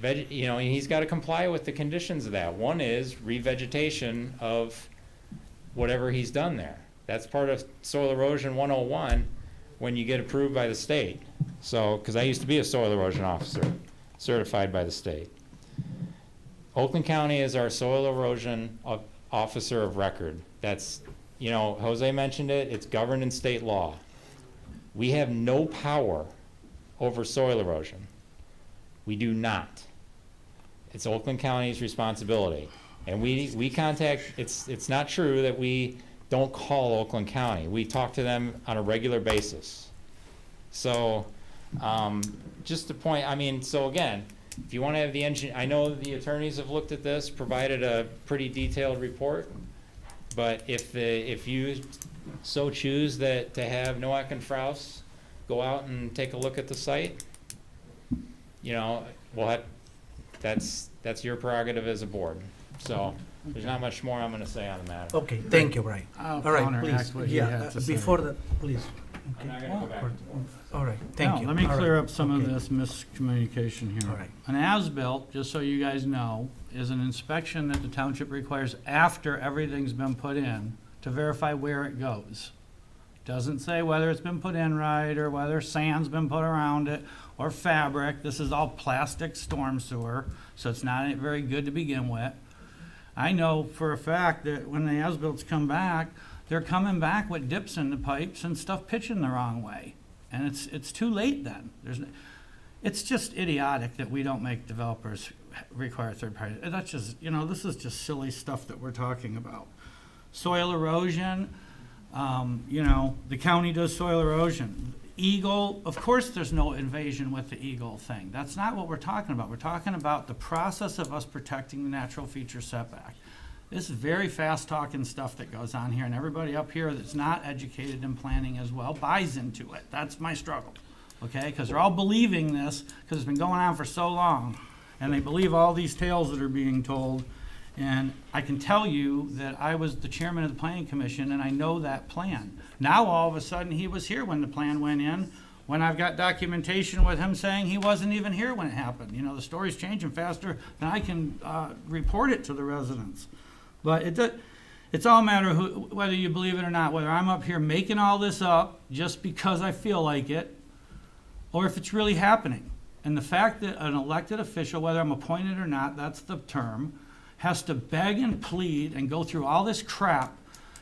You know, he's got to comply with the conditions of that. One is revegetation of whatever he's done there. That's part of Soil Erosion 101 when you get approved by the state. So, because I used to be a soil erosion officer, certified by the state. Oakland County is our soil erosion officer of record. That's, you know, Jose mentioned it, it's governed in state law. We have no power over soil erosion. We do not. It's Oakland County's responsibility. And we contact, it's not true that we don't call Oakland County. We talk to them on a regular basis. So, just to point, I mean, so again, if you want to have the engineer, I know the attorneys have looked at this, provided a pretty detailed report, but if you so choose that to have Noack and Fraus go out and take a look at the site, you know, that's your prerogative as a board. So there's not much more I'm going to say on the matter. Okay, thank you, Brian. I'll All right, counteract please. what he Yeah, had to say. before that, please. I'm not going to go back. All right, thank you. Let me All clear right, up some of okay. this miscommunication here. All right. An as-built, just so you guys know, is an inspection that the township requires after everything's been put in to verify where it goes. Doesn't say whether it's been put in right or whether sand's been put around it or fabric. This is all plastic storm sewer, so it's not very good to begin with. I know for a fact that when the as-bills come back, they're coming back with dips in the pipes and stuff pitching the wrong way. And it's too late then. It's just idiotic that we don't make developers require third party. That's just, you know, this is just silly stuff that we're talking about. Soil erosion, you know, the county does soil erosion. Eagle, of course there's no invasion with the Eagle thing. That's not what we're talking about. We're talking about the process of us protecting the natural feature setback. This is very fast-talking stuff that goes on here, and everybody up here that's not educated in planning as well buys into it. That's my struggle, okay? Because they're all believing this because it's been going on for so long, and they believe all these tales that are being told. And I can tell you that I was the chairman of the planning commission, and I know that plan. Now, all of a sudden, he was here when the plan went in, when I've got documentation with him saying he wasn't even here when it happened. You know, the story's changing faster than I can report it to the residents. But it's all a matter of whether you believe it or not, whether I'm up here making all this up just because I feel like it, or if it's really happening. And the fact that an elected official, whether I'm appointed or not, that's the term, has to beg and plead and go through all this crap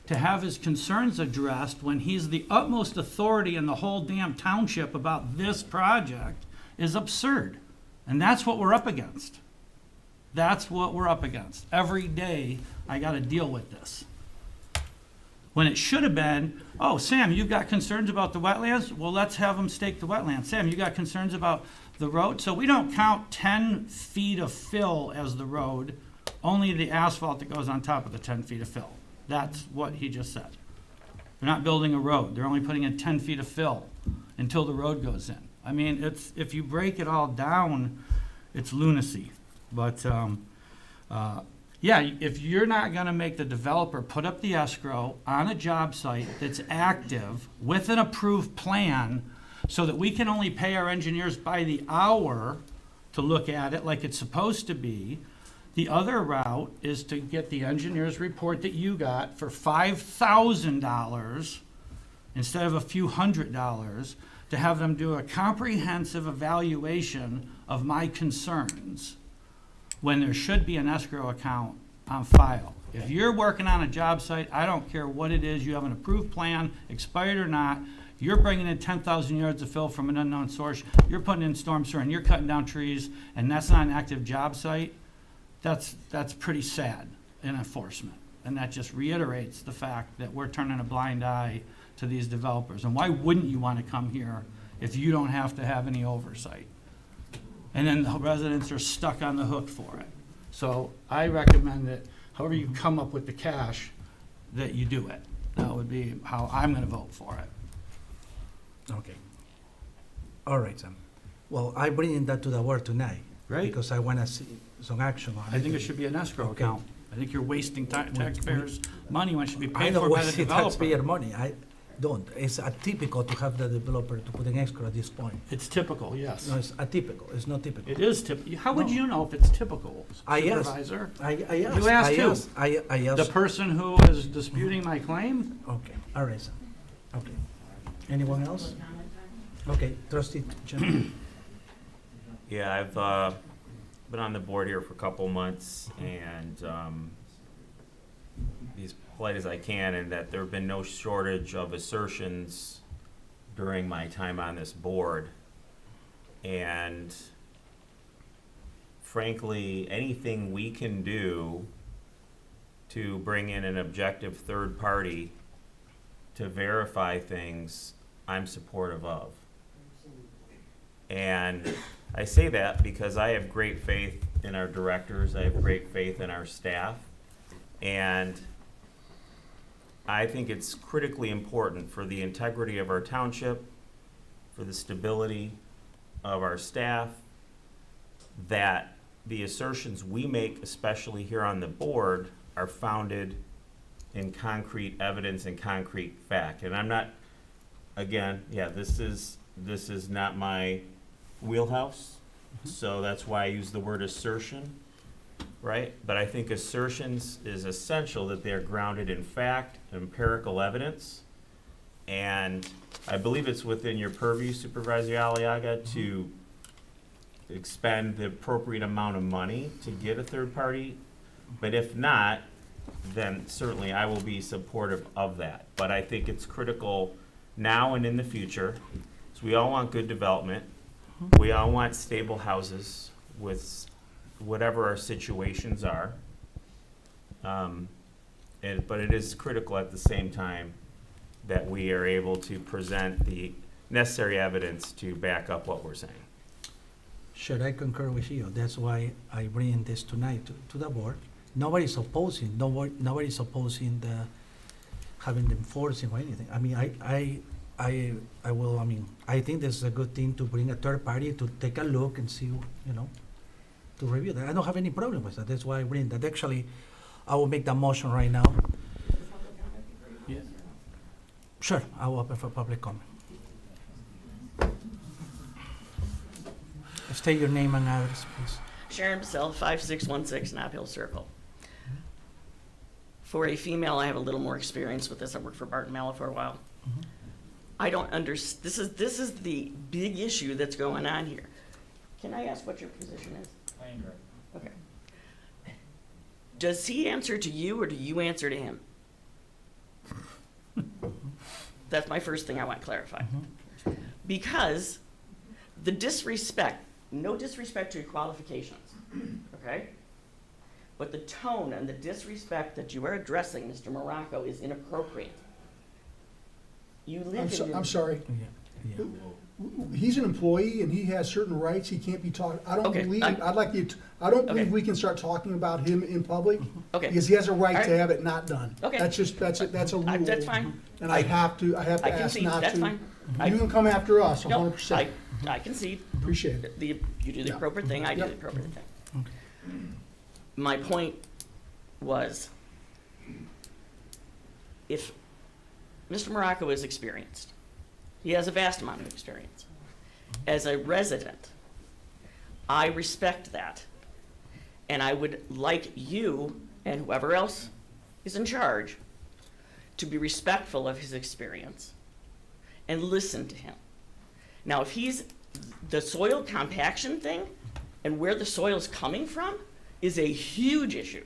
to have his concerns addressed when he's the utmost authority in the whole damn township about this project is absurd. And that's what we're up against. That's what we're up against. Every day I got to deal with this. When it should have been, oh, Sam, you've got concerns about the wetlands? Well, let's have them stake the wetlands. Sam, you got concerns about the road? So we don't count 10 feet of fill as the road, only the asphalt that goes on top of the 10 feet of fill. That's what he just said. They're not building a road. They're only putting in 10 feet of fill until the road goes in. I mean, if you break it all down, it's lunacy. But, yeah, if you're not going to make the developer put up the escrow on a job site that's active with an approved plan so that we can only pay our engineers by the hour to look at it like it's supposed to be, the other route is to get the engineer's report that you got for $5,000 instead of a few $100s to have them do a comprehensive evaluation of my concerns when there should be an escrow account on file. If you're working on a job site, I don't care what it is, you have an approved plan, expired or not, you're bringing in 10,000 yards of fill from an unknown source, you're putting in storm sewer, and you're cutting down trees, and that's not an active job site, that's pretty sad in enforcement. And that just reiterates the fact that we're turning a blind eye to these developers. And why wouldn't you want to come here if you don't have to have any oversight? And then the residents are stuck on the hook for it. So I recommend that however you come up with the cash, that you do it. That would be how I'm gonna vote for it. Okay. All right, Sam. Well, I bring that to the board tonight. Great. Because I wanna see some action on it. I think it should be an escrow Okay. account. I think you're wasting taxpayers' money when it should be I paid don't for by the waste developer. taxpayer money. I don't. It's atypical to have the developer to put an escrow at this point. It's typical, yes. No, it's atypical. It's not typical. It is typical. How would No. you know if it's typical, I asked. Supervisor? I asked. You asked I who? asked. I The asked. person who is disputing my claim? Okay, all right, Sam. Okay. Anyone else? Okay, trustee Jim. Yeah, I've been on the board here for a couple months, and be as polite as I can, and that there have been no shortage of assertions during my time on this board. And frankly, anything we can do to bring in an objective third party to verify things, I'm supportive of. And I say that because I have great faith in our directors, I have great faith in our staff, and I think it's critically important for the integrity of our township, for the stability of our staff, that the assertions we make, especially here on the board, are founded in concrete evidence and concrete fact. And I'm not, again, yeah, this is not my wheelhouse, so that's why I use the word assertion, right? But I think assertions is essential that they're grounded in fact, empirical evidence, and I believe it's within your purview, Supervisor Aliaga, to expend the appropriate amount of money to get a third party, but if not, then certainly I will be supportive of that. But I think it's critical now and in the future, because we all want good development. We all want stable houses with whatever our situations are. But it is critical at the same time that we are able to present the necessary evidence to back up what we're saying. Sure, I concur with you. That's why I bring this tonight to the board. Nobody's opposing, nobody's opposing the having the enforcing or anything. I mean, I think this is a good thing to bring a third party to take a look and see, you know, to review that. I don't have any problem with that. That's why I bring that. Actually, I will make the motion right now. Yeah. Sure, I will open for public comment. State your name and address, please. Sharon Basell, 5616 Knob Hill Circle. For a female, I have a little more experience with this. I worked for Barton Mallow for a while. I don't understand. This is the big issue that's going on here. Can I ask what your position is? Okay. Does he answer to you or do you answer to him? That's my first thing I want clarified. Because the disrespect, no disrespect to your qualifications, okay? But the tone and the disrespect that you are addressing Mr. Morocco is inappropriate. You live in... I'm sorry. Yeah. He's an employee and he has certain rights. He can't be talked. I don't Okay, believe. I don't Okay. believe we can start talking about him in public. Okay. Because he has a right All to right. have it not done. Okay. That's a rule. That's fine. And I have to I ask concede. not That's to. fine. You can come after us, No, 100%. I concede. Appreciate it. You do the Yeah. appropriate thing, I do Yep. the appropriate thing. My point was, if Mr. Morocco is experienced, he has a vast amount of experience. As a resident, I respect that. And I would like you and whoever else is in charge to be respectful of his experience and listen to him. Now, if he's, the soil compaction thing and where the soil's coming from is a huge issue.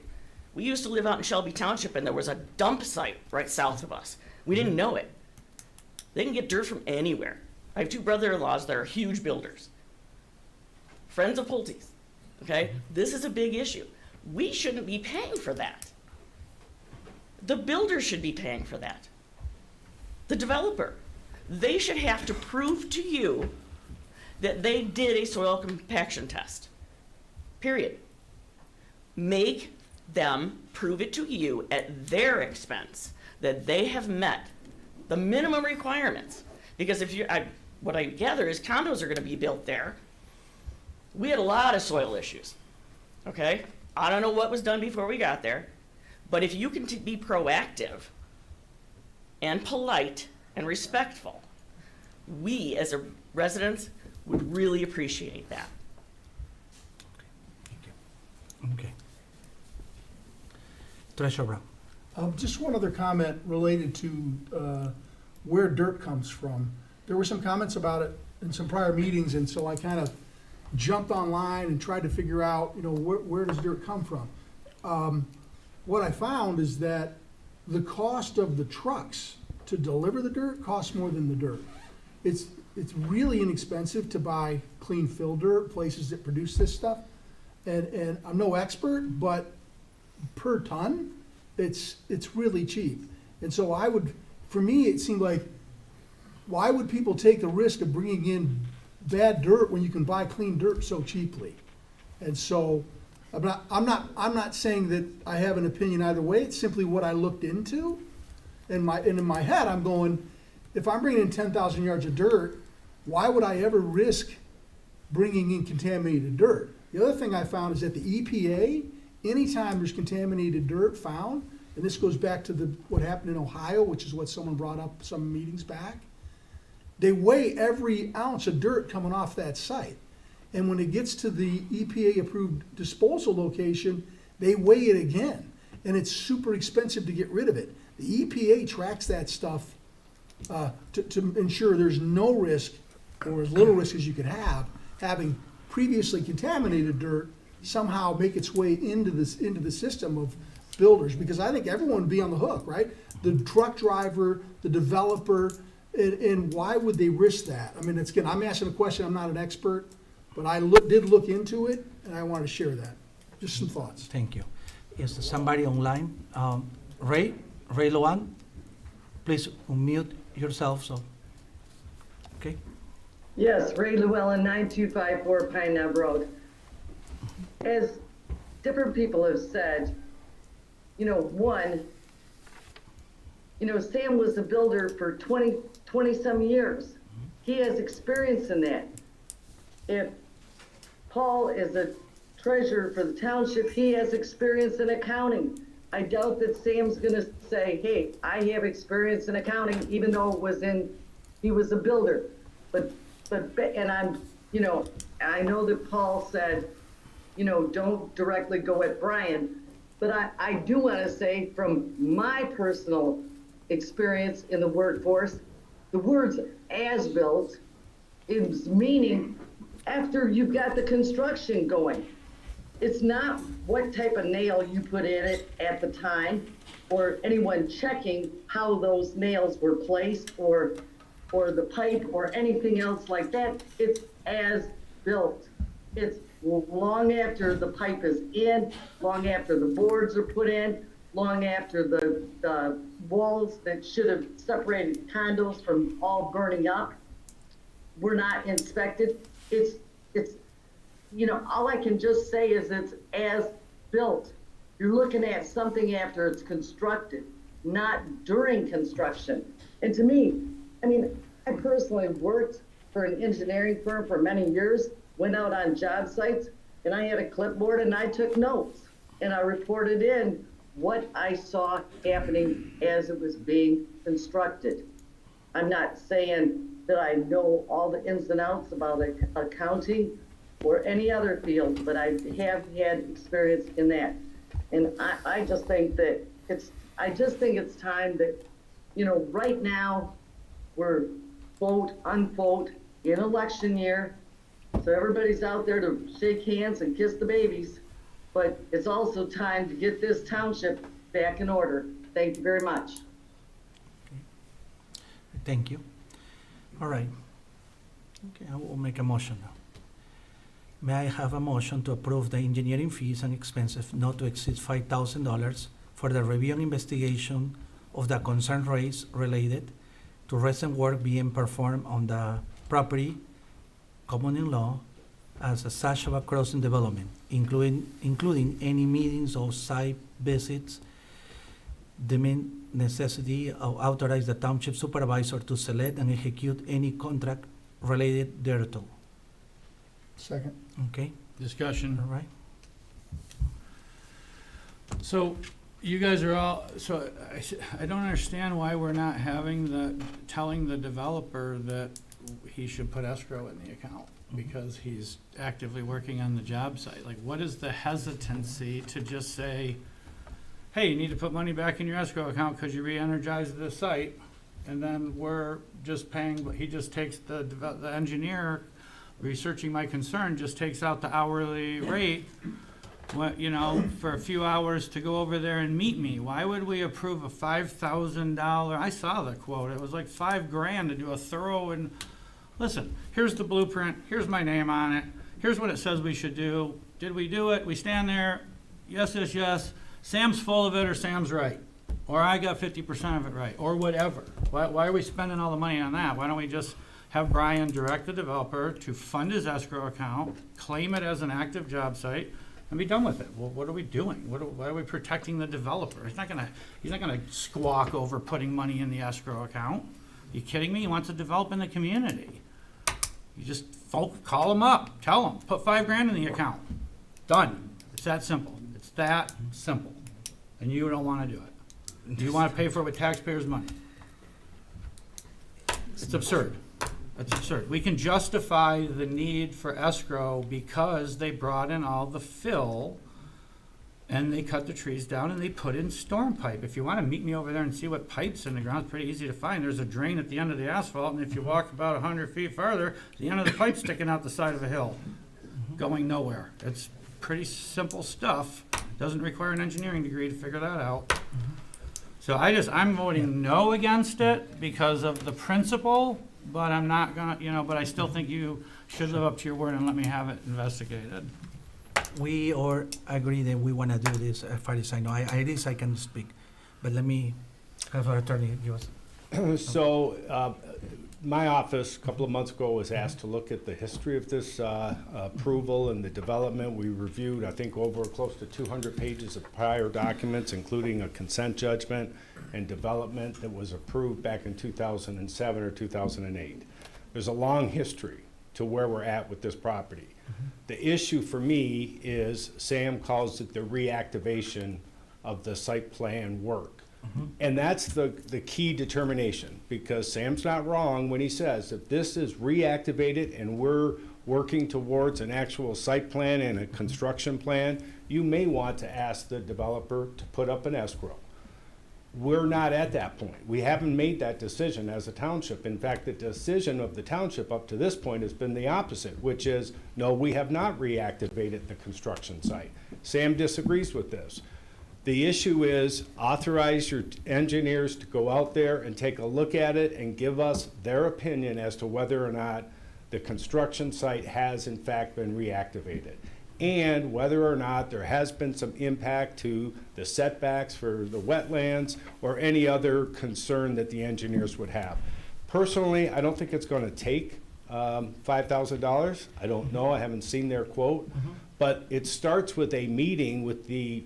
We used to live out in Shelby Township, and there was a dump site right south of us. We didn't know it. They can get dirt from anywhere. I have 2 brother-in-laws that are huge builders. Friends of Pulte's, okay? This is a big issue. We shouldn't be paying for that. The builder should be paying for that. The developer. They should have to prove to you that they did a soil compaction test. Period. Make them prove it to you at their expense that they have met the minimum requirements. Because if what I gather is condos are going to be built there. We had a lot of soil issues. Okay? I don't know what was done before we got there, but if you can be proactive and polite and respectful, we as a residents would really appreciate that. Okay. Treasurer Brown. Just one other comment related to where dirt comes from. There were some comments about it in some prior meetings, and so I kind of jumped online and tried to figure out, where does dirt come from? What I found is that the cost of the trucks to deliver the dirt costs more than the dirt. It's really inexpensive to buy clean fill dirt, places that produce this stuff. And I'm no expert, but per ton, it's really cheap. And so for me, it seemed like, why would people take the risk of bringing in bad dirt when you can buy clean dirt so cheaply? And so I'm not saying that I have an opinion either way. It's simply what I looked into. And in my head, I'm going, if I'm bringing in 10,000 yards of dirt, why would I ever risk bringing in contaminated dirt? The other thing I found is that the EPA, anytime there's contaminated dirt found, and this goes back to what happened in Ohio, which is what someone brought up some meetings back, they weigh every ounce of dirt coming off that site. And when it gets to the EPA-approved disposal location, they weigh it again. And it's super expensive to get rid of it. The EPA tracks that stuff to ensure there's no risk, or as little risk as you could have, having previously contaminated dirt somehow make its way into the system of builders. Because I think everyone would be on the hook, right? The truck driver, the developer, and why would they risk that? I mean, again, I'm asking a question, I'm not an expert, but I did look into it, and I want to share that. Just some thoughts. Thank you. Is there somebody online? Ray Luan, please unmute yourself. Okay. Yes, Ray Llewellyn, 9254 Pine Knob Road. As different people have said, Sam was a builder for 20-some years. He has experience in that. If Paul is a treasurer for the township, he has experience in accounting. I doubt that Sam's gonna say, hey, I have experience in accounting, even though he was a builder. And I know that Paul said, don't directly go at Brian, but I do wanna say from my personal experience in the workforce, the words as-built is meaning after you've got the construction going. It's not what type of nail you put in it at the time, or anyone checking how those nails were placed, or the pipe, or anything else like that. It's as built. It's long after the pipe is in, long after the boards are put in, long after the walls that should have separated condos from all burning up were not inspected. It's all I can just say is it's as built. You're looking at something after it's constructed, not during construction. And to me, I personally worked for an engineering firm for many years, went out on job sites, and I had a clipboard and I took notes. And I reported in what I saw happening as it was being constructed. I'm not saying that I know all the ins and outs about accounting or any other field, but I have had experience in that. And I just think that it's time that, right now we're vote, unvote in election year. So everybody's out there to shake hands and kiss the babies. but it's also time to get this township back in order. Thank you very much. Thank you. All right. Okay, I will make a motion now. May I have a motion to approve the engineering fees and expenses not to exceed $5,000 for the review and investigation of the concern raised related to recent work being performed on the property common in law as a Sashabaw Crossing development, including any meetings or site visits, the main necessity of authorize the township supervisor to select and execute any contract related thereto. Second. Okay, Discussion. all right? So you guys are all, so I don't understand why we're not telling the developer that he should put escrow in the account because he's actively working on the job site. Like, what is the hesitancy to just say, hey, you need to put money back in your escrow account because you re-energized the site, and then we're just paying, but he just takes the engineer researching my concern, just takes out the hourly rate, for a few hours to go over there and meet me. Why would we approve a $5,000? I saw the quote. It was like $5,000 to do a thorough and, listen, here's the blueprint. Here's my name on it. Here's what it says we should do. Did we do it? We stand there. Yes, yes, yes. Sam's full of it or Sam's right. Or I got 50% of it right. Or whatever. Why are we spending all the money on that? Why don't we just have Brian direct the developer to fund his escrow account, claim it as an active job site, and be done with it? Well, what are we doing? Why are we protecting the developer? He's not gonna squawk over putting money in the escrow account. You kidding me? He wants to develop in the community. You just call him up, tell him, put $5,000 in the account. Done. It's that simple. It's that simple. And you don't wanna do it. You wanna pay for it with taxpayers' money. It's absurd. It's absurd. We can justify the need for escrow because they brought in all the fill and they cut the trees down and they put in storm pipe. If you want to meet me over there and see what pipe's in the ground, it's pretty easy to find. There's a drain at the end of the asphalt, and if you walk about 100 feet farther, the end of the pipe's sticking out the side of a hill, going nowhere. It's pretty simple stuff. Doesn't require an engineering degree to figure that out. So I'm voting no against it because of the principle, but I'm not gonna, but I still think you should live up to your word and let me have it investigated. We all agree that we want to do this, as far as I know. At least I can speak, but let me have our attorney give us. So, my office, a couple of months ago, was asked to look at the history of this approval and the development. We reviewed, I think, over close to 200 pages of prior documents, including a consent judgment and development that was approved back in 2007 or 2008. There's a long history to where we're at with this property. The issue for me is Sam calls it the reactivation of the site plan work. And that's the key determination, because Sam's not wrong when he says if this is reactivated and we're working towards an actual site plan and a construction plan, you may want to ask the developer to put up an escrow. We're not at that point. We haven't made that decision as a township. In fact, the decision of the township up to this point has been the opposite, which is, no, we have not reactivated the construction site. Sam disagrees with this. The issue is authorize your engineers to go out there and take a look at it and give us their opinion as to whether or not the construction site has in fact been reactivated, and whether or not there has been some impact to the setbacks for the wetlands or any other concern that the engineers would have. Personally, I don't think it's going to take $5,000. I don't know. I haven't seen their quote. But it starts with a meeting with the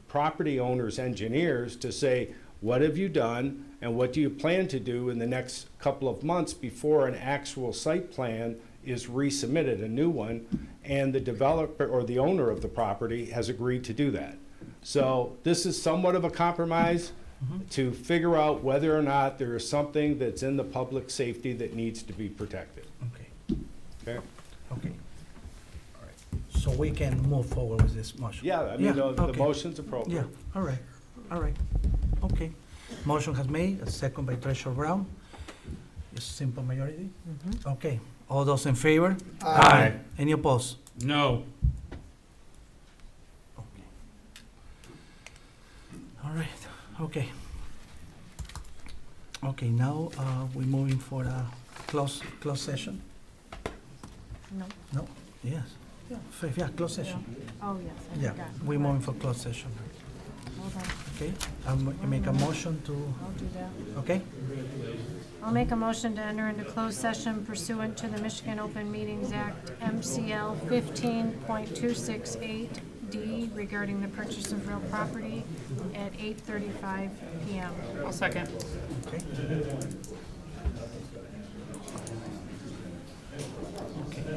property owner's engineers to say, what have you done and what do you plan to do in the next couple of months before an actual site plan is resubmitted, a new one, and the developer or the owner of the property has agreed to do that. So this is somewhat of a compromise to figure out whether or not there is something that's in the public safety that needs to be protected. Okay. Okay? Okay. All right. So we can move forward with this motion? Yeah, I mean, the okay. motion's appropriate. Yeah, all right, all right, okay. Motion has made, a second by Treasurer Brown. It's simple majority? Okay, all those in favor? Aye. Any opposed? No. Okay. All right, okay. Okay, now, we're moving for a closed session? No. No? Yes. Yeah, closed session. Oh, yes, I Yeah, forgot. we're moving for closed session. Hold on, Okay, I make a motion to, I'll do that. okay? I'll make a motion to enter into closed session pursuant to the Michigan Open Meetings Act, MCL 15.268D, regarding the purchase of real property at 8:35 PM. I'll second. Okay.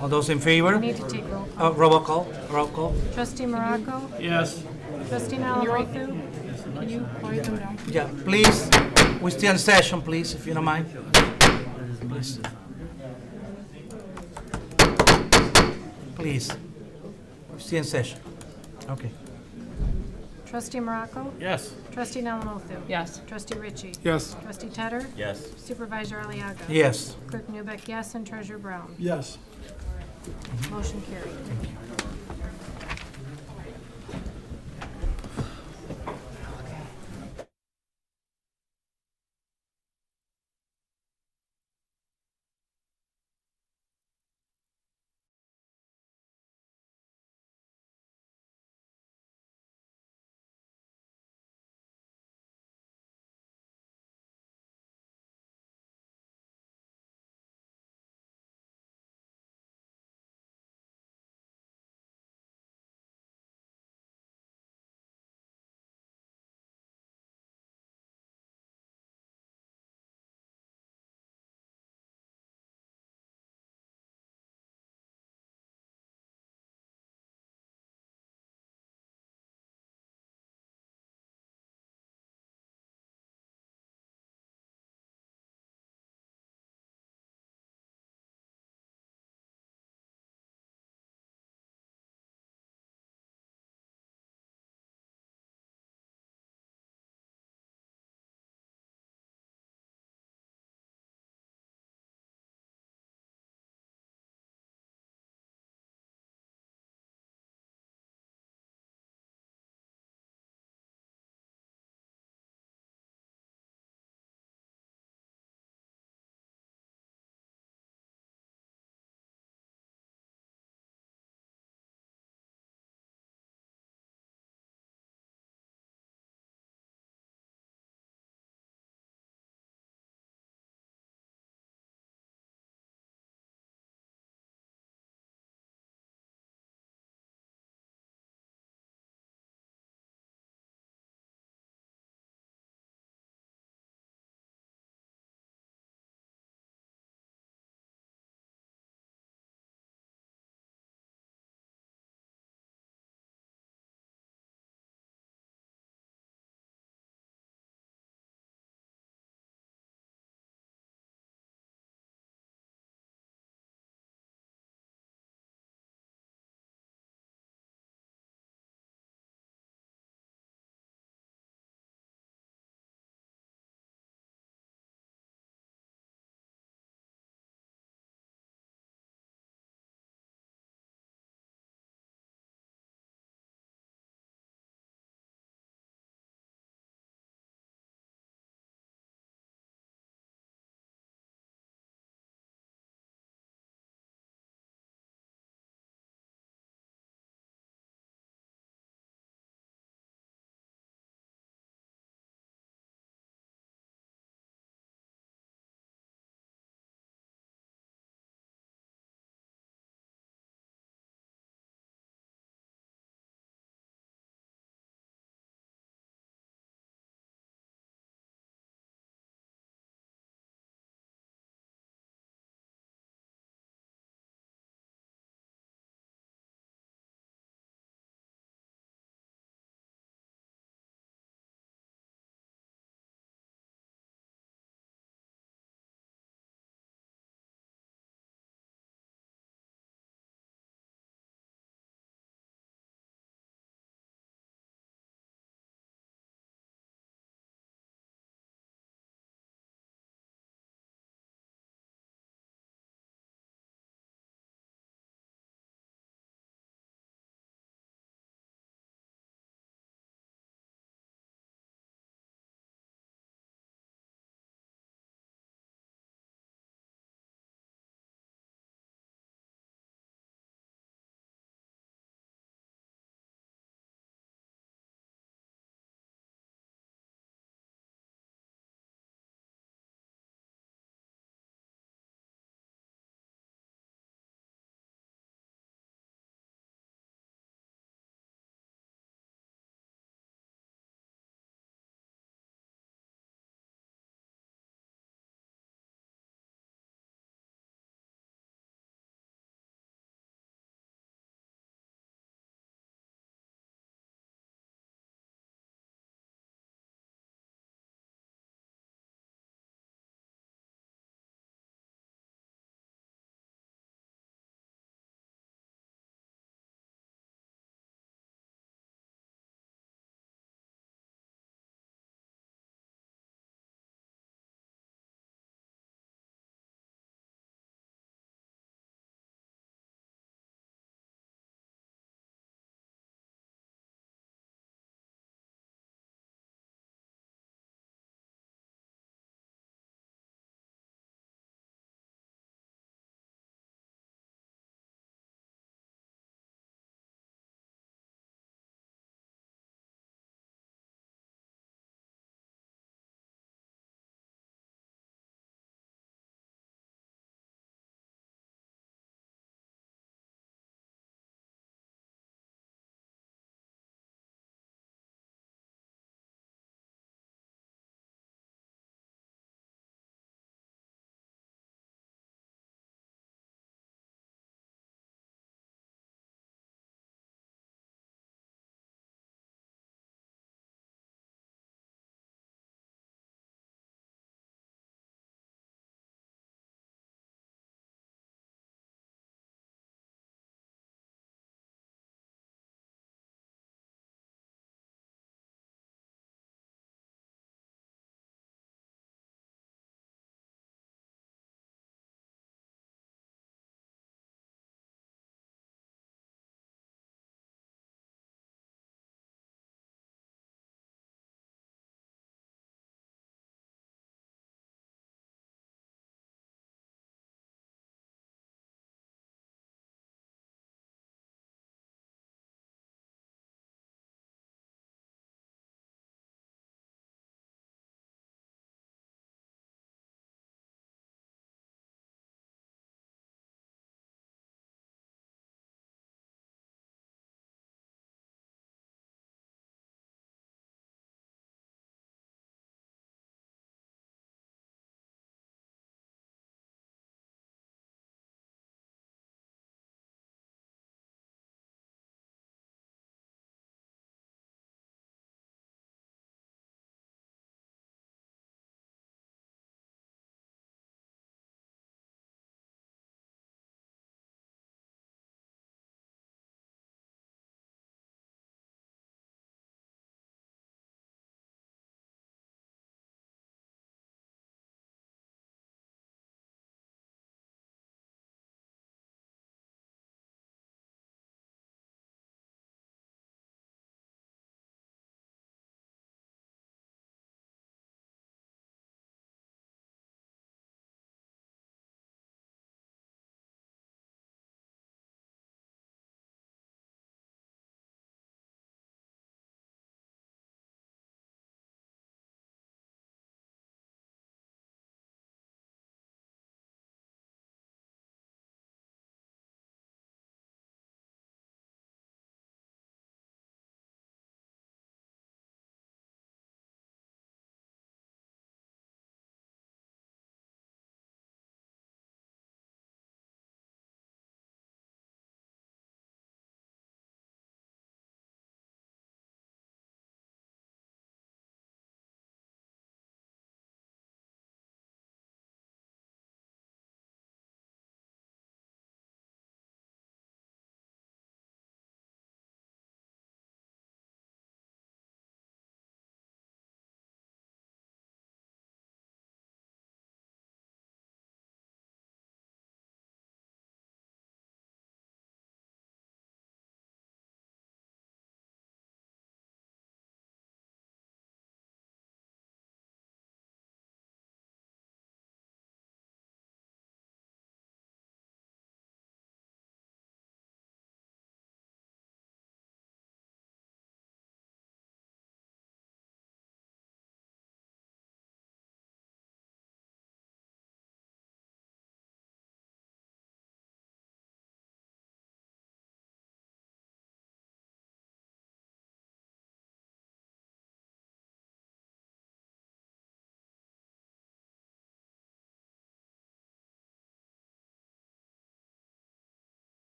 All those in favor? We need to take roll call. Roll call. Trustee Morocco? Yes. Trustee Malamothu? Can you quiet them down? Yeah, please, we stay in session, please, if you don't mind. Please. Please, stay in session. Okay. Trustee Morocco? Yes. Trustee Malamothu? Yes. Trustee Ritchie? Yes. Trustee Tedder? Yes. Supervisor Aliaga? Yes. Clerk Newbeck, yes, and Treasurer Brown? Yes. Motion carried.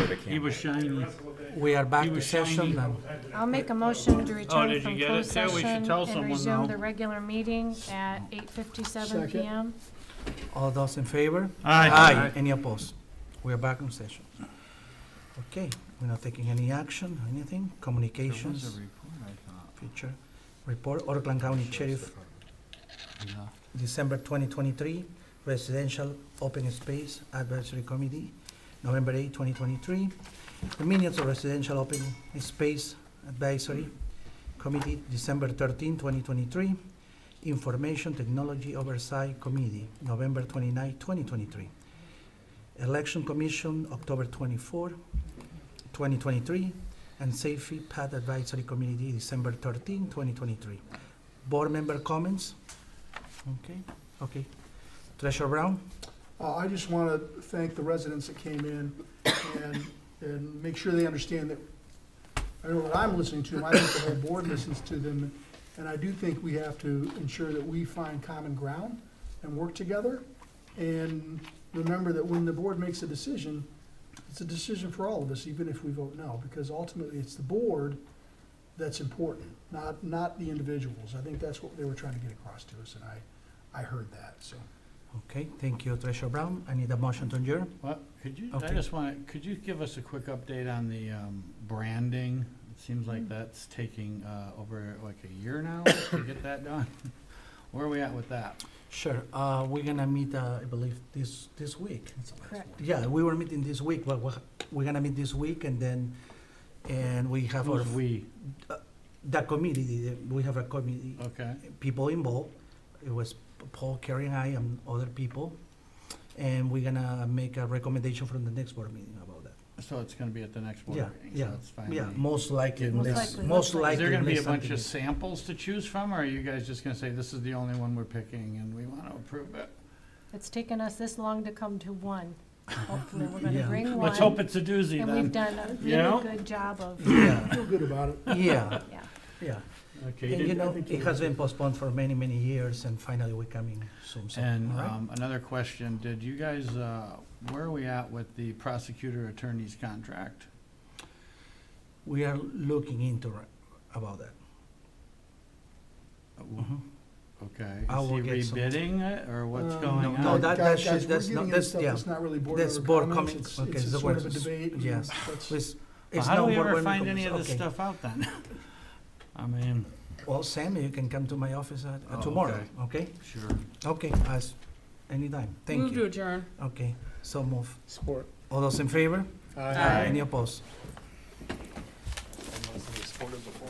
the camera. He was shiny. We are back He to was session. shiny. And I'll make a motion to return did you from get closed it too? We should session tell and someone resume now. the regular meeting at 8:57 Second. PM. all those in favor? Aye. Aye. Any opposed? We are back in session. Okay, we're not taking any action, anything? Communications, future report, Oakland County Sheriff, December 2023, Residential Open Space Advisory Committee, November 8, 2023. The minutes of Residential Open Space Advisory Committee, December 13, 2023. Information Technology Oversight Committee, November 29, 2023. Election Commission, October 24, 2023. And Safety Path Advisory Committee, December 13, 2023. Board member comments? Okay. Treasurer Brown? I just want to thank the residents that came in and make sure they understand that, I know what I'm listening to, I think the whole board listens to them, and I do think we have to ensure that we find common ground and work together. And remember that when the board makes a decision, it's a decision for all of us, even if we vote no, because ultimately it's the board that's important, not the individuals. I think that's what they were trying to get across to us, and I heard that, so. Okay, thank you, Treasurer Brown. I need a motion to adjourn. What, could you, I Okay. just want, could you give us a quick update on the branding? It seems like that's taking over like a year now to get that done. Where are we at with that? Sure, we're gonna meet, I believe, this week. Correct. Yeah, we were meeting this week, but we're gonna meet this week, and we have our, Who's we? the committee, we have a committee, Okay. people involved. It was Paul, Carrie, and I, and other people. And we're gonna make a recommendation from the next board meeting about that. So it's gonna be at the next board Yeah, meeting, yeah, so it's fine. yeah, most likely, Most next- likely, most looks like. Is there likely gonna be a next bunch something. of samples to choose from, or are you guys just gonna say, this is the only one we're picking and we wanna approve it? It's taken us this long to come to one. Hopefully, we're gonna Yeah. bring one. Let's hope it's a doozy And then. we've done a You know? really good job of, Yeah, Feel good about it. yeah, yeah. yeah. Okay, And you did- know, I think it you're has right. been postponed for many, many years, and finally we're coming soon. So, And all right? another question, did you guys, where are we at with the prosecutor attorney's contract? We are looking into about that. Mhm. Okay, I is will he get some- rebidding it, or what's Um, going no, on? that- Guys, should- we're that's getting not- into that's- stuff yeah. that's not really board That's member board comments. comments. It's Okay, a so sort of a what's- debate. and yes. that's- It's Well, how do no we board ever member find any of comments. this Okay. stuff out then? I mean, Well, Sam, you can come to my office Oh, tomorrow, okay? sure. Okay, as, anytime, thank Move to you. adjourn. Okay, so move. Support. All those in favor? Aye. Any opposed? Supported before.